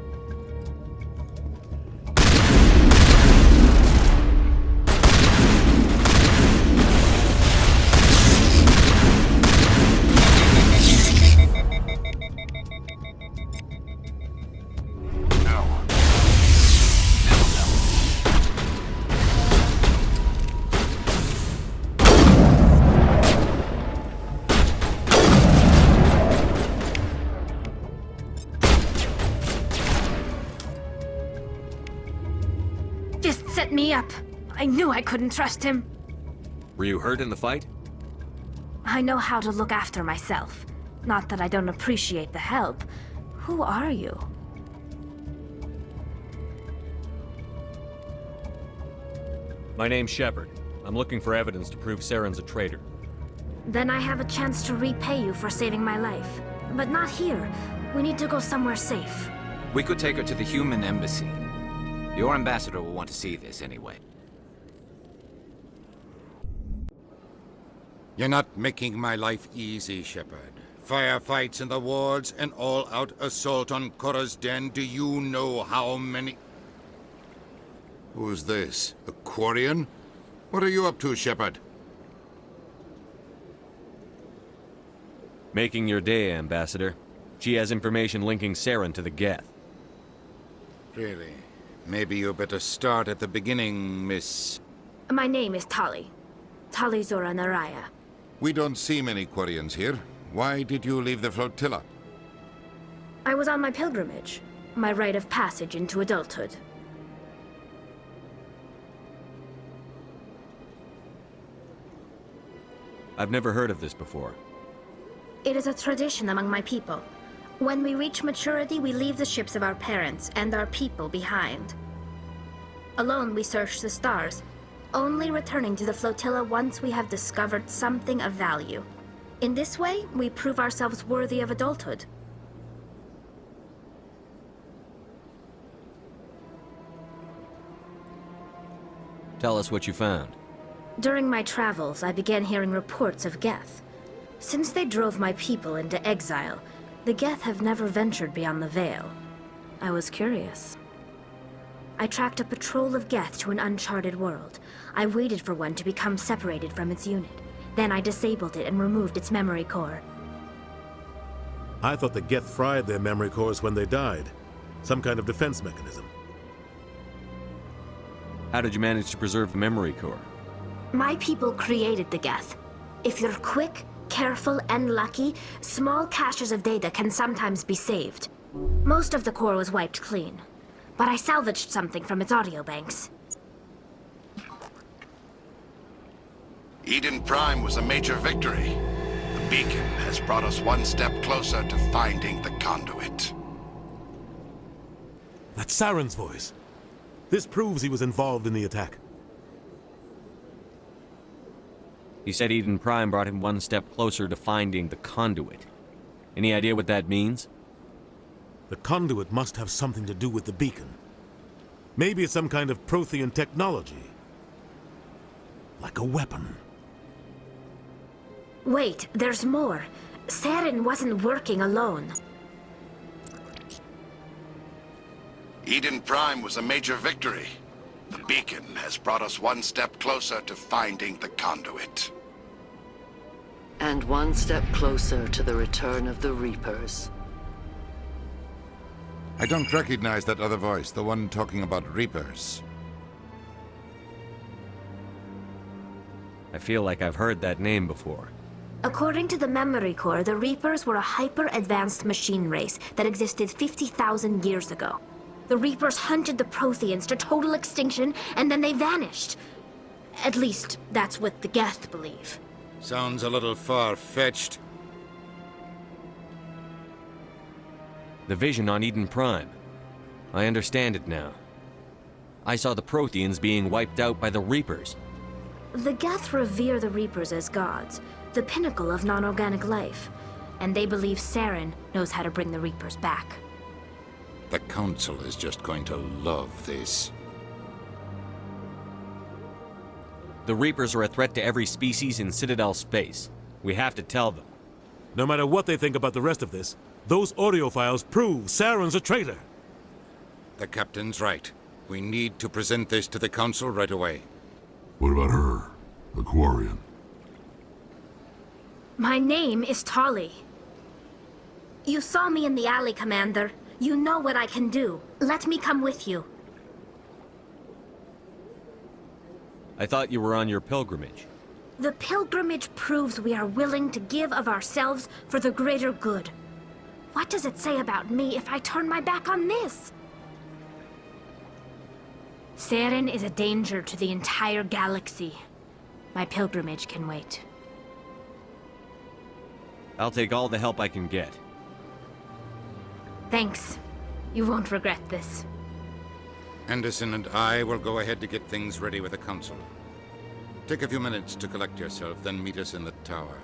Fist set me up. I knew I couldn't trust him. Were you hurt in the fight? I know how to look after myself. Not that I don't appreciate the help. Who are you? My name's Shepard. I'm looking for evidence to prove Saren's a traitor. Then I have a chance to repay you for saving my life. But not here. We need to go somewhere safe. We could take her to the human embassy. Your ambassador will want to see this anyway. You're not making my life easy, Shepard. Firefights in the wards, an all-out assault on Korra's den. Do you know how many... Who's this? A Quarian? What are you up to, Shepard? Making your day, Ambassador. She has information linking Saren to the Geth. Really? Maybe you better start at the beginning, Miss... My name is Tali. Tali Zora Naraya. We don't see many Quarians here. Why did you leave the flotilla? I was on my pilgrimage. My rite of passage into adulthood. I've never heard of this before. It is a tradition among my people. When we reach maturity, we leave the ships of our parents and our people behind. Alone, we search the stars, only returning to the flotilla once we have discovered something of value. In this way, we prove ourselves worthy of adulthood. Tell us what you found. During my travels, I began hearing reports of Geth. Since they drove my people into exile, the Geth have never ventured beyond the Veil. I was curious. I tracked a patrol of Geth to an uncharted world. I waited for one to become separated from its unit. Then I disabled it and removed its memory core. I thought the Geth fried their memory cores when they died. Some kind of defense mechanism. How did you manage to preserve the memory core? My people created the Geth. If you're quick, careful, and lucky, small caches of data can sometimes be saved. Most of the core was wiped clean, but I salvaged something from its audio banks. Eden Prime was a major victory. The beacon has brought us one step closer to finding the conduit. That's Saren's voice. This proves he was involved in the attack. He said Eden Prime brought him one step closer to finding the conduit. Any idea what that means? The conduit must have something to do with the beacon. Maybe it's some kind of Prothean technology. Like a weapon. Wait, there's more. Saren wasn't working alone. Eden Prime was a major victory. The beacon has brought us one step closer to finding the conduit. And one step closer to the return of the Reapers. I don't recognize that other voice, the one talking about Reapers. I feel like I've heard that name before. According to the memory core, the Reapers were a hyper-advanced machine race that existed 50,000 years ago. The Reapers hunted the Protheans to total extinction, and then they vanished. At least, that's what the Geth believe. Sounds a little far-fetched. The vision on Eden Prime. I understand it now. I saw the Protheans being wiped out by the Reapers. The Geth revere the Reapers as gods, the pinnacle of non-organic life. And they believe Saren knows how to bring the Reapers back. The Council is just going to love this. The Reapers are a threat to every species in Citadel space. We have to tell them. No matter what they think about the rest of this, those audio files prove Saren's a traitor. The Captain's right. We need to present this to the Council right away. What about her? The Quarian? My name is Tali. You saw me in the alley, Commander. You know what I can do. Let me come with you. I thought you were on your pilgrimage. The pilgrimage proves we are willing to give of ourselves for the greater good. What does it say about me if I turn my back on this? Saren is a danger to the entire galaxy. My pilgrimage can wait. I'll take all the help I can get. Thanks. You won't regret this. Anderson and I will go ahead to get things ready with the Council. Take a few minutes to collect yourself, then meet us in the tower.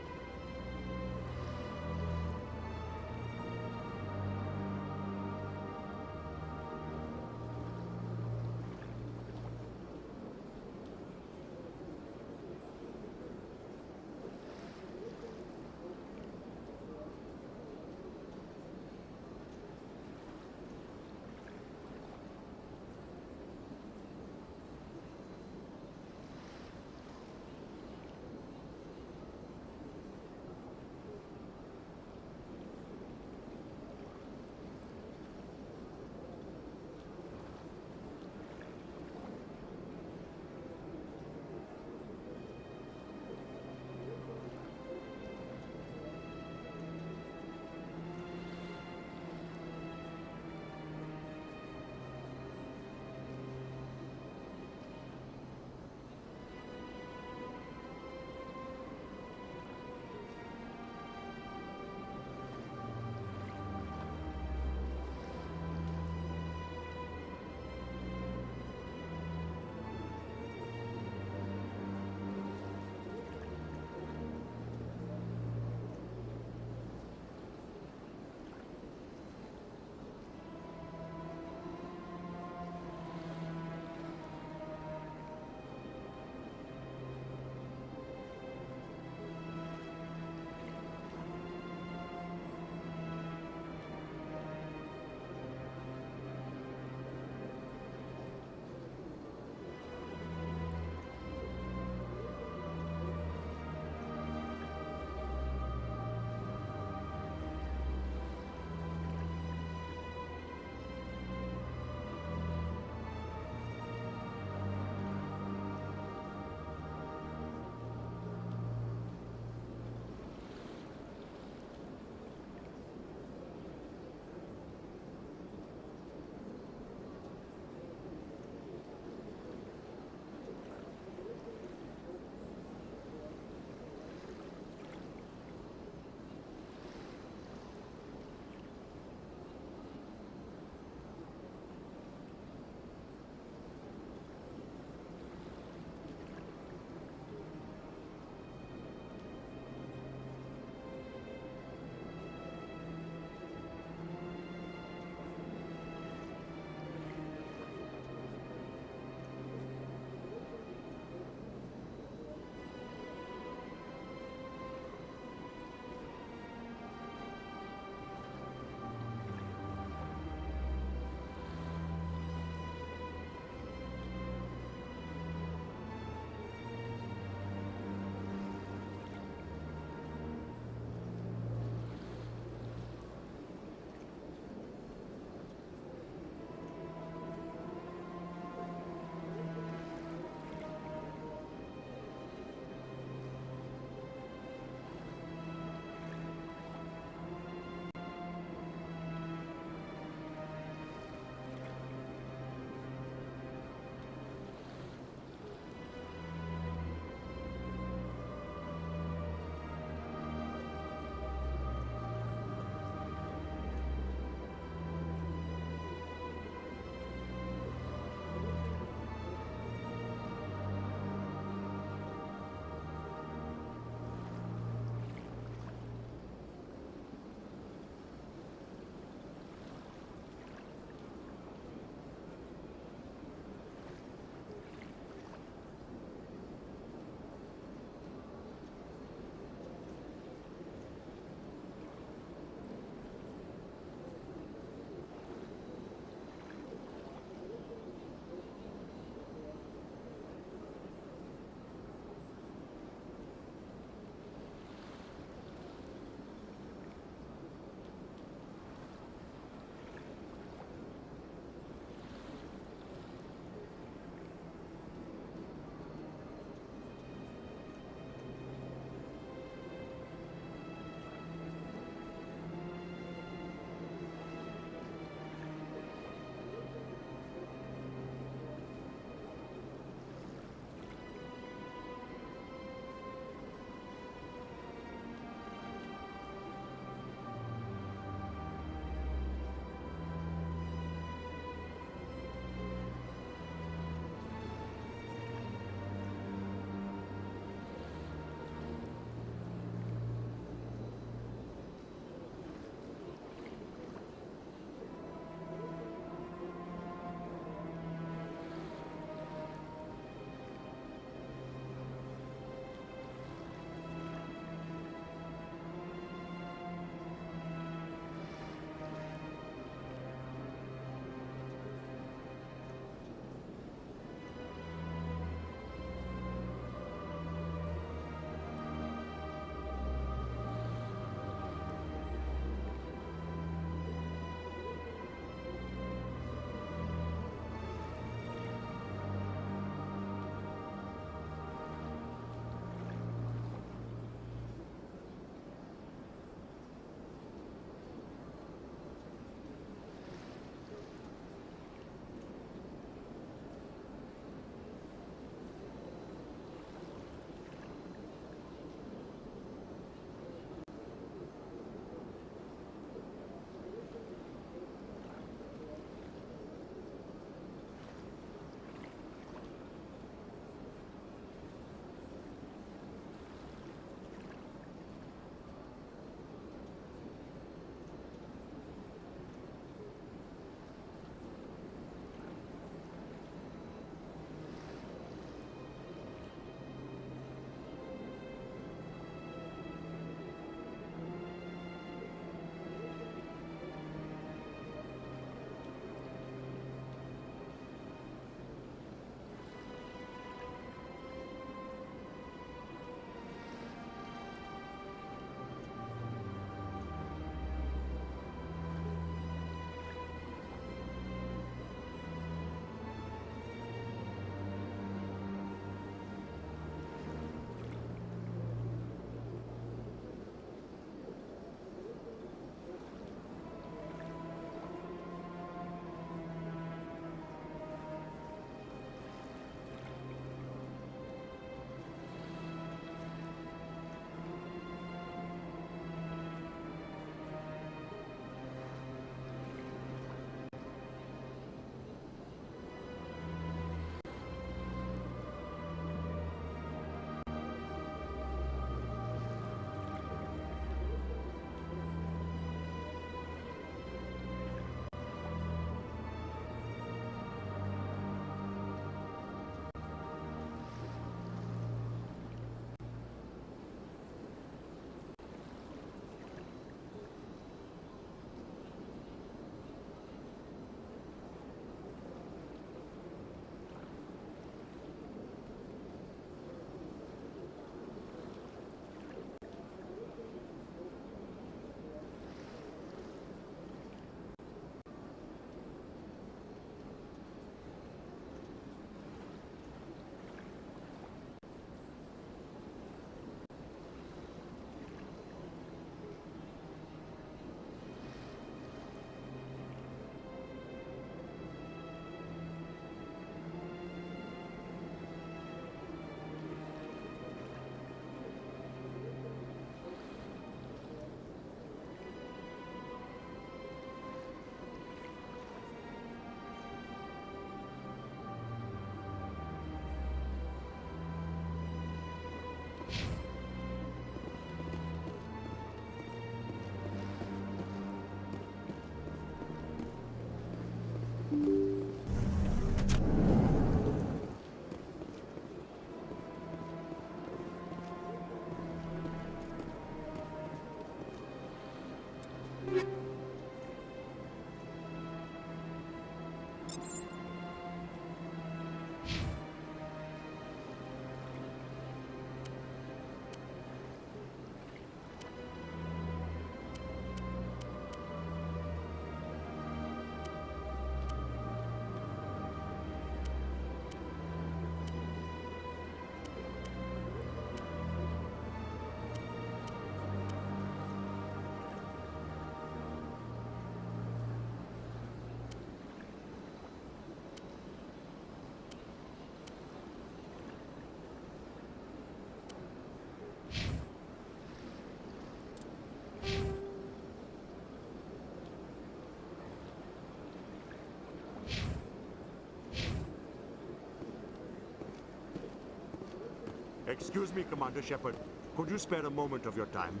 Excuse me, Commander Shepard. Could you spare a moment of your time?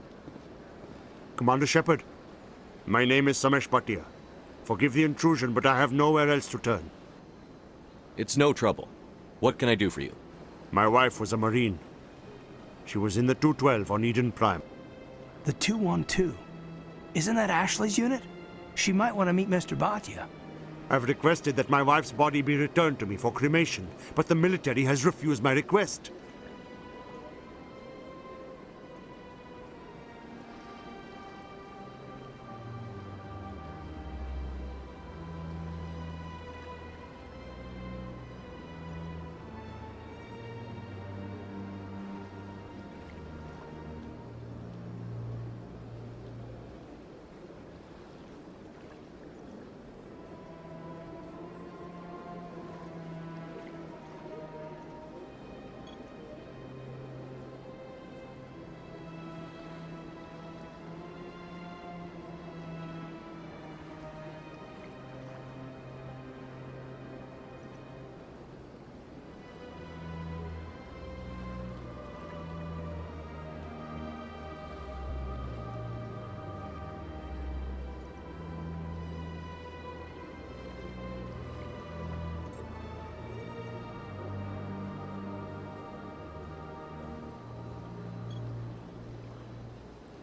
Commander Shepard, my name is Samesh Bhatia. Forgive the intrusion, but I have nowhere else to turn. It's no trouble. What can I do for you? My wife was a Marine. She was in the 212 on Eden Prime. The 212? Isn't that Ashley's unit? She might want to meet Mr. Bhatia. I've requested that my wife's body be returned to me for cremation, but the military has refused my request.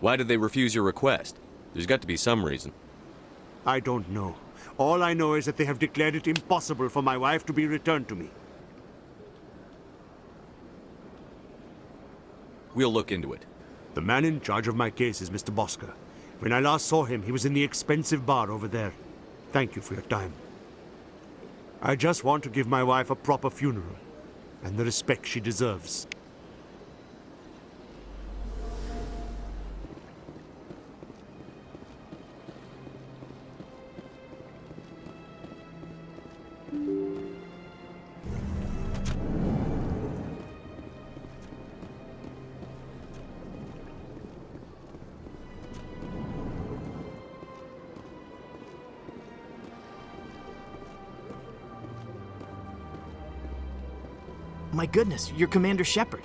Why did they refuse your request? There's got to be some reason. I don't know. All I know is that they have declared it impossible for my wife to be returned to me. We'll look into it. The man in charge of my case is Mr. Bosker. When I last saw him, he was in the expensive bar over there. Thank you for your time. I just want to give my wife a proper funeral, and the respect she deserves. My goodness, you're Commander Shepard.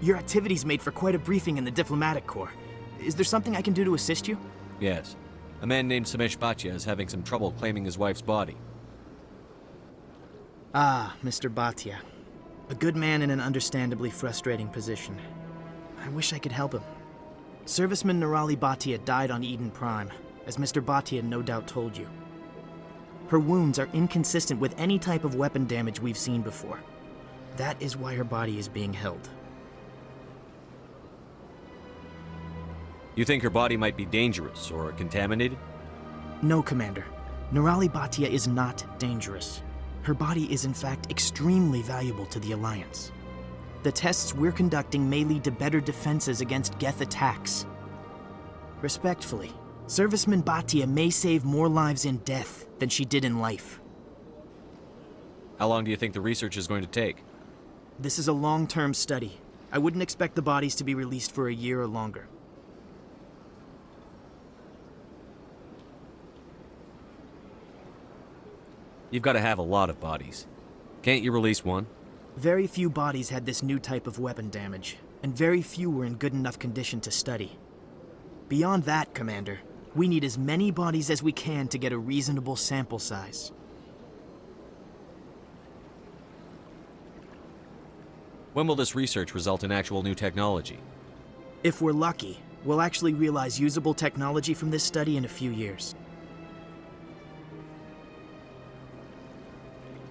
Your activities made for quite a briefing in the Diplomatic Corps. Is there something I can do to assist you? Yes. A man named Samesh Bhatia is having some trouble claiming his wife's body. Ah, Mr. Bhatia. A good man in an understandably frustrating position. I wish I could help him. Serviceman Nirali Bhatia died on Eden Prime, as Mr. Bhatia no doubt told you. Her wounds are inconsistent with any type of weapon damage we've seen before. That is why her body is being held. You think her body might be dangerous or contaminated? No, Commander. Nirali Bhatia is not dangerous. Her body is in fact extremely valuable to the Alliance. The tests we're conducting may lead to better defenses against Geth attacks. Respectfully, Serviceman Bhatia may save more lives in death than she did in life. How long do you think the research is going to take? This is a long-term study. I wouldn't expect the bodies to be released for a year or longer. You've got to have a lot of bodies. Can't you release one? Very few bodies had this new type of weapon damage, and very few were in good enough condition to study. Beyond that, Commander, we need as many bodies as we can to get a reasonable sample size. When will this research result in actual new technology? If we're lucky, we'll actually realize usable technology from this study in a few years.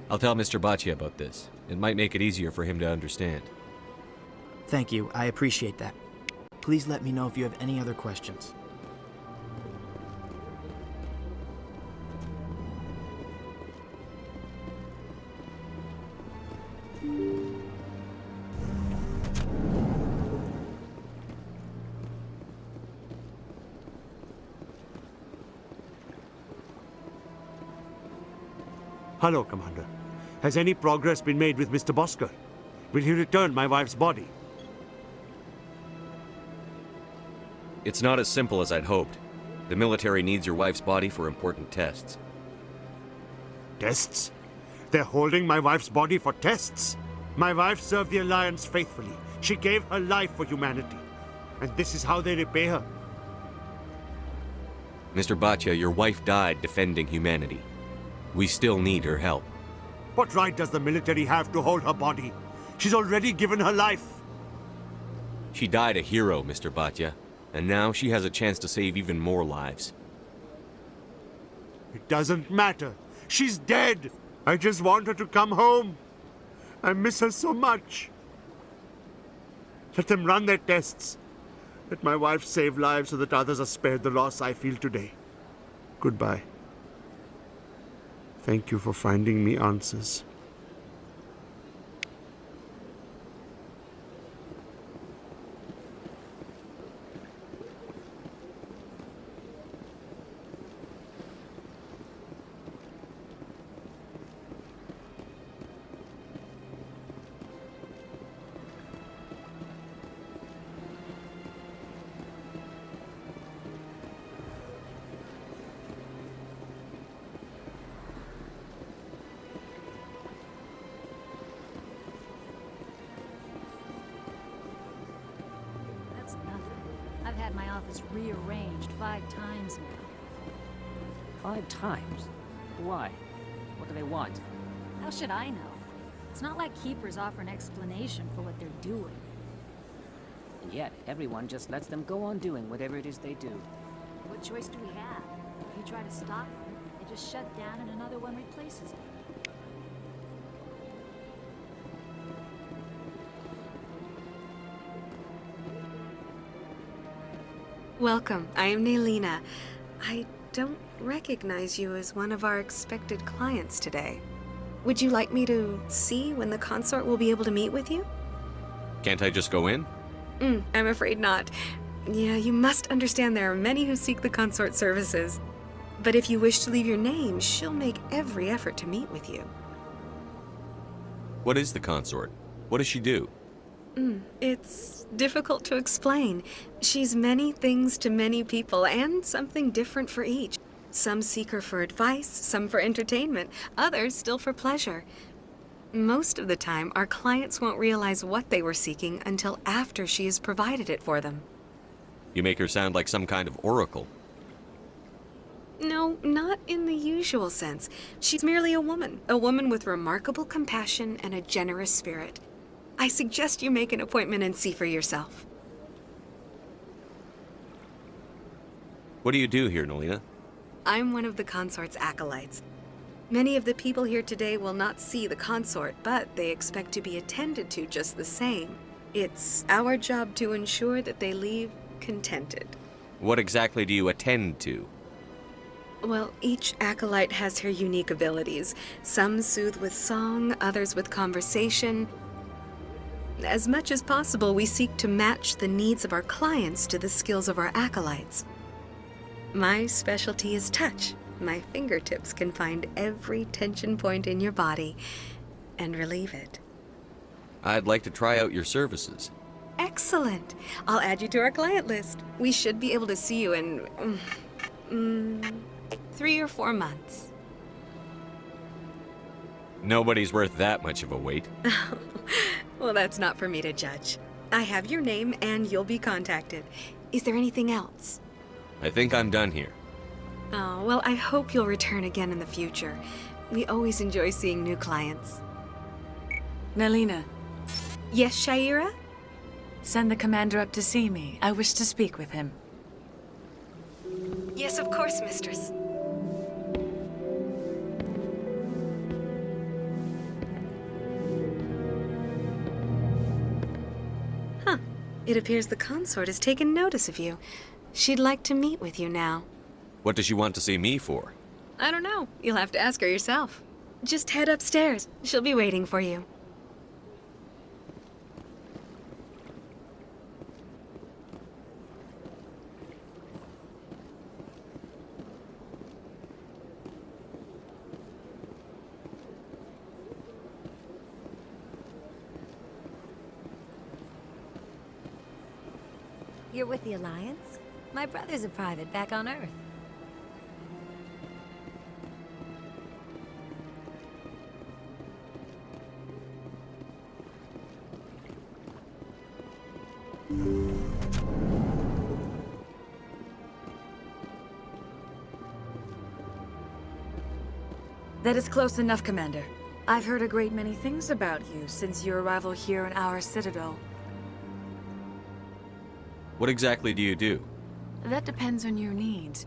I'll tell Mr. Bhatia about this. It might make it easier for him to understand. Thank you, I appreciate that. Please let me know if you have any other questions. Hello, Commander. Has any progress been made with Mr. Bosker? Will he return my wife's body? It's not as simple as I'd hoped. The military needs your wife's body for important tests. Tests? They're holding my wife's body for tests? My wife served the Alliance faithfully. She gave her life for humanity. And this is how they repay her. Mr. Bhatia, your wife died defending humanity. We still need her help. What right does the military have to hold her body? She's already given her life. She died a hero, Mr. Bhatia, and now she has a chance to save even more lives. It doesn't matter. She's dead. I just want her to come home. I miss her so much. Let them run their tests. Let my wife save lives so that others are spared the loss I feel today. Goodbye. Thank you for finding me answers. I've had my office rearranged 5 times now. 5 times? Why? What do they want? How should I know? It's not like Keepers offer an explanation for what they're doing. And yet, everyone just lets them go on doing whatever it is they do. What choice do we have? If you try to stop them, they just shut down and another one replaces it. Welcome. I am Nelina. I don't recognize you as one of our expected clients today. Would you like me to see when the consort will be able to meet with you? Can't I just go in? I'm afraid not. Yeah, you must understand there are many who seek the consort services. But if you wish to leave your name, she'll make every effort to meet with you. What is the consort? What does she do? It's difficult to explain. She's many things to many people, and something different for each. Some seek her for advice, some for entertainment, others still for pleasure. Most of the time, our clients won't realize what they were seeking until after she has provided it for them. You make her sound like some kind of oracle. No, not in the usual sense. She's merely a woman with remarkable compassion and a generous spirit. I suggest you make an appointment and see for yourself. What do you do here, Nelina? I'm one of the consort's acolytes. Many of the people here today will not see the consort, but they expect to be attended to just the same. It's our job to ensure that they leave contented. What exactly do you attend to? Well, each acolyte has her unique abilities. Some soothe with song, others with conversation. As much as possible, we seek to match the needs of our clients to the skills of our acolytes. My specialty is touch. My fingertips can find every tension point in your body and relieve it. I'd like to try out your services. Excellent. I'll add you to our client list. We should be able to see you in 3 or 4 months. Nobody's worth that much of a wait. Well, that's not for me to judge. I have your name and you'll be contacted. Is there anything else? I think I'm done here. Oh, well, I hope you'll return again in the future. We always enjoy seeing new clients. Nelina, Yes, Shaira? Send the commander up to see me. I wish to speak with him. Yes, of course, mistress. Huh. It appears the consort has taken notice of you. She'd like to meet with you now. What does she want to see me for? I don't know. You'll have to ask her yourself. Just head upstairs. She'll be waiting for you. You're with the Alliance? My brother's a private back on Earth. That is close enough, Commander. I've heard a great many things about you since your arrival here in our citadel. What exactly do you do? That depends on your needs.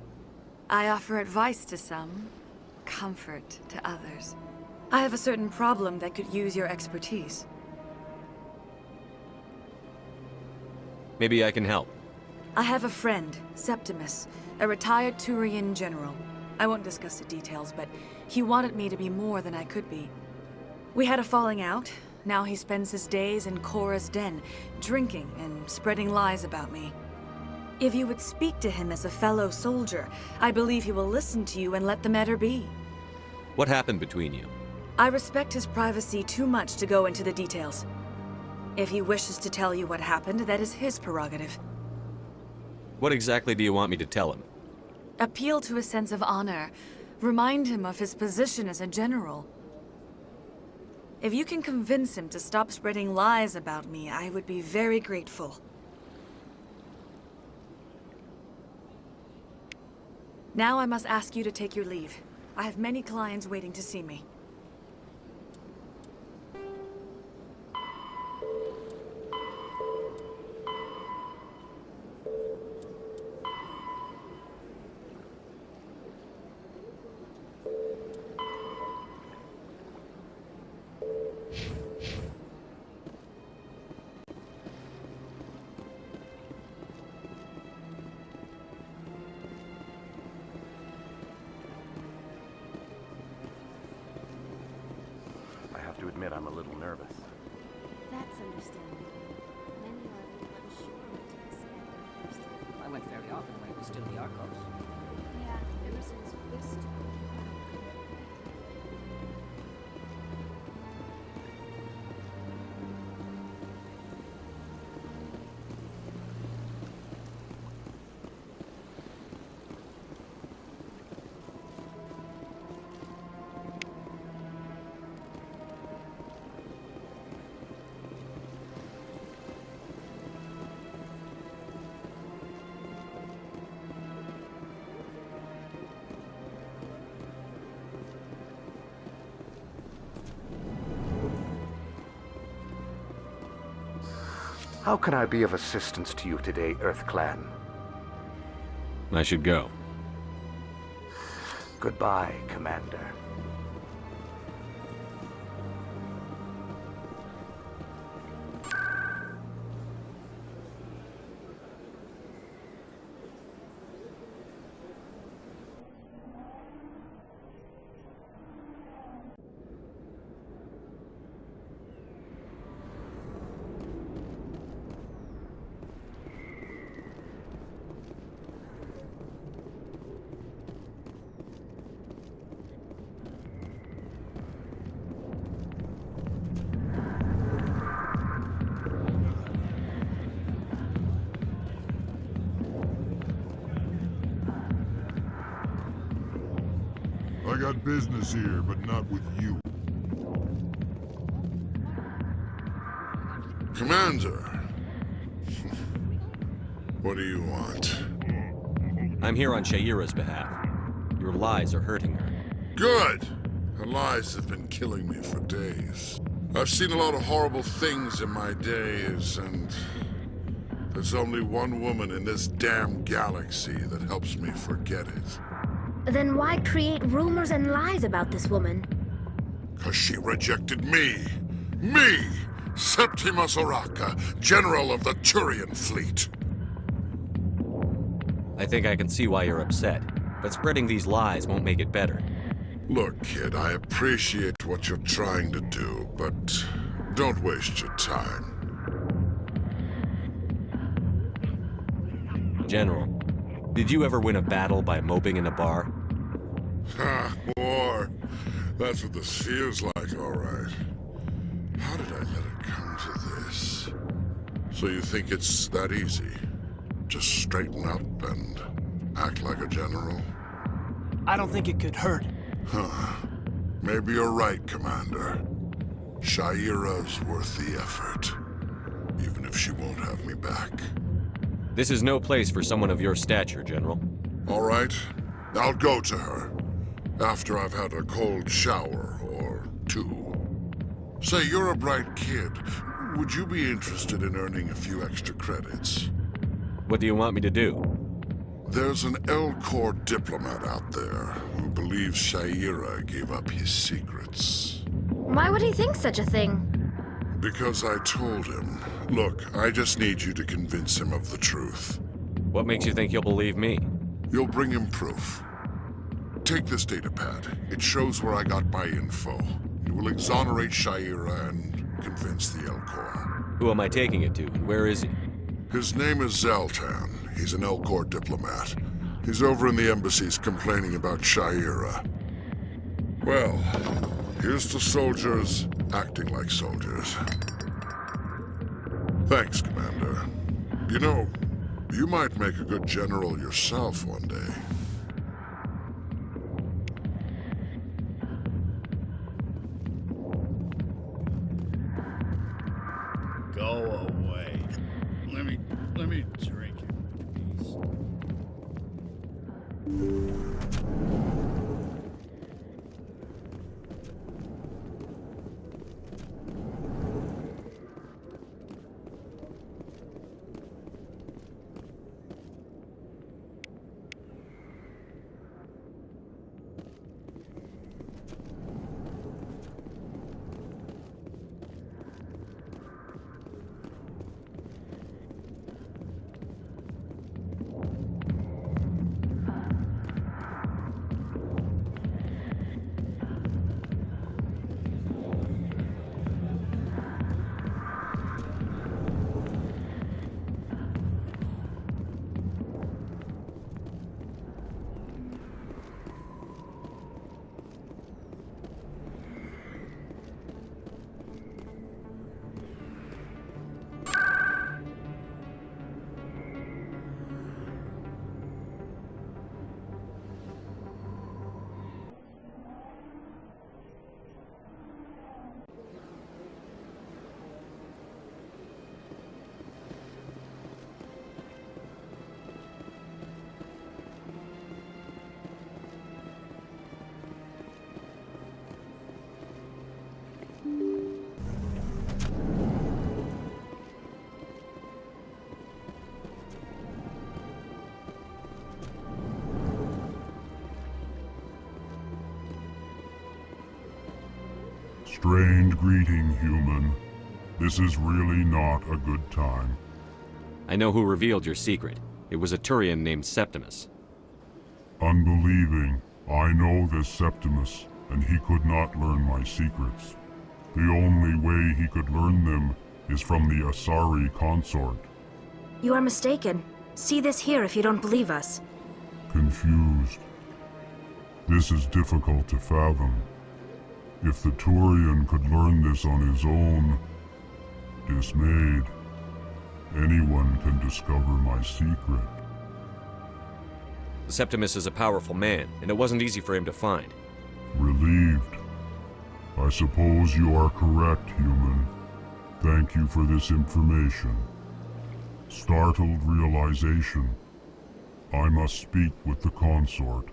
I offer advice to some, comfort to others. I have a certain problem that could use your expertise. Maybe I can help. I have a friend, Septimus, a retired Turian general. I won't discuss the details, but he wanted me to be more than I could be. We had a falling out. Now he spends his days in Korra's den, drinking and spreading lies about me. If you would speak to him as a fellow soldier, I believe he will listen to you and let the matter be. What happened between you? I respect his privacy too much to go into the details. If he wishes to tell you what happened, that is his prerogative. What exactly do you want me to tell him? Appeal to his sense of honor. Remind him of his position as a general. If you can convince him to stop spreading lies about me, I would be very grateful. Now I must ask you to take your leave. I have many clients waiting to see me. To admit I'm a little nervous. That's understandable. Many are a little unsure what to expect at first. I went very often when it was still the Arcos. Yeah, ever since Fist. How can I be of assistance to you today, EarthClan? I should go. Goodbye, Commander. I got business here, but not with you. Commander! What do you want? I'm here on Shaira's behalf. Your lies are hurting her. Good! Her lies have been killing me for days. I've seen a lot of horrible things in my days, and there's only one woman in this damn galaxy that helps me forget it. Then why create rumors and lies about this woman? 'Cause she rejected me! Me! Septimus Oraka, General of the Turian Fleet! I think I can see why you're upset, but spreading these lies won't make it better. Look, kid, I appreciate what you're trying to do, but don't waste your time. General, did you ever win a battle by moping in a bar? Ha, war. That's what this feels like, all right. How did I let it come to this? So you think it's that easy? Just straighten up and act like a general? I don't think it could hurt. Huh. Maybe you're right, Commander. Shaira's worth the effort. Even if she won't have me back. This is no place for someone of your stature, General. All right. I'll go to her. After I've had a cold shower or two. Say, you're a bright kid. Would you be interested in earning a few extra credits? What do you want me to do? There's an Elcor diplomat out there who believes Shaira gave up his secrets. Why would he think such a thing? Because I told him. Look, I just need you to convince him of the truth. What makes you think he'll believe me? You'll bring him proof. Take this datapad. It shows where I got my info. It will exonerate Shaira and convince the Elcor. Who am I taking it to, and where is he? His name is Zaltan. He's an Elcor diplomat. He's over in the embassies complaining about Shaira. Well, here's to soldiers acting like soldiers. Thanks, Commander. You know, you might make a good general yourself one day. Go away. Let me drink it. Strange greeting, human. This is really not a good time. I know who revealed your secret. It was a Turian named Septimus. Unbelieving. I know this Septimus, and he could not learn my secrets. The only way he could learn them is from the Asari consort. You are mistaken. See this here if you don't believe us. Confused. This is difficult to fathom. If the Turian could learn this on his own, dismayed, anyone can discover my secret. Septimus is a powerful man, and it wasn't easy for him to find. Relieved. I suppose you are correct, human. Thank you for this information. Startled realization. I must speak with the consort.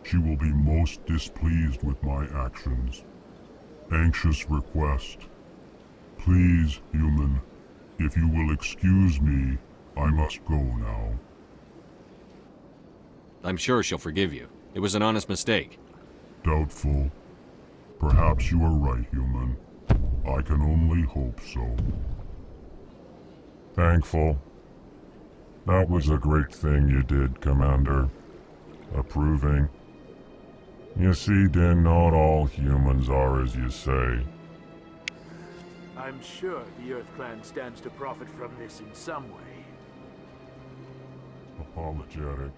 She will be most displeased with my actions. Anxious request. Please, human, if you will excuse me, I must go now. I'm sure she'll forgive you. It was an honest mistake. Doubtful. Perhaps you are right, human. I can only hope so. Thankful. That was a great thing you did, Commander. Approving. You see, Din, not all humans are as you say. I'm sure the Earth Clan stands to profit from this in some way. Apologetic.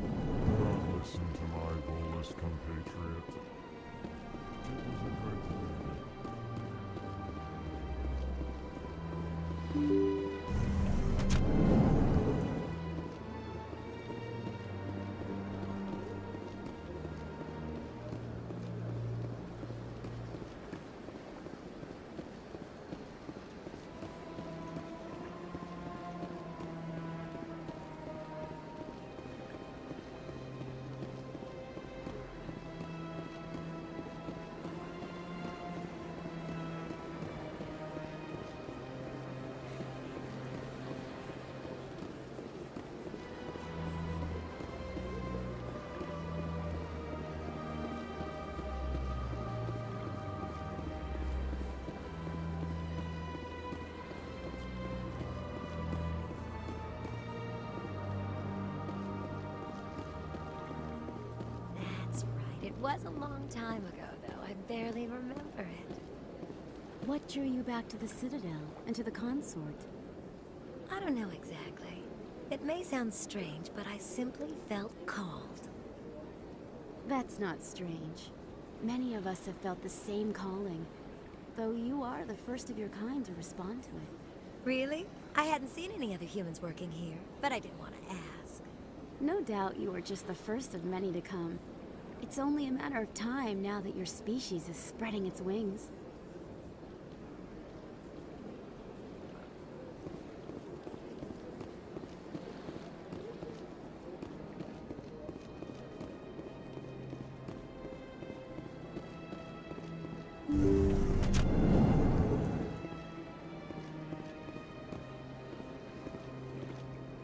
Don't listen to my Volus compatriot. It was a great thing. It was a long time ago, though. I barely remember it. What drew you back to the Citadel and to the consort? I don't know exactly. It may sound strange, but I simply felt called. That's not strange. Many of us have felt the same calling, though you are the first of your kind to respond to it. Really? I hadn't seen any other humans working here, but I didn't want to ask. No doubt you are just the first of many to come. It's only a matter of time now that your species is spreading its wings.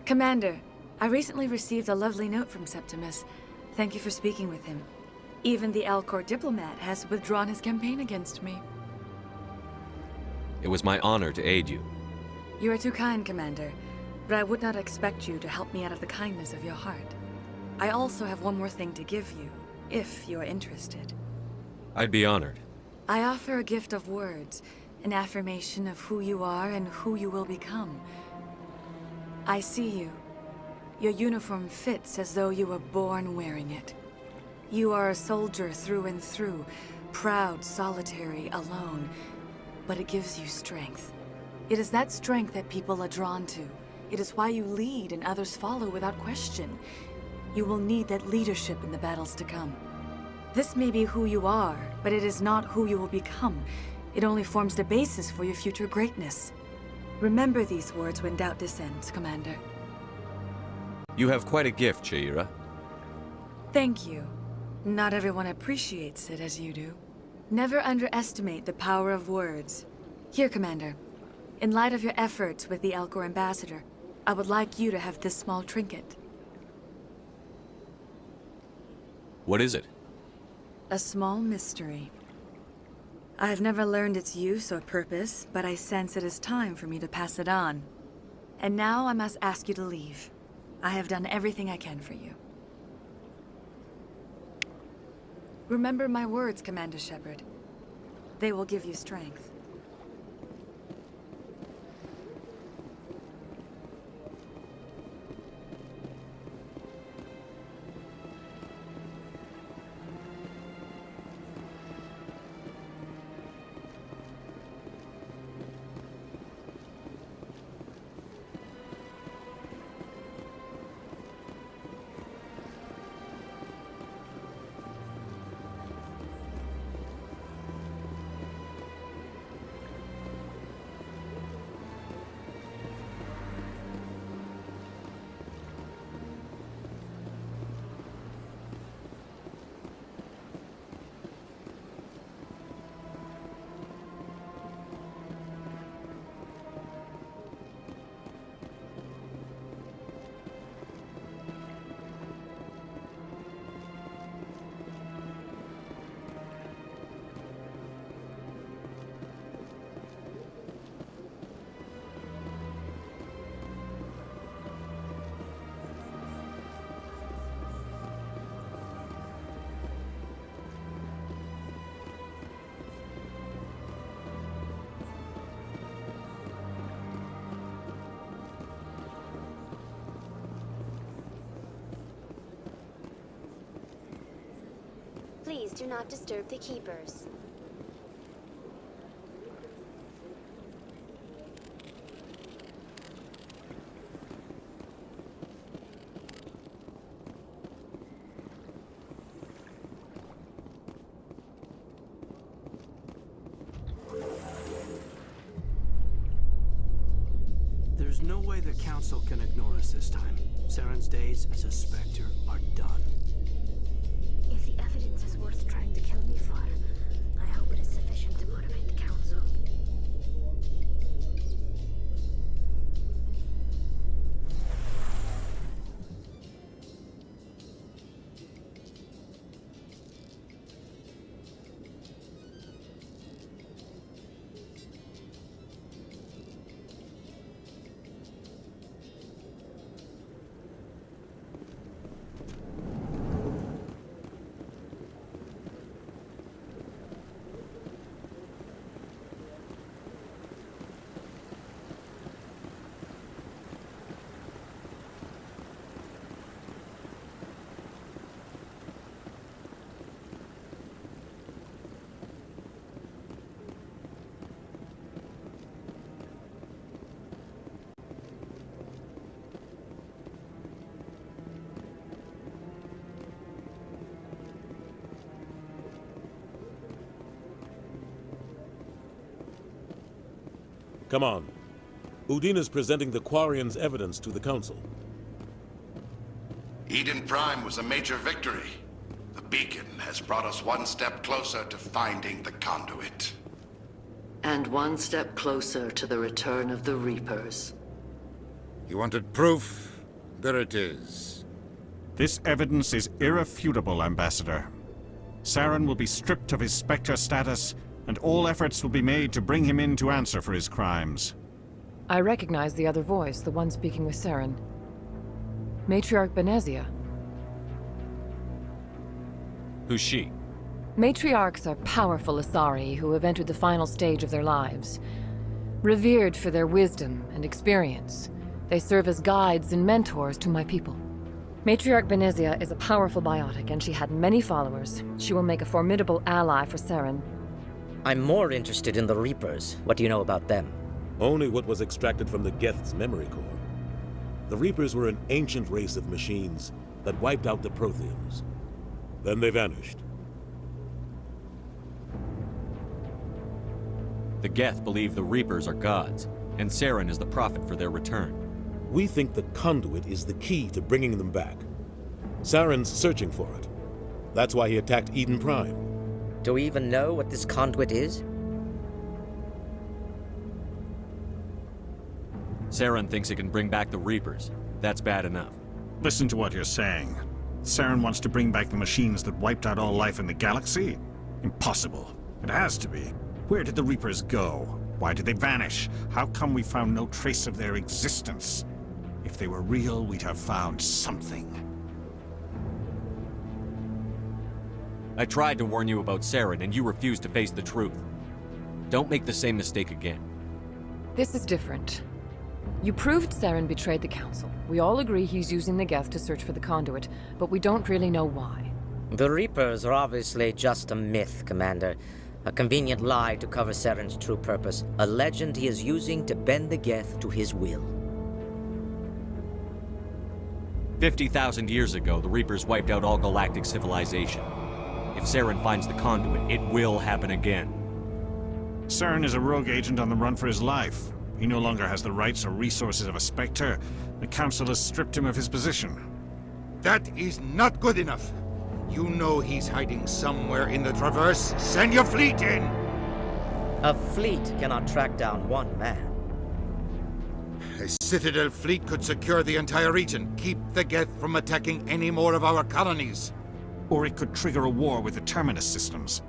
Commander, I recently received a lovely note from Septimus. Thank you for speaking with him. Even the Alcor diplomat has withdrawn his campaign against me. It was my honor to aid you. You are too kind, Commander, but I would not expect you to help me out of the kindness of your heart. I also have one more thing to give you, if you are interested. I'd be honored. I offer a gift of words, an affirmation of who you are and who you will become. I see you. Your uniform fits as though you were born wearing it. You are a soldier through and through, proud, solitary, alone, but it gives you strength. It is that strength that people are drawn to. It is why you lead and others follow without question. You will need that leadership in the battles to come. This may be who you are, but it is not who you will become. It only forms the basis for your future greatness. Remember these words when doubt descends, Commander. You have quite a gift, Sha'ira. Thank you. Not everyone appreciates it as you do. Never underestimate the power of words. Here, Commander. In light of your efforts with the Alcor ambassador, I would like you to have this small trinket. What is it? A small mystery. I have never learned its use or purpose, but I sense it is time for me to pass it on. And now I must ask you to leave. I have done everything I can for you. Remember my words, Commander Shepard. They will give you strength. Please do not disturb the Keepers. There's no way the Council can ignore us this time. Saren's days as a Spectre are done. If the evidence is worth trying to kill me for, I hope it is sufficient to motivate the Council. Come on. Udine is presenting the Quarian's evidence to the Council. Eden Prime was a major victory. The beacon has brought us one step closer to finding the conduit. And one step closer to the return of the Reapers. You wanted proof? There it is. This evidence is irrefutable, Ambassador. Saren will be stripped of his Spectre status, and all efforts will be made to bring him in to answer for his crimes. I recognize the other voice, the one speaking with Saren. Matriarch Benezia. Who's she? Matriarchs are powerful Asari who have entered the final stage of their lives. Revered for their wisdom and experience, they serve as guides and mentors to my people. Matriarch Benezia is a powerful biotic, and she had many followers. She will make a formidable ally for Saren. I'm more interested in the Reapers. What do you know about them? Only what was extracted from the Geth's memory core. The Reapers were an ancient race of machines that wiped out the Protheans. Then they vanished. The Geth believe the Reapers are gods, and Saren is the prophet for their return. We think the conduit is the key to bringing them back. Saren's searching for it. That's why he attacked Eden Prime. Do we even know what this conduit is? Saren thinks it can bring back the Reapers. That's bad enough. Listen to what you're saying. Saren wants to bring back the machines that wiped out all life in the galaxy? Impossible. It has to be. Where did the Reapers go? Why did they vanish? How come we found no trace of their existence? If they were real, we'd have found something. I tried to warn you about Saren, and you refused to face the truth. Don't make the same mistake again. This is different. You proved Saren betrayed the Council. We all agree he's using the Geth to search for the conduit, but we don't really know why. The Reapers are obviously just a myth, Commander. A convenient lie to cover Saren's true purpose. A legend he is using to bend the Geth to his will. 50,000 years ago, the Reapers wiped out all galactic civilization. If Saren finds the conduit, it will happen again. Saren is a rogue agent on the run for his life. He no longer has the rights or resources of a Spectre. The Council has stripped him of his position. That is not good enough. You know he's hiding somewhere in the Traverse. Send your fleet in! A fleet cannot track down one man. A Citadel fleet could secure the entire region, keep the Geth from attacking any more of our colonies. Or it could trigger a war with the Terminus systems.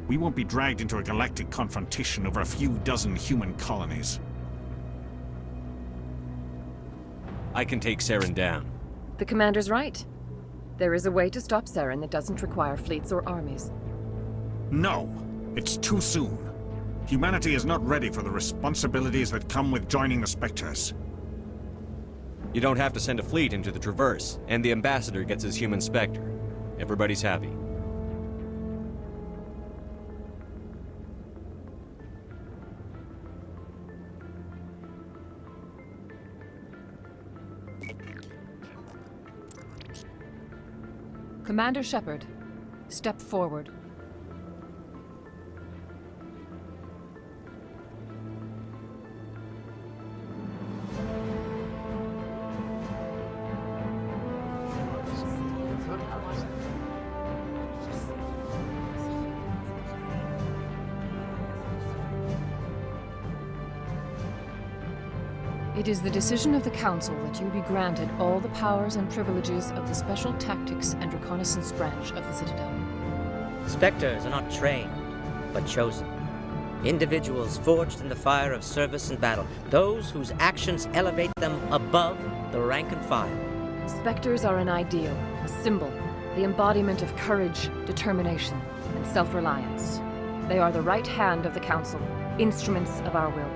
We won't be dragged into a galactic confrontation over a few dozen human colonies. I can take Saren down. The Commander's right. There is a way to stop Saren that doesn't require fleets or armies. No, it's too soon. Humanity is not ready for the responsibilities that come with joining the Spectres. You don't have to send a fleet into the Traverse, and the Ambassador gets his human Spectre. Everybody's happy. Commander Shepard, step forward. It is the decision of the Council that you be granted all the powers and privileges of the Special Tactics and Reconnaissance Branch of the Citadel. Spectres are not trained, but chosen. Individuals forged in the fire of service and battle, those whose actions elevate them above the rank and file. Spectres are an ideal, a symbol, the embodiment of courage, determination, and self-reliance. They are the right hand of the Council, instruments of our will.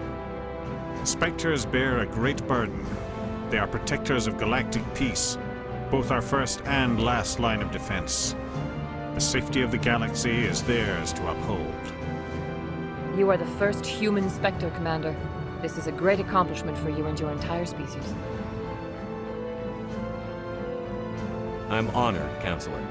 Spectres bear a great burden. They are protectors of galactic peace, both our first and last line of defense. The safety of the galaxy is theirs to uphold. You are the first human Spectre, Commander. This is a great accomplishment for you and your entire species. I'm honored, Counselor.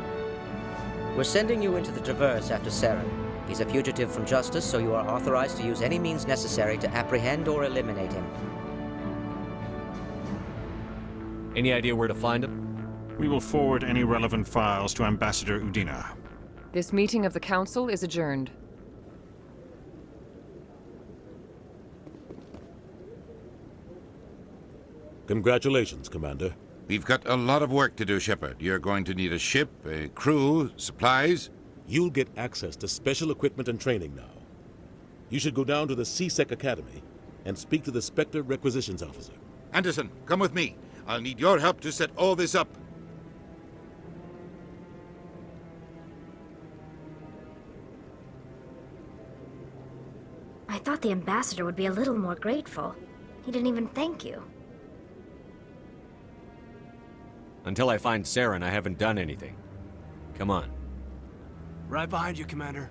We're sending you into the Traverse after Saren. He's a fugitive from justice, so you are authorized to use any means necessary to apprehend or eliminate him. Any idea where to find him? We will forward any relevant files to Ambassador Udina. This meeting of the Council is adjourned. Congratulations, Commander. We've got a lot of work to do, Shepard. You're going to need a ship, a crew, supplies. You'll get access to special equipment and training now. You should go down to the C-Sec Academy and speak to the Spectre Requisitions Officer. Anderson, come with me. I'll need your help to set all this up. I thought the ambassador would be a little more grateful. He didn't even thank you. Until I find Saren, I haven't done anything. Come on. Right behind you, Commander.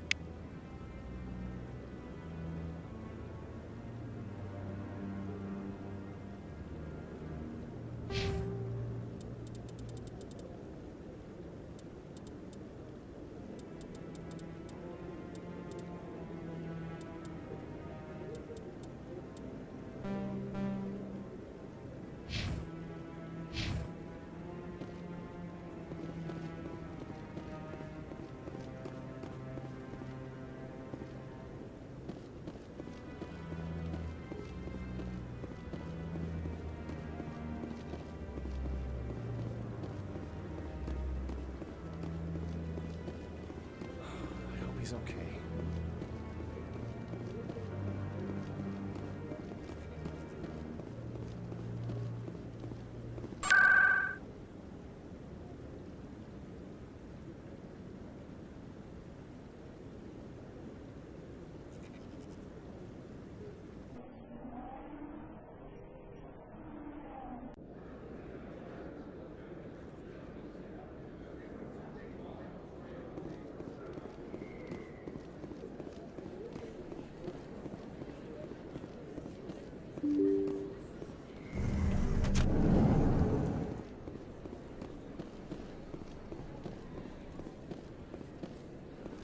He's okay.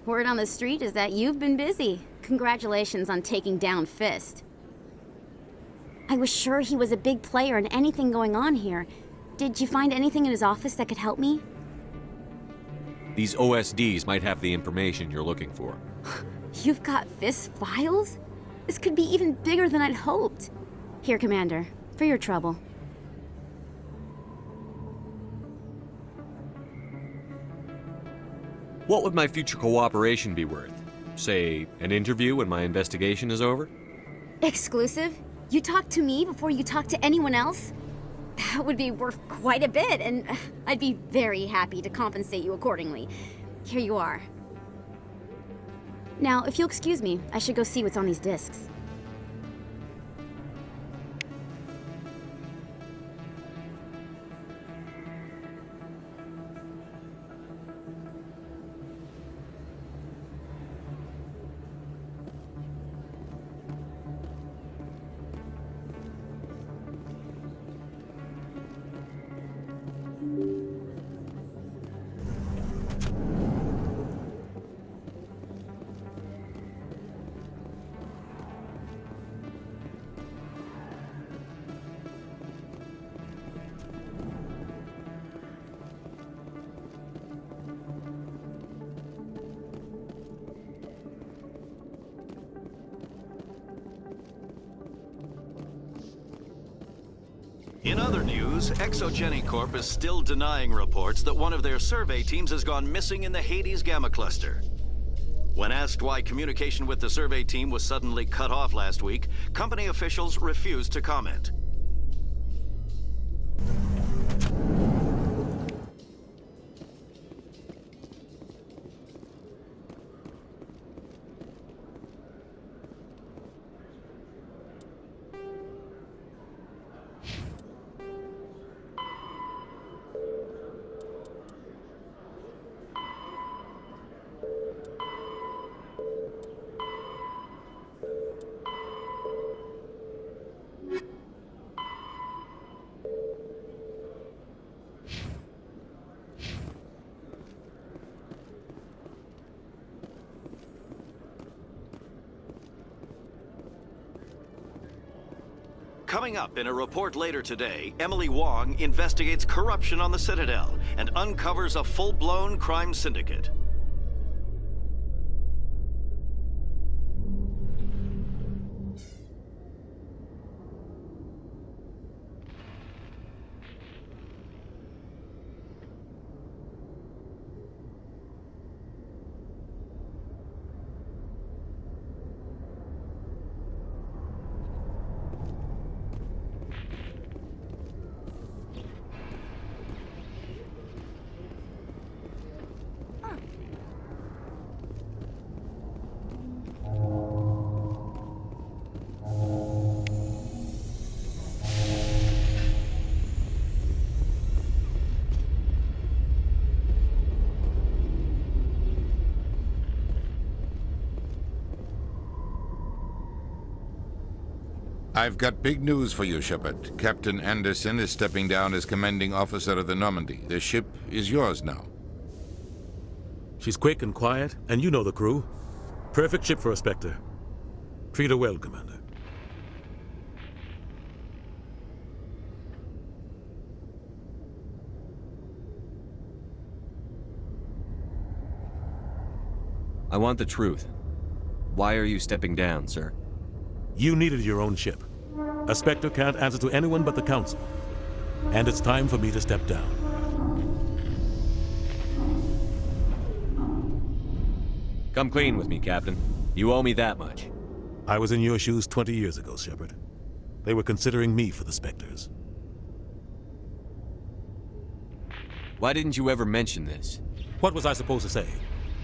Word on the street is that you've been busy. Congratulations on taking down Fist. I was sure he was a big player in anything going on here. Did you find anything in his office that could help me? These OSDs might have the information you're looking for. You've got Fist's files? This could be even bigger than I'd hoped. Here, Commander, for your trouble. What would my future cooperation be worth? Say, an interview when my investigation is over? Exclusive? You talk to me before you talk to anyone else? That would be worth quite a bit, and I'd be very happy to compensate you accordingly. Here you are. Now, if you'll excuse me, I should go see what's on these discs. news, Exogeny Corp is still denying reports that one of their survey teams has gone missing in the Hades Gamma Cluster. When asked why communication with the survey team was suddenly cut off last week, company officials refused to comment. Coming up in a report later today, Emily Wong investigates corruption on the Citadel and uncovers a full-blown crime syndicate. I've got big news for you, Shepard. Captain Anderson is stepping down as commanding officer of the Normandy. The ship is yours now. She's quick and quiet, and you know the crew. Perfect ship for a Spectre. Treat her well, Commander. I want the truth. Why are you stepping down, sir? You needed your own ship. A Spectre can't answer to anyone but the Council. And it's time for me to step down. Come clean with me, Captain. You owe me that much. I was in your shoes 20 years ago, Shepard. They were considering me for the Spectres. Why didn't you ever mention this? What was I supposed to say?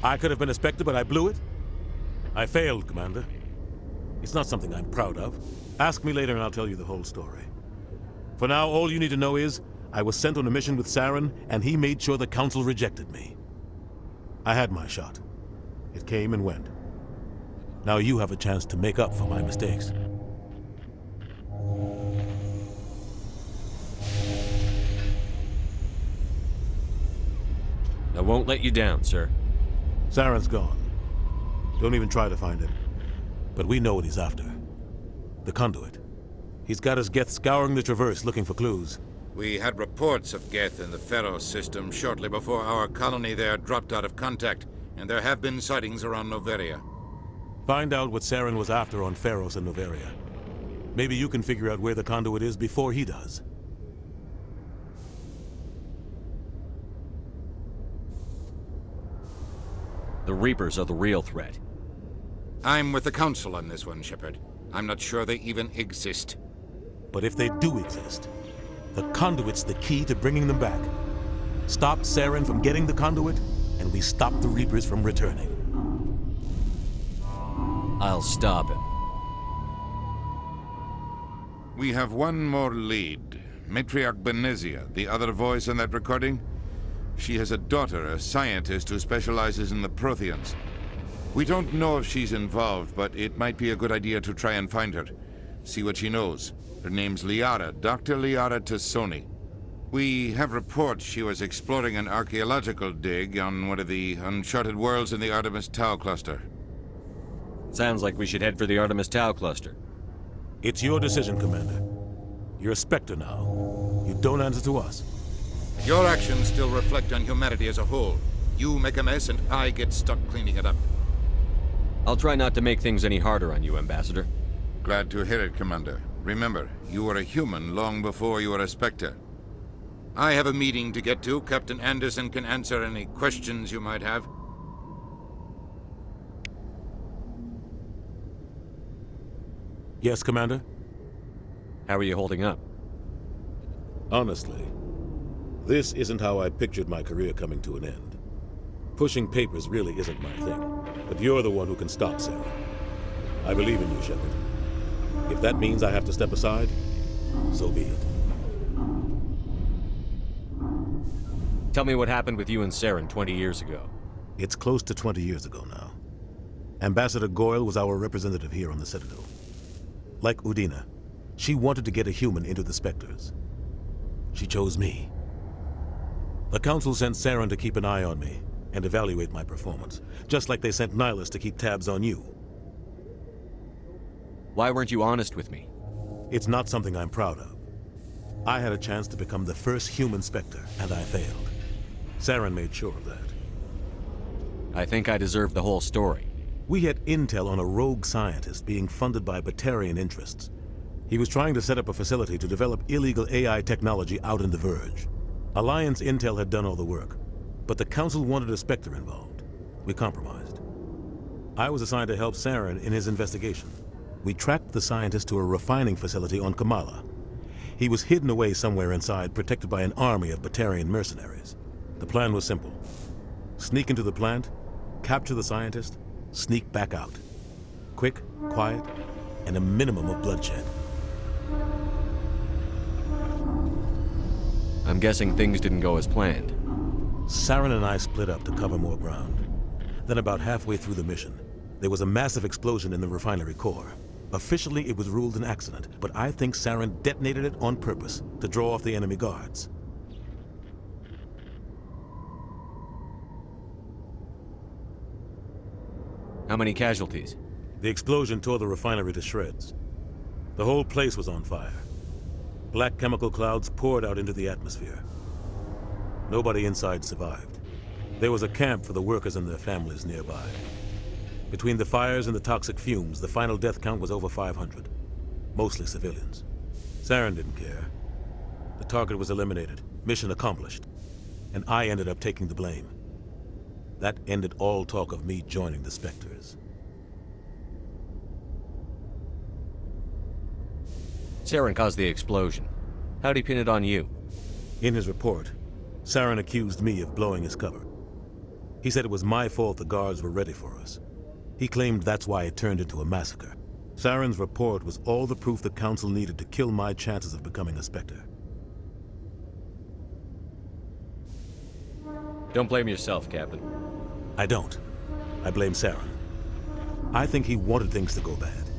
I could have been a Spectre, but I blew it? I failed, Commander. It's not something I'm proud of. Ask me later and I'll tell you the whole story. For now, all you need to know is, I was sent on a mission with Saren, and he made sure the Council rejected me. I had my shot. It came and went. Now you have a chance to make up for my mistakes. I won't let you down, sir. Saren's gone. Don't even try to find him. But we know what he's after. The conduit. He's got his Geth scouring the Traverse looking for clues. We had reports of Geth in the Pharos system shortly before our colony there dropped out of contact, and there have been sightings around Noveria. Find out what Saren was after on Pharos and Noveria. Maybe you can figure out where the conduit is before he does. The Reapers are the real threat. I'm with the Council on this one, Shepard. I'm not sure they even exist. But if they do exist, the conduit's the key to bringing them back. Stop Saren from getting the conduit, and we stop the Reapers from returning. I'll stop him. We have one more lead. Matriarch Benezia, the other voice in that recording. She has a daughter, a scientist who specializes in the Protheans. We don't know if she's involved, but it might be a good idea to try and find her. See what she knows. Her name's Liara, Dr. Liara Tassoni. We have reports she was exploring an archaeological dig on one of the uncharted worlds in the Artemis Tau cluster. Sounds like we should head for the Artemis Tau cluster. It's your decision, Commander. You're a Spectre now. You don't answer to us. Your actions still reflect on humanity as a whole. You make a mess and I get stuck cleaning it up. I'll try not to make things any harder on you, Ambassador. Glad to hear it, Commander. Remember, you were a human long before you were a Spectre. I have a meeting to get to. Captain Anderson can answer any questions you might have. Yes, Commander? How are you holding up? Honestly, this isn't how I pictured my career coming to an end. Pushing papers really isn't my thing, but you're the one who can stop Saren. I believe in you, Shepard. If that means I have to step aside, so be it. Tell me what happened with you and Saren 20 years ago. It's close to 20 years ago now. Ambassador Goyle was our representative here on the Citadel. Like Udina, she wanted to get a human into the Spectres. She chose me. The Council sent Saren to keep an eye on me and evaluate my performance, just like they sent Nihilus to keep tabs on you. Why weren't you honest with me? It's not something I'm proud of. I had a chance to become the first human Spectre, and I failed. Saren made sure of that. I think I deserve the whole story. We had intel on a rogue scientist being funded by Batarian interests. He was trying to set up a facility to develop illegal AI technology out in the Verge. Alliance intel had done all the work, but the Council wanted a Spectre involved. We compromised. I was assigned to help Saren in his investigation. We tracked the scientist to a refining facility on Kamala. He was hidden away somewhere inside, protected by an army of Batarian mercenaries. The plan was simple. Sneak into the plant, capture the scientist, sneak back out. Quick, quiet, and a minimum of bloodshed. I'm guessing things didn't go as planned. Saren and I split up to cover more ground. Then about halfway through the mission, there was a massive explosion in the refinery core. Officially, it was ruled an accident, but I think Saren detonated it on purpose to draw off the enemy guards. How many casualties? The explosion tore the refinery to shreds. The whole place was on fire. Black chemical clouds poured out into the atmosphere. Nobody inside survived. There was a camp for the workers and their families nearby. Between the fires and the toxic fumes, the final death count was over 500. Mostly civilians. Saren didn't care. The target was eliminated, mission accomplished. And I ended up taking the blame. That ended all talk of me joining the Spectres. Saren caused the explosion. How'd he pin it on you? In his report, Saren accused me of blowing his cover. He said it was my fault the guards were ready for us. He claimed that's why it turned into a massacre. Saren's report was all the proof the Council needed to kill my chances of becoming a Spectre. Don't blame yourself, Captain. I don't. I blame Saren. I think he wanted things to go bad.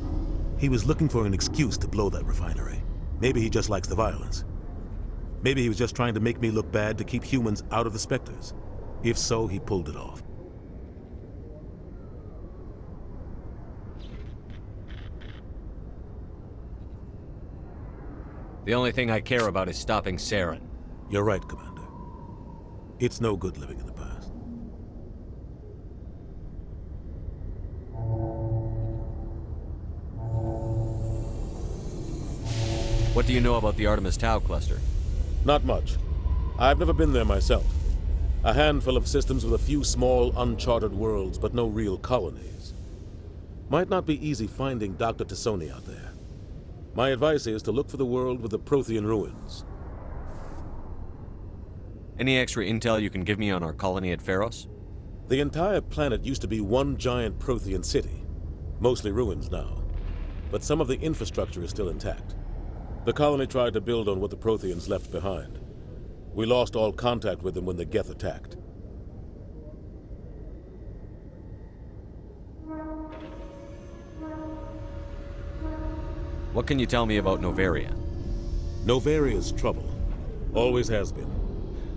He was looking for an excuse to blow that refinery. Maybe he just likes the violence. Maybe he was just trying to make me look bad to keep humans out of the Spectres. If so, he pulled it off. The only thing I care about is stopping Saren. You're right, Commander. It's no good living in the past. What do you know about the Artemis Tau cluster? Not much. I've never been there myself. A handful of systems with a few small, uncharted worlds, but no real colonies. Might not be easy finding Dr. T'Soni out there. My advice is to look for the world with the Prothean ruins. Any extra intel you can give me on our colony at Pharos? The entire planet used to be one giant Prothean city. Mostly ruins now. But some of the infrastructure is still intact. The colony tried to build on what the Protheans left behind. We lost all contact with them when the Geth attacked. What can you tell me about Noveria? Novaria's trouble. Always has been.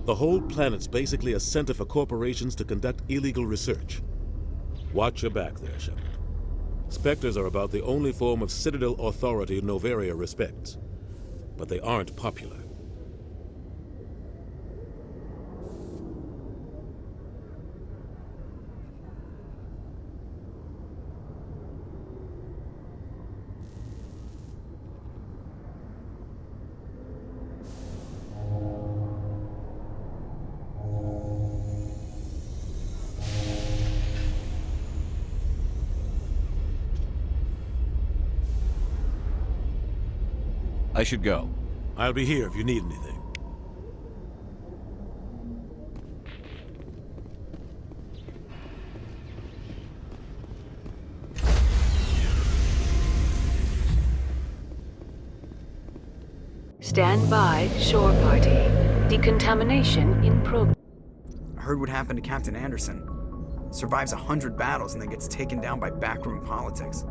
The whole planet's basically a center for corporations to conduct illegal research. Watch your back there, Shepard. Spectres are about the only form of Citadel authority Noveria respects. But they aren't popular. I should go. I'll be here if you need anything. Stand by, shore party. Decontamination in progress. I heard what happened to Captain Anderson. Survives 100 battles and then gets taken down by backroom politics.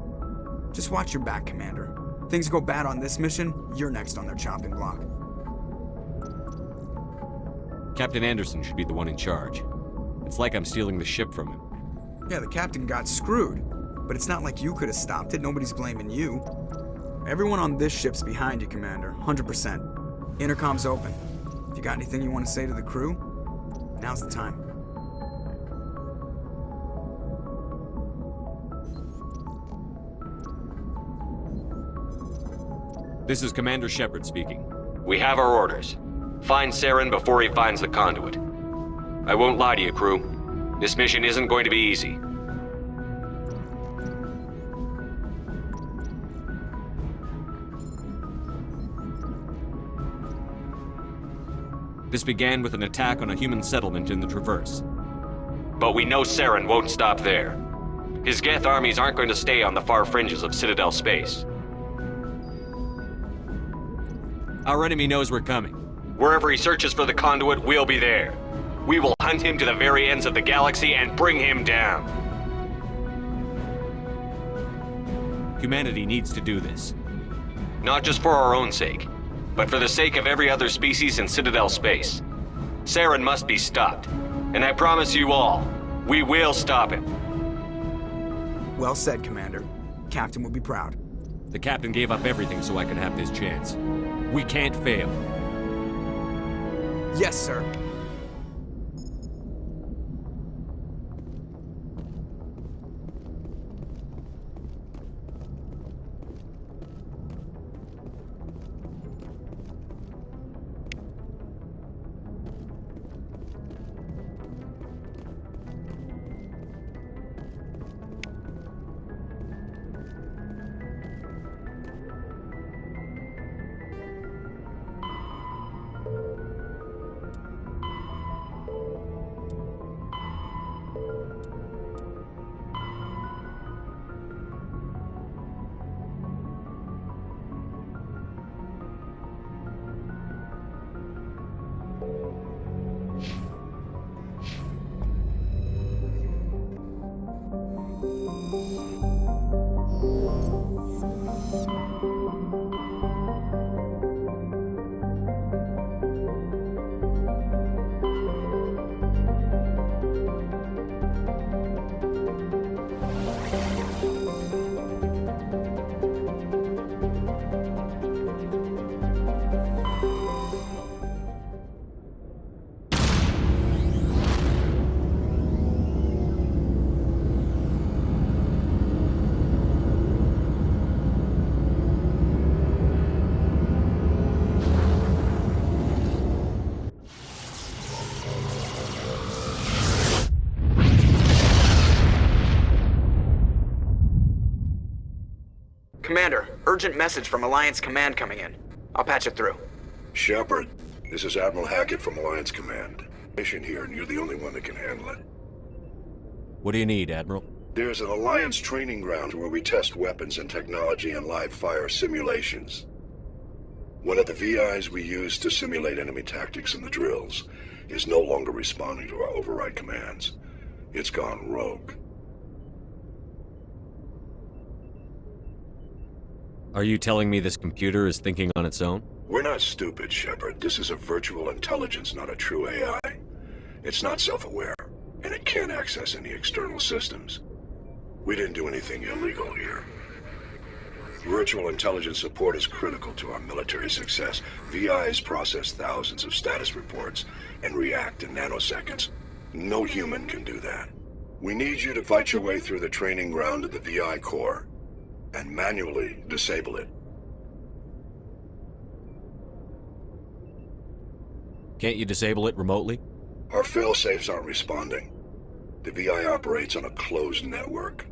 Just watch your back, Commander. Things go bad on this mission, you're next on their chopping block. Captain Anderson should be the one in charge. It's like I'm stealing the ship from him. Yeah, the captain got screwed. But it's not like you could have stopped it. Nobody's blaming you. Everyone on this ship's behind you, Commander. 100%. Intercom's open. If you got anything you want to say to the crew, now's the time. This is Commander Shepard speaking. We have our orders. Find Saren before he finds the conduit. I won't lie to you, crew. This mission isn't going to be easy. This began with an attack on a human settlement in the Traverse. But we know Saren won't stop there. His Geth armies aren't going to stay on the far fringes of Citadel space. Our enemy knows we're coming. Wherever he searches for the conduit, we'll be there. We will hunt him to the very ends of the galaxy and bring him down. Humanity needs to do this. Not just for our own sake, but for the sake of every other species in Citadel space. Saren must be stopped. And I promise you all, we will stop him. Well said, Commander. Captain will be proud. The captain gave up everything so I could have this chance. We can't fail. Yes, sir. Commander, urgent message from Alliance Command coming in. I'll patch it through. Shepard, this is Admiral Hackett from Alliance Command. Mission here, and you're the only one that can handle it. What do you need, Admiral? There's an Alliance training ground where we test weapons and technology in live fire simulations. One of the VIs we use to simulate enemy tactics in the drills is no longer responding to our override commands. It's gone rogue. Are you telling me this computer is thinking on its own? We're not stupid, Shepard. This is a virtual intelligence, not a true AI. It's not self-aware, and it can't access any external systems. We didn't do anything illegal here. Virtual intelligence support is critical to our military success. VIs process thousands of status reports and react in nanoseconds. No human can do that. We need you to fight your way through the training ground of the VI core and manually disable it. Can't you disable it remotely? Our failsafes aren't responding. The VI operates on a closed network.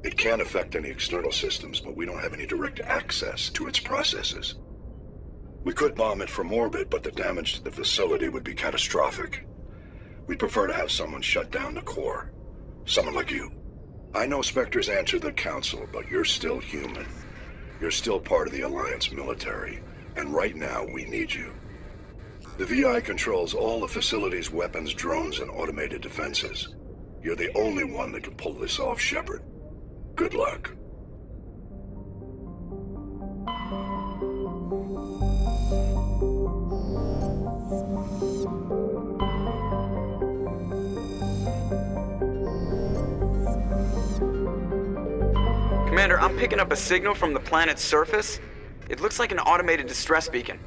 It can affect any external systems, but we don't have any direct access to its processes. We could bomb it from orbit, but the damage to the facility would be catastrophic. We'd prefer to have someone shut down the core. Someone like you. I know Spectres answer the Council, but you're still human. You're still part of the Alliance military, and right now we need you. The VI controls all the facility's weapons, drones, and automated defenses. You're the only one that can pull this off, Shepard. Good luck. Commander, I'm picking up a signal from the planet's surface. It looks like an automated distress beacon.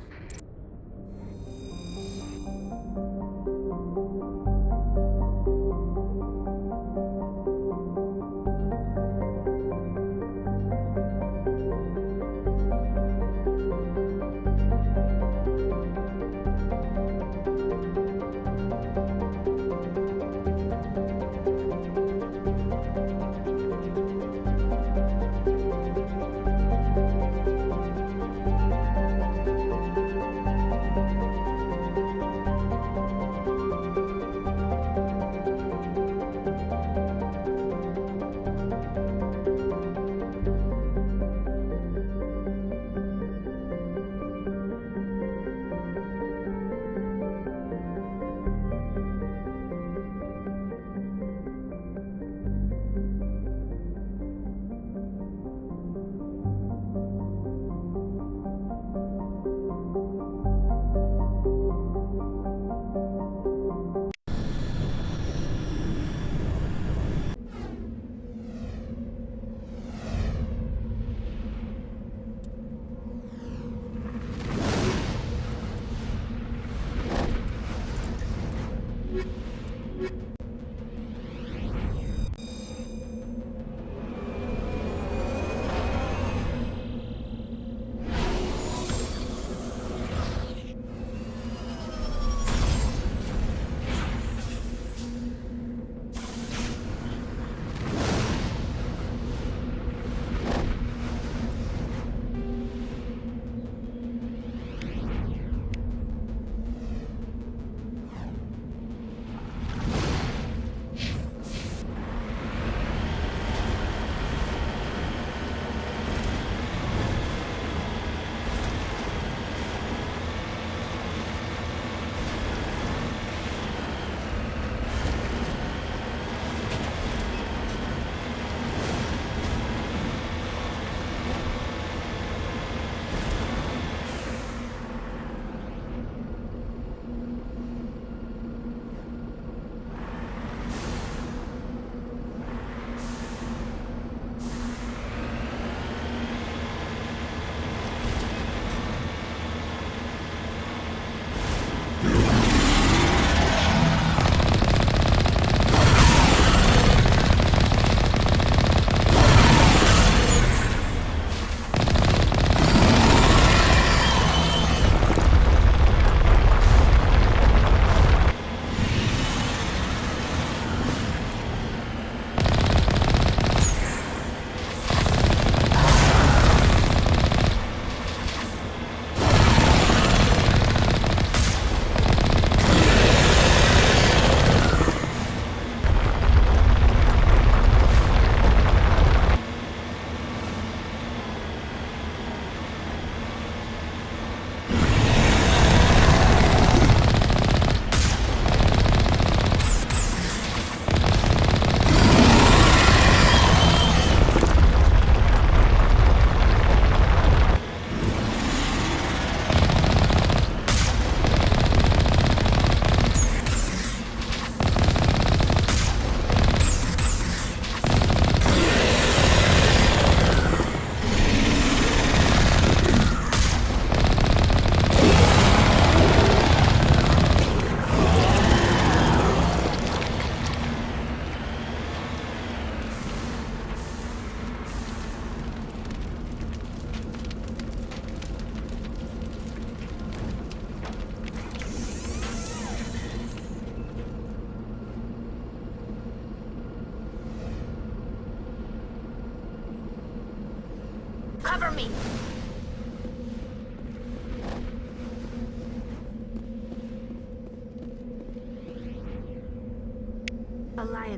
Cover me!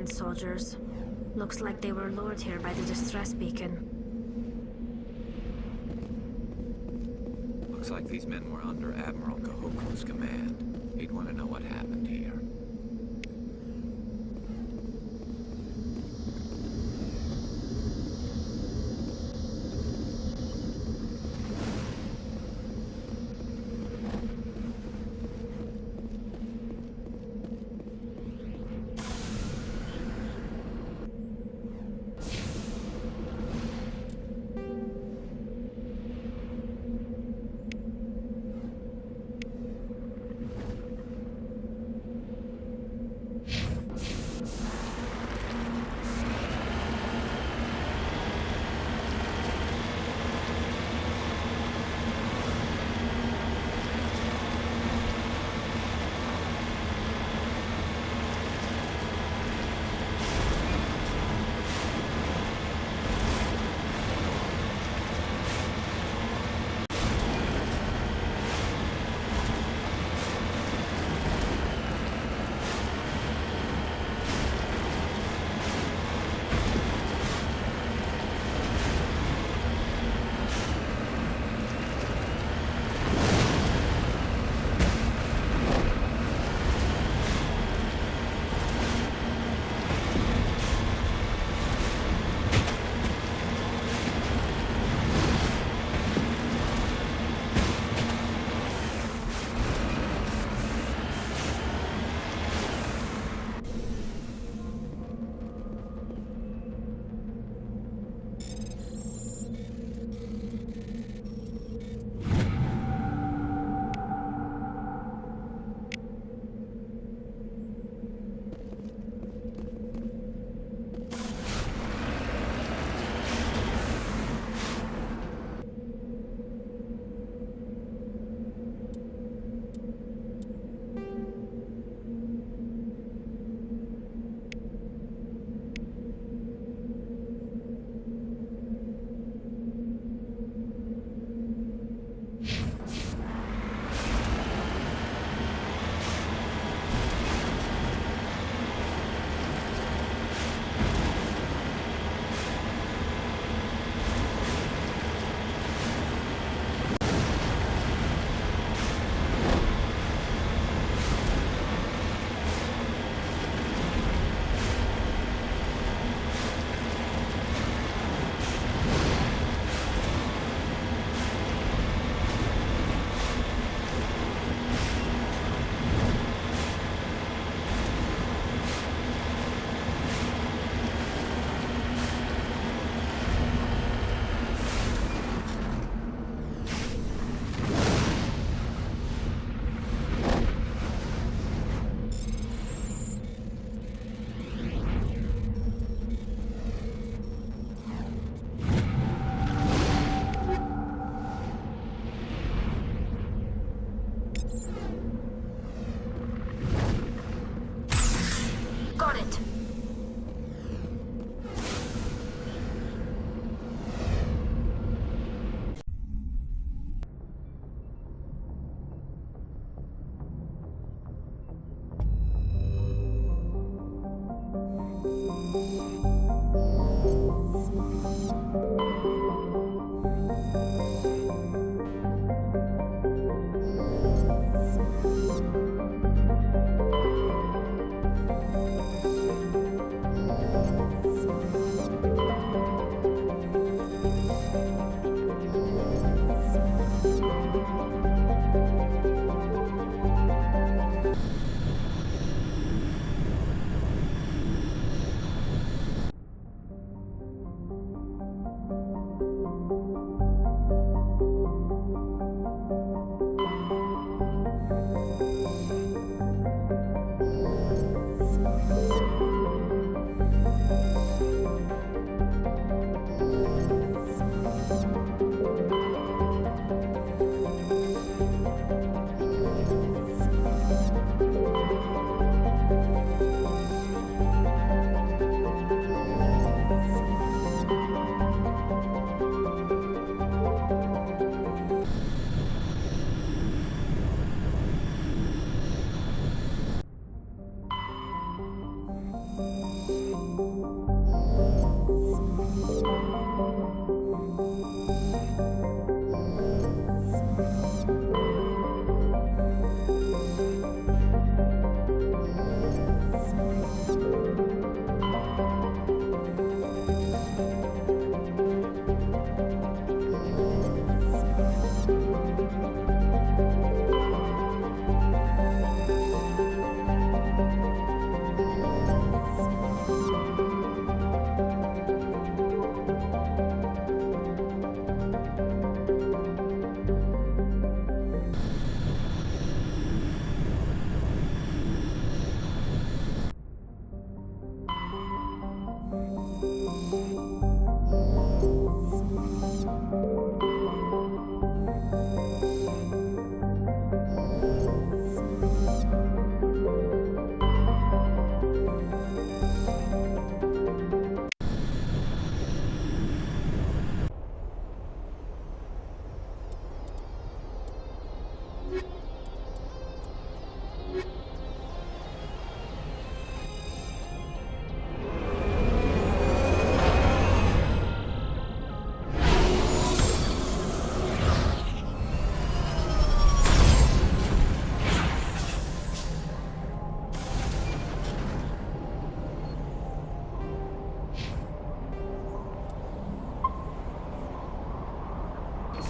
Covenant soldiers. Looks like they were lured here by the distress beacon. Looks like these men were under Admiral Kahoku's command. He'd want to know what happened here.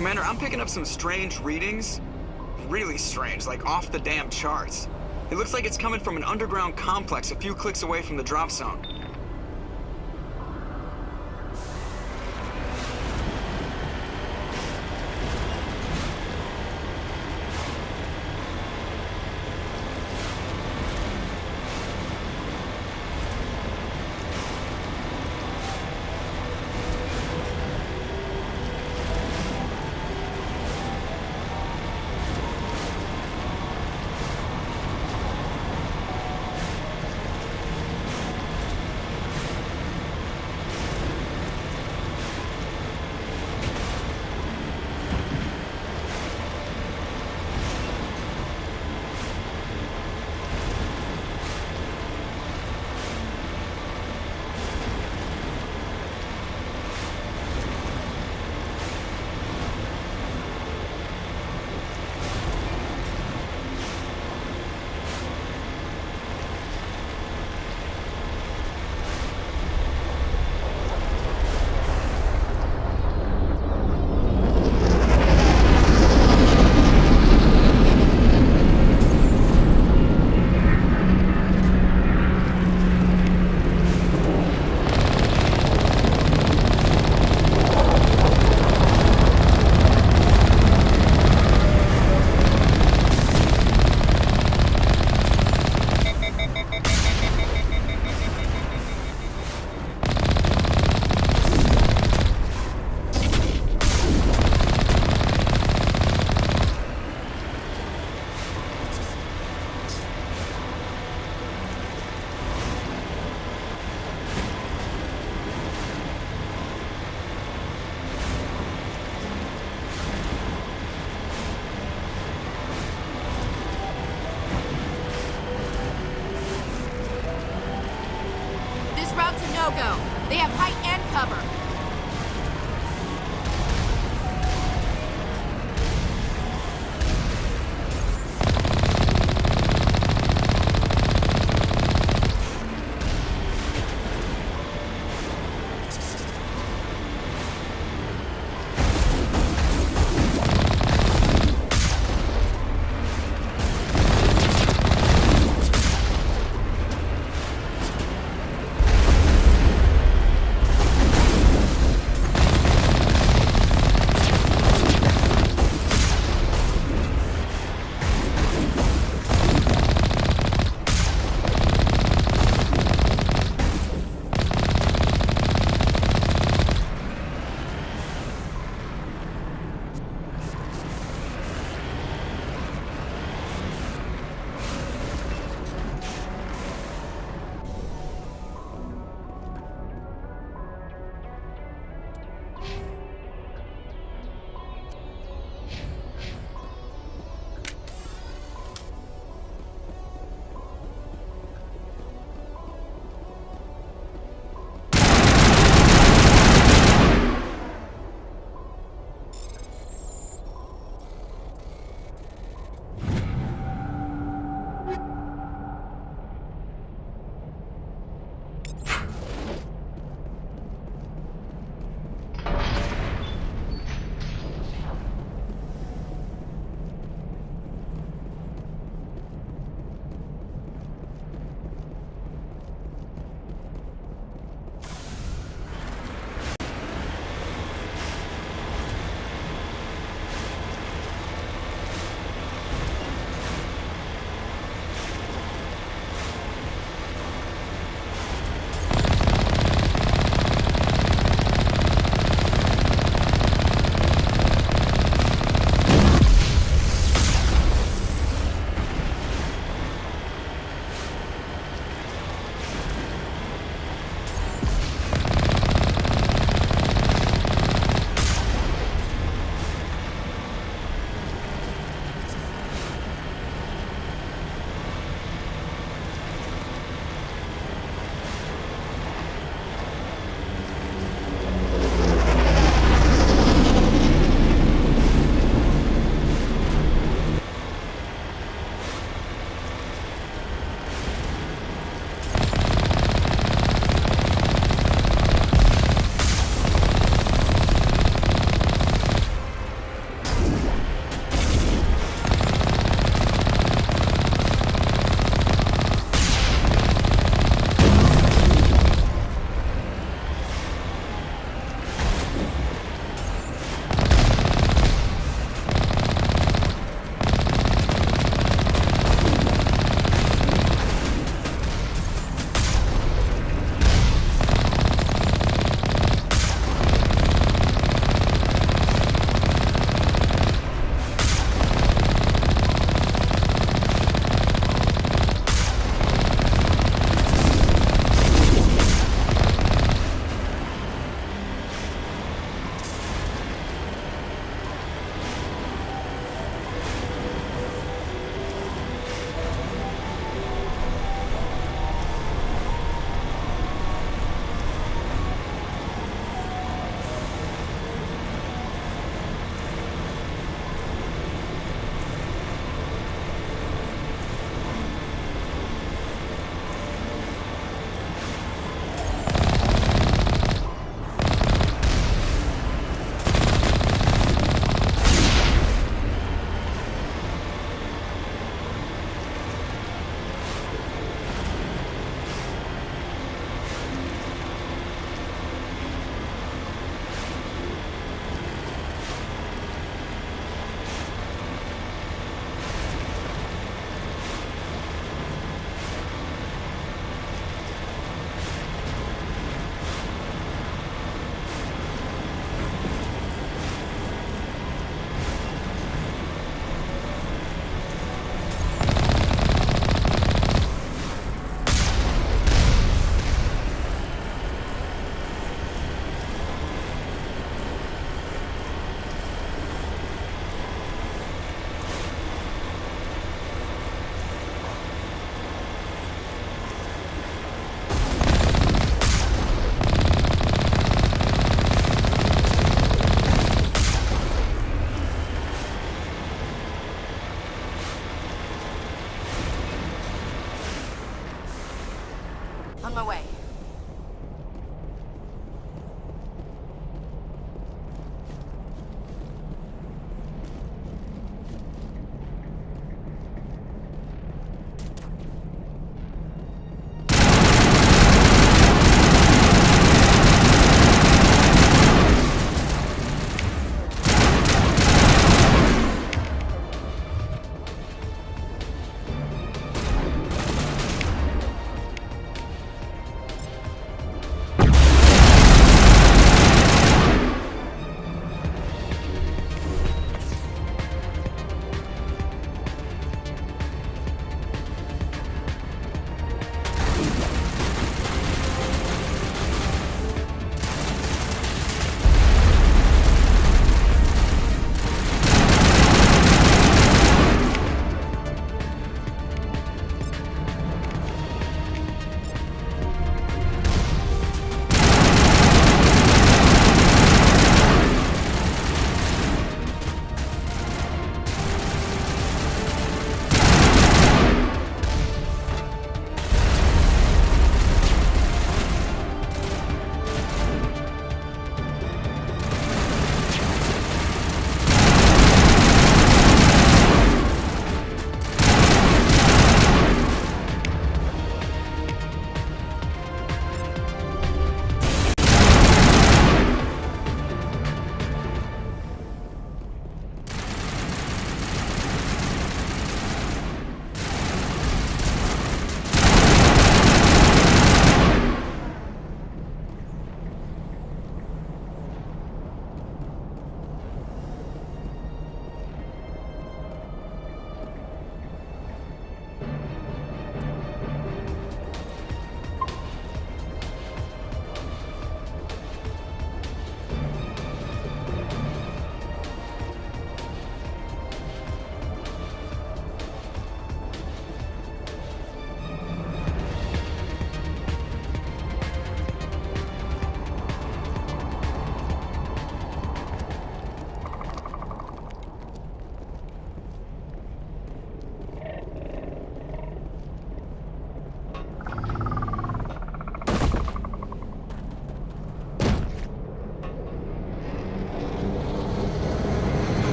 Commander, I'm picking up some strange readings. Really strange, like off the damn charts. It looks like it's coming from an underground complex a few clicks away from the drop zone.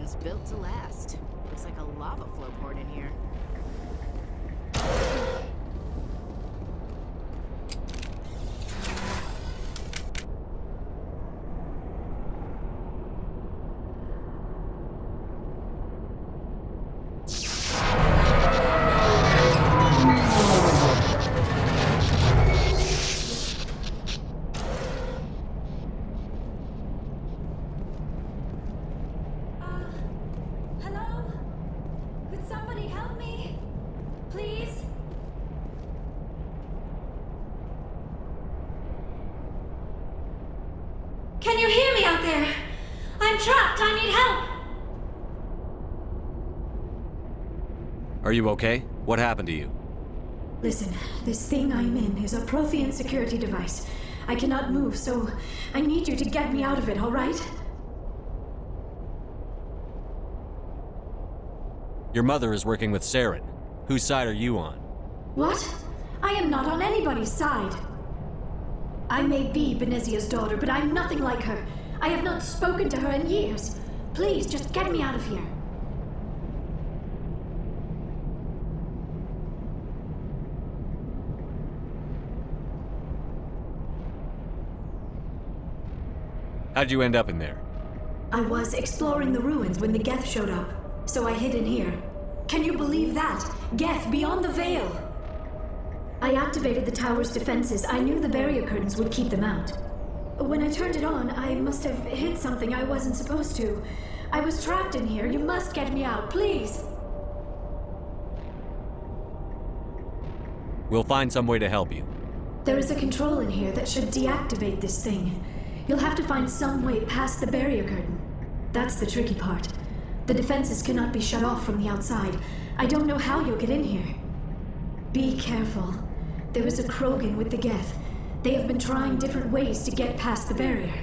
evidence built to last. Looks like a lava flow port in here. Hello? Could somebody help me? Please? Can you hear me out there? I'm trapped. I need help. Are you okay? What happened to you? Listen, this thing I'm in is a Prothean security device. I cannot move, so I need you to get me out of it, all right? Your mother is working with Saren. Whose side are you on? What? I am not on anybody's side. I may be Benezia's daughter, but I'm nothing like her. I have not spoken to her in years. Please, just get me out of here. How'd you end up in there? I was exploring the ruins when the Geth showed up, so I hid in here. Can you believe that? Geth beyond the Veil! I activated the tower's defenses. I knew the barrier curtains would keep them out. When I turned it on, I must have hit something I wasn't supposed to. I was trapped in here. You must get me out, please! We'll find some way to help you. There is a control in here that should deactivate this thing. You'll have to find some way past the barrier curtain. That's the tricky part. The defenses cannot be shut off from the outside. I don't know how you'll get in here. Be careful. There is a Krogan with the Geth. They have been trying different ways to get past the barrier.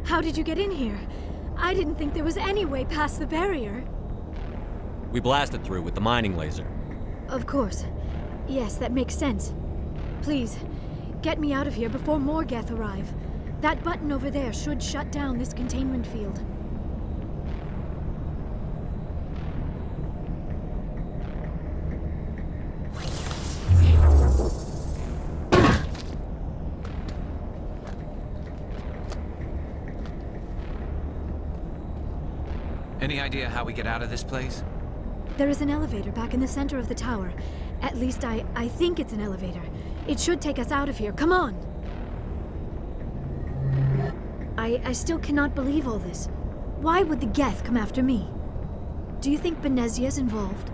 How did you get in here? I didn't think there was any way past the barrier. We blasted through with the mining laser. Of course. Yes, that makes sense. Please, get me out of here before more Geth arrive. That button over there should shut down this containment field. Any idea how we get out of this place? There is an elevator back in the center of the tower. At least I think it's an elevator. It should take us out of here. Come on! I still cannot believe all this. Why would the Geth come after me? Do you think Benezia's involved?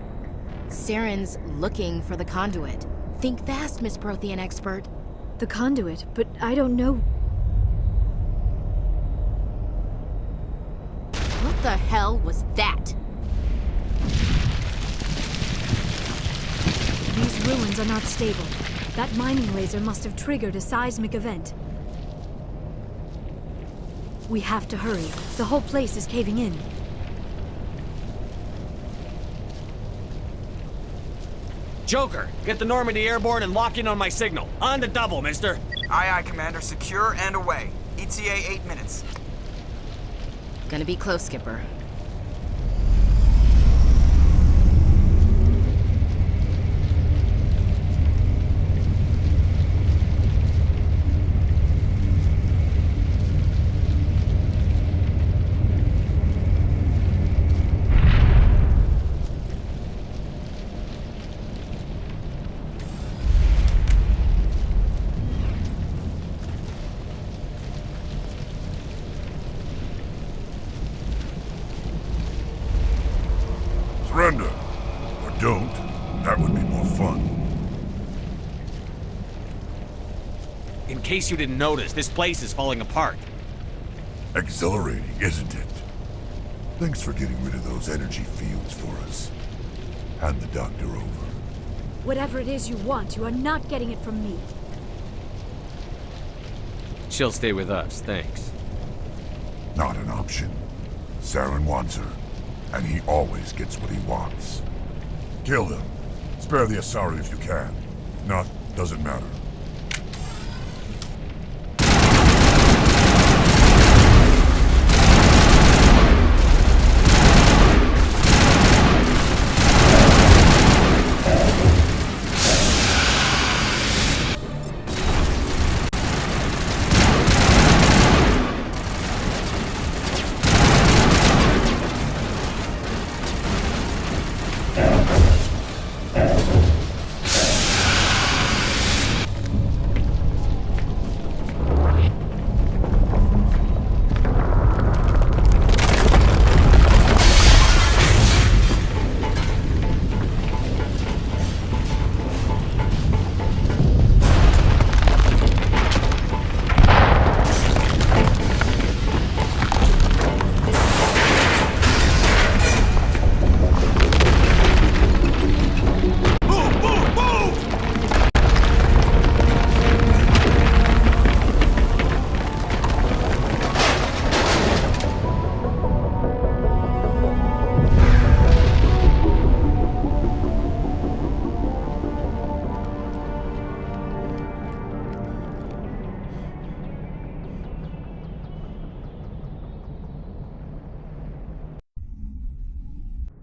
Saren's looking for the conduit. Think fast, Miss Prothean expert. The conduit? But I don't know. What the hell was that? These ruins are not stable. That mining laser must have triggered a seismic event. We have to hurry. The whole place is caving in. Joker, get the Normandy airborne and lock in on my signal. On the double, mister. Aye, aye, Commander. Secure and away. ETA 8 minutes. Gonna be close, Skipper. Surrender. Or don't. That would be more fun. In case you didn't notice, this place is falling apart. Exhilarating, isn't it? Thanks for getting rid of those energy fields for us. Hand the doctor over. Whatever it is you want, you are not getting it from me. She'll stay with us, thanks. Not an option. Saren wants her, and he always gets what he wants. Kill him. Spare the Asari if you can. If not, doesn't matter.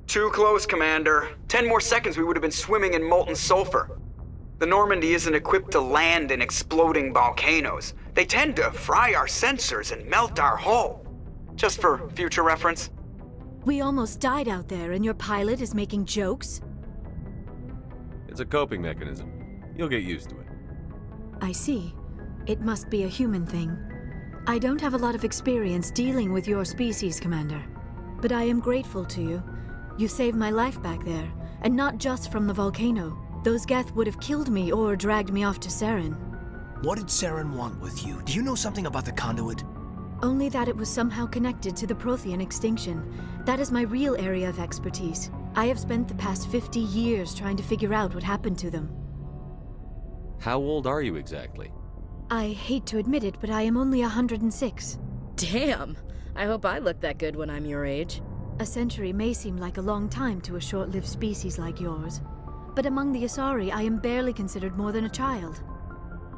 Too close, Commander. 10 more seconds we would have been swimming in molten sulfur. The Normandy isn't equipped to land in exploding volcanoes. They tend to fry our sensors and melt our hull. Just for future reference. We almost died out there, and your pilot is making jokes? It's a coping mechanism. You'll get used to it. I see. It must be a human thing. I don't have a lot of experience dealing with your species, Commander. But I am grateful to you. You saved my life back there, and not just from the volcano. Those Geth would have killed me or dragged me off to Saren. What did Saren want with you? Do you know something about the conduit? Only that it was somehow connected to the Prothean extinction. That is my real area of expertise. I have spent the past 50 years trying to figure out what happened to them. How old are you exactly? I hate to admit it, but I am only 106. Damn! I hope I look that good when I'm your age. A century may seem like a long time to a short-lived species like yours, but among the Asari I am barely considered more than a child.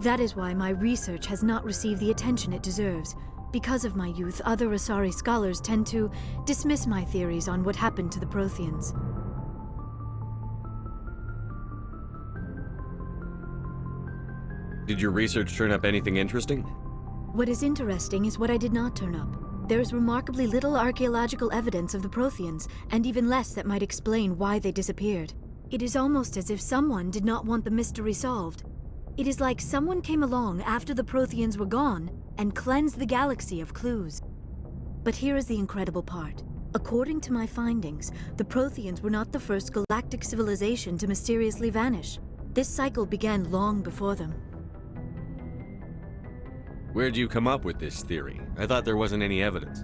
That is why my research has not received the attention it deserves. Because of my youth, other Asari scholars tend to dismiss my theories on what happened to the Protheans. Did your research turn up anything interesting? What is interesting is what I did not turn up. There is remarkably little archaeological evidence of the Protheans, and even less that might explain why they disappeared. It is almost as if someone did not want the mystery solved. It is like someone came along after the Protheans were gone and cleansed the galaxy of clues. But here is the incredible part. According to my findings, the Protheans were not the first galactic civilization to mysteriously vanish. This cycle began long before them. Where'd you come up with this theory? I thought there wasn't any evidence.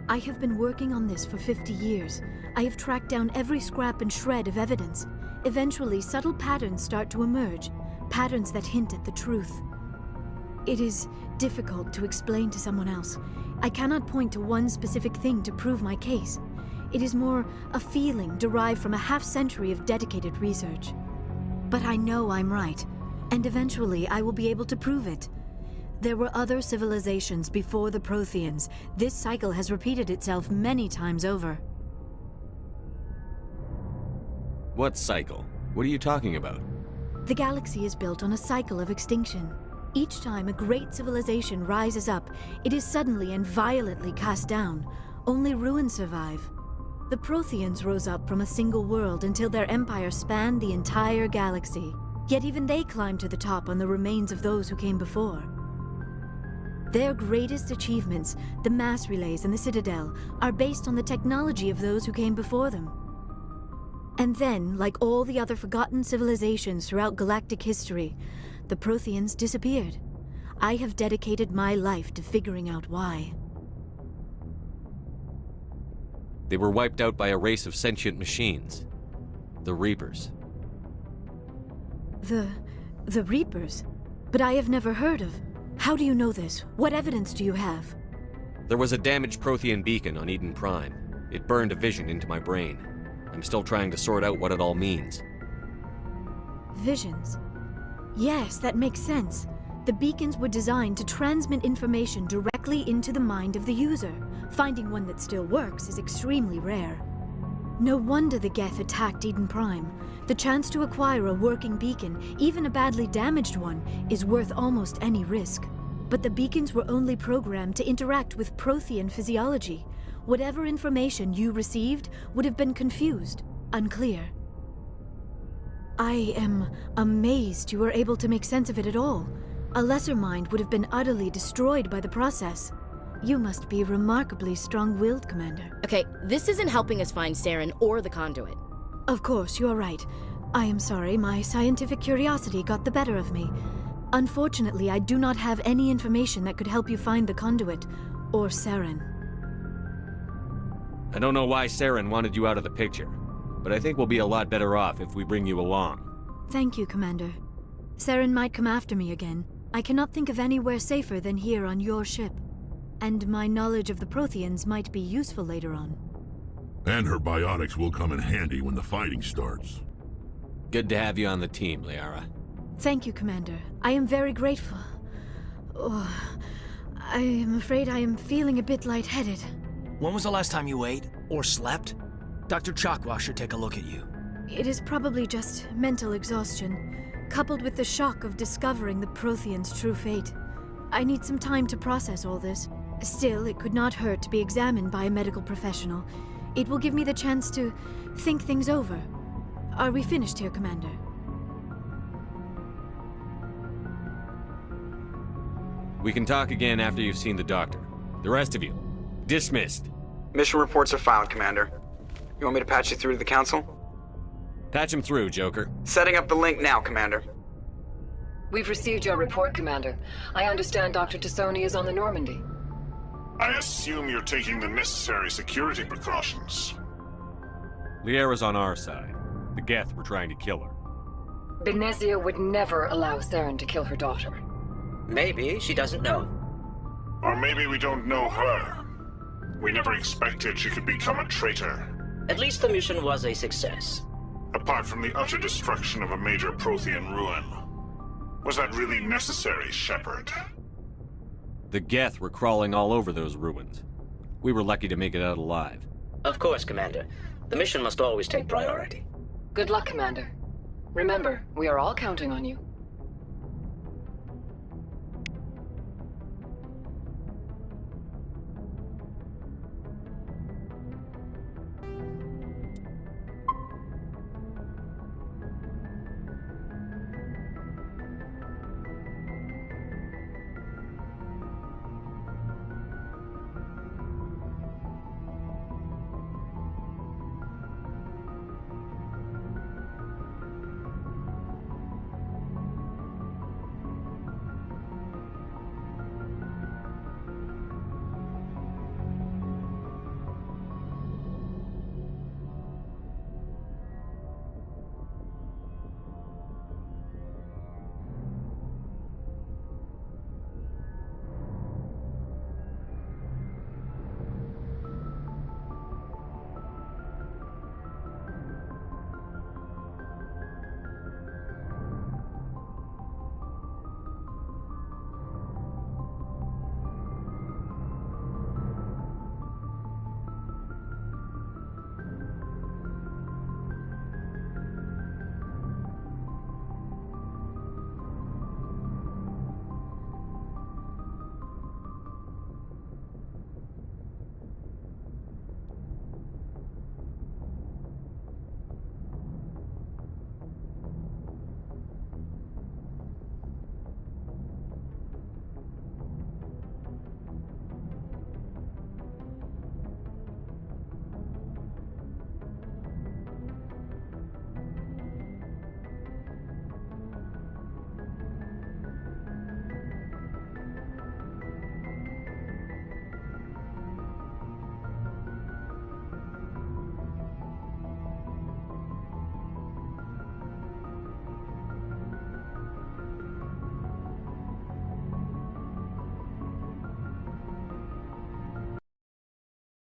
I have been working on this for 50 years. I have tracked down every scrap and shred of evidence. Eventually, subtle patterns start to emerge, patterns that hint at the truth. It is difficult to explain to someone else. I cannot point to one specific thing to prove my case. It is more a feeling derived from a half-century of dedicated research. But I know I'm right, and eventually I will be able to prove it. There were other civilizations before the Protheans. This cycle has repeated itself many times over. What cycle? What are you talking about? The galaxy is built on a cycle of extinction. Each time a great civilization rises up, it is suddenly and violently cast down. Only ruins survive. The Protheans rose up from a single world until their empire spanned the entire galaxy. Yet even they climbed to the top on the remains of those who came before. Their greatest achievements, the mass relays and the Citadel, are based on the technology of those who came before them. And then, like all the other forgotten civilizations throughout galactic history, the Protheans disappeared. I have dedicated my life to figuring out why. They were wiped out by a race of sentient machines. The Reapers. The Reapers? But I have never heard of. How do you know this? What evidence do you have? There was a damaged Prothean beacon on Eden Prime. It burned a vision into my brain. I'm still trying to sort out what it all means. Visions? Yes, that makes sense. The beacons were designed to transmit information directly into the mind of the user. Finding one that still works is extremely rare. No wonder the Geth attacked Eden Prime. The chance to acquire a working beacon, even a badly damaged one, is worth almost any risk. But the beacons were only programmed to interact with Prothean physiology. Whatever information you received would have been confused, unclear. I am amazed you were able to make sense of it at all. A lesser mind would have been utterly destroyed by the process. You must be remarkably strong-willed, Commander. Okay, this isn't helping us find Saren or the conduit. Of course, you are right. I am sorry, my scientific curiosity got the better of me. Unfortunately, I do not have any information that could help you find the conduit, or Saren. I don't know why Saren wanted you out of the picture, but I think we'll be a lot better off if we bring you along. Thank you, Commander. Saren might come after me again. I cannot think of anywhere safer than here on your ship. And my knowledge of the Protheans might be useful later on. And her biotics will come in handy when the fighting starts. Good to have you on the team, Liara. Thank you, Commander. I am very grateful. Oh, I am afraid I am feeling a bit lightheaded. When was the last time you ate? Or slept? Dr. Chakwa should take a look at you. It is probably just mental exhaustion, coupled with the shock of discovering the Protheans' true fate. I need some time to process all this. Still, it could not hurt to be examined by a medical professional. It will give me the chance to think things over. Are we finished here, Commander? We can talk again after you've seen the doctor. The rest of you, dismissed. Mission reports are filed, Commander. You want me to patch you through to the Council? Patch him through, Joker. Setting up the link now, Commander. We've received your report, Commander. I understand Dr. Tassoni is on the Normandy. I assume you're taking the necessary security precautions. Liara's on our side. The Geth were trying to kill her. Benezia would never allow Saren to kill her daughter. Maybe she doesn't know. Or maybe we don't know her. We never expected she could become a traitor. At least the mission was a success. Apart from the utter destruction of a major Prothean ruin. Was that really necessary, Shepard? The Geth were crawling all over those ruins. We were lucky to make it out alive. Of course, Commander. The mission must always take priority. Good luck, Commander. Remember, we are all counting on you.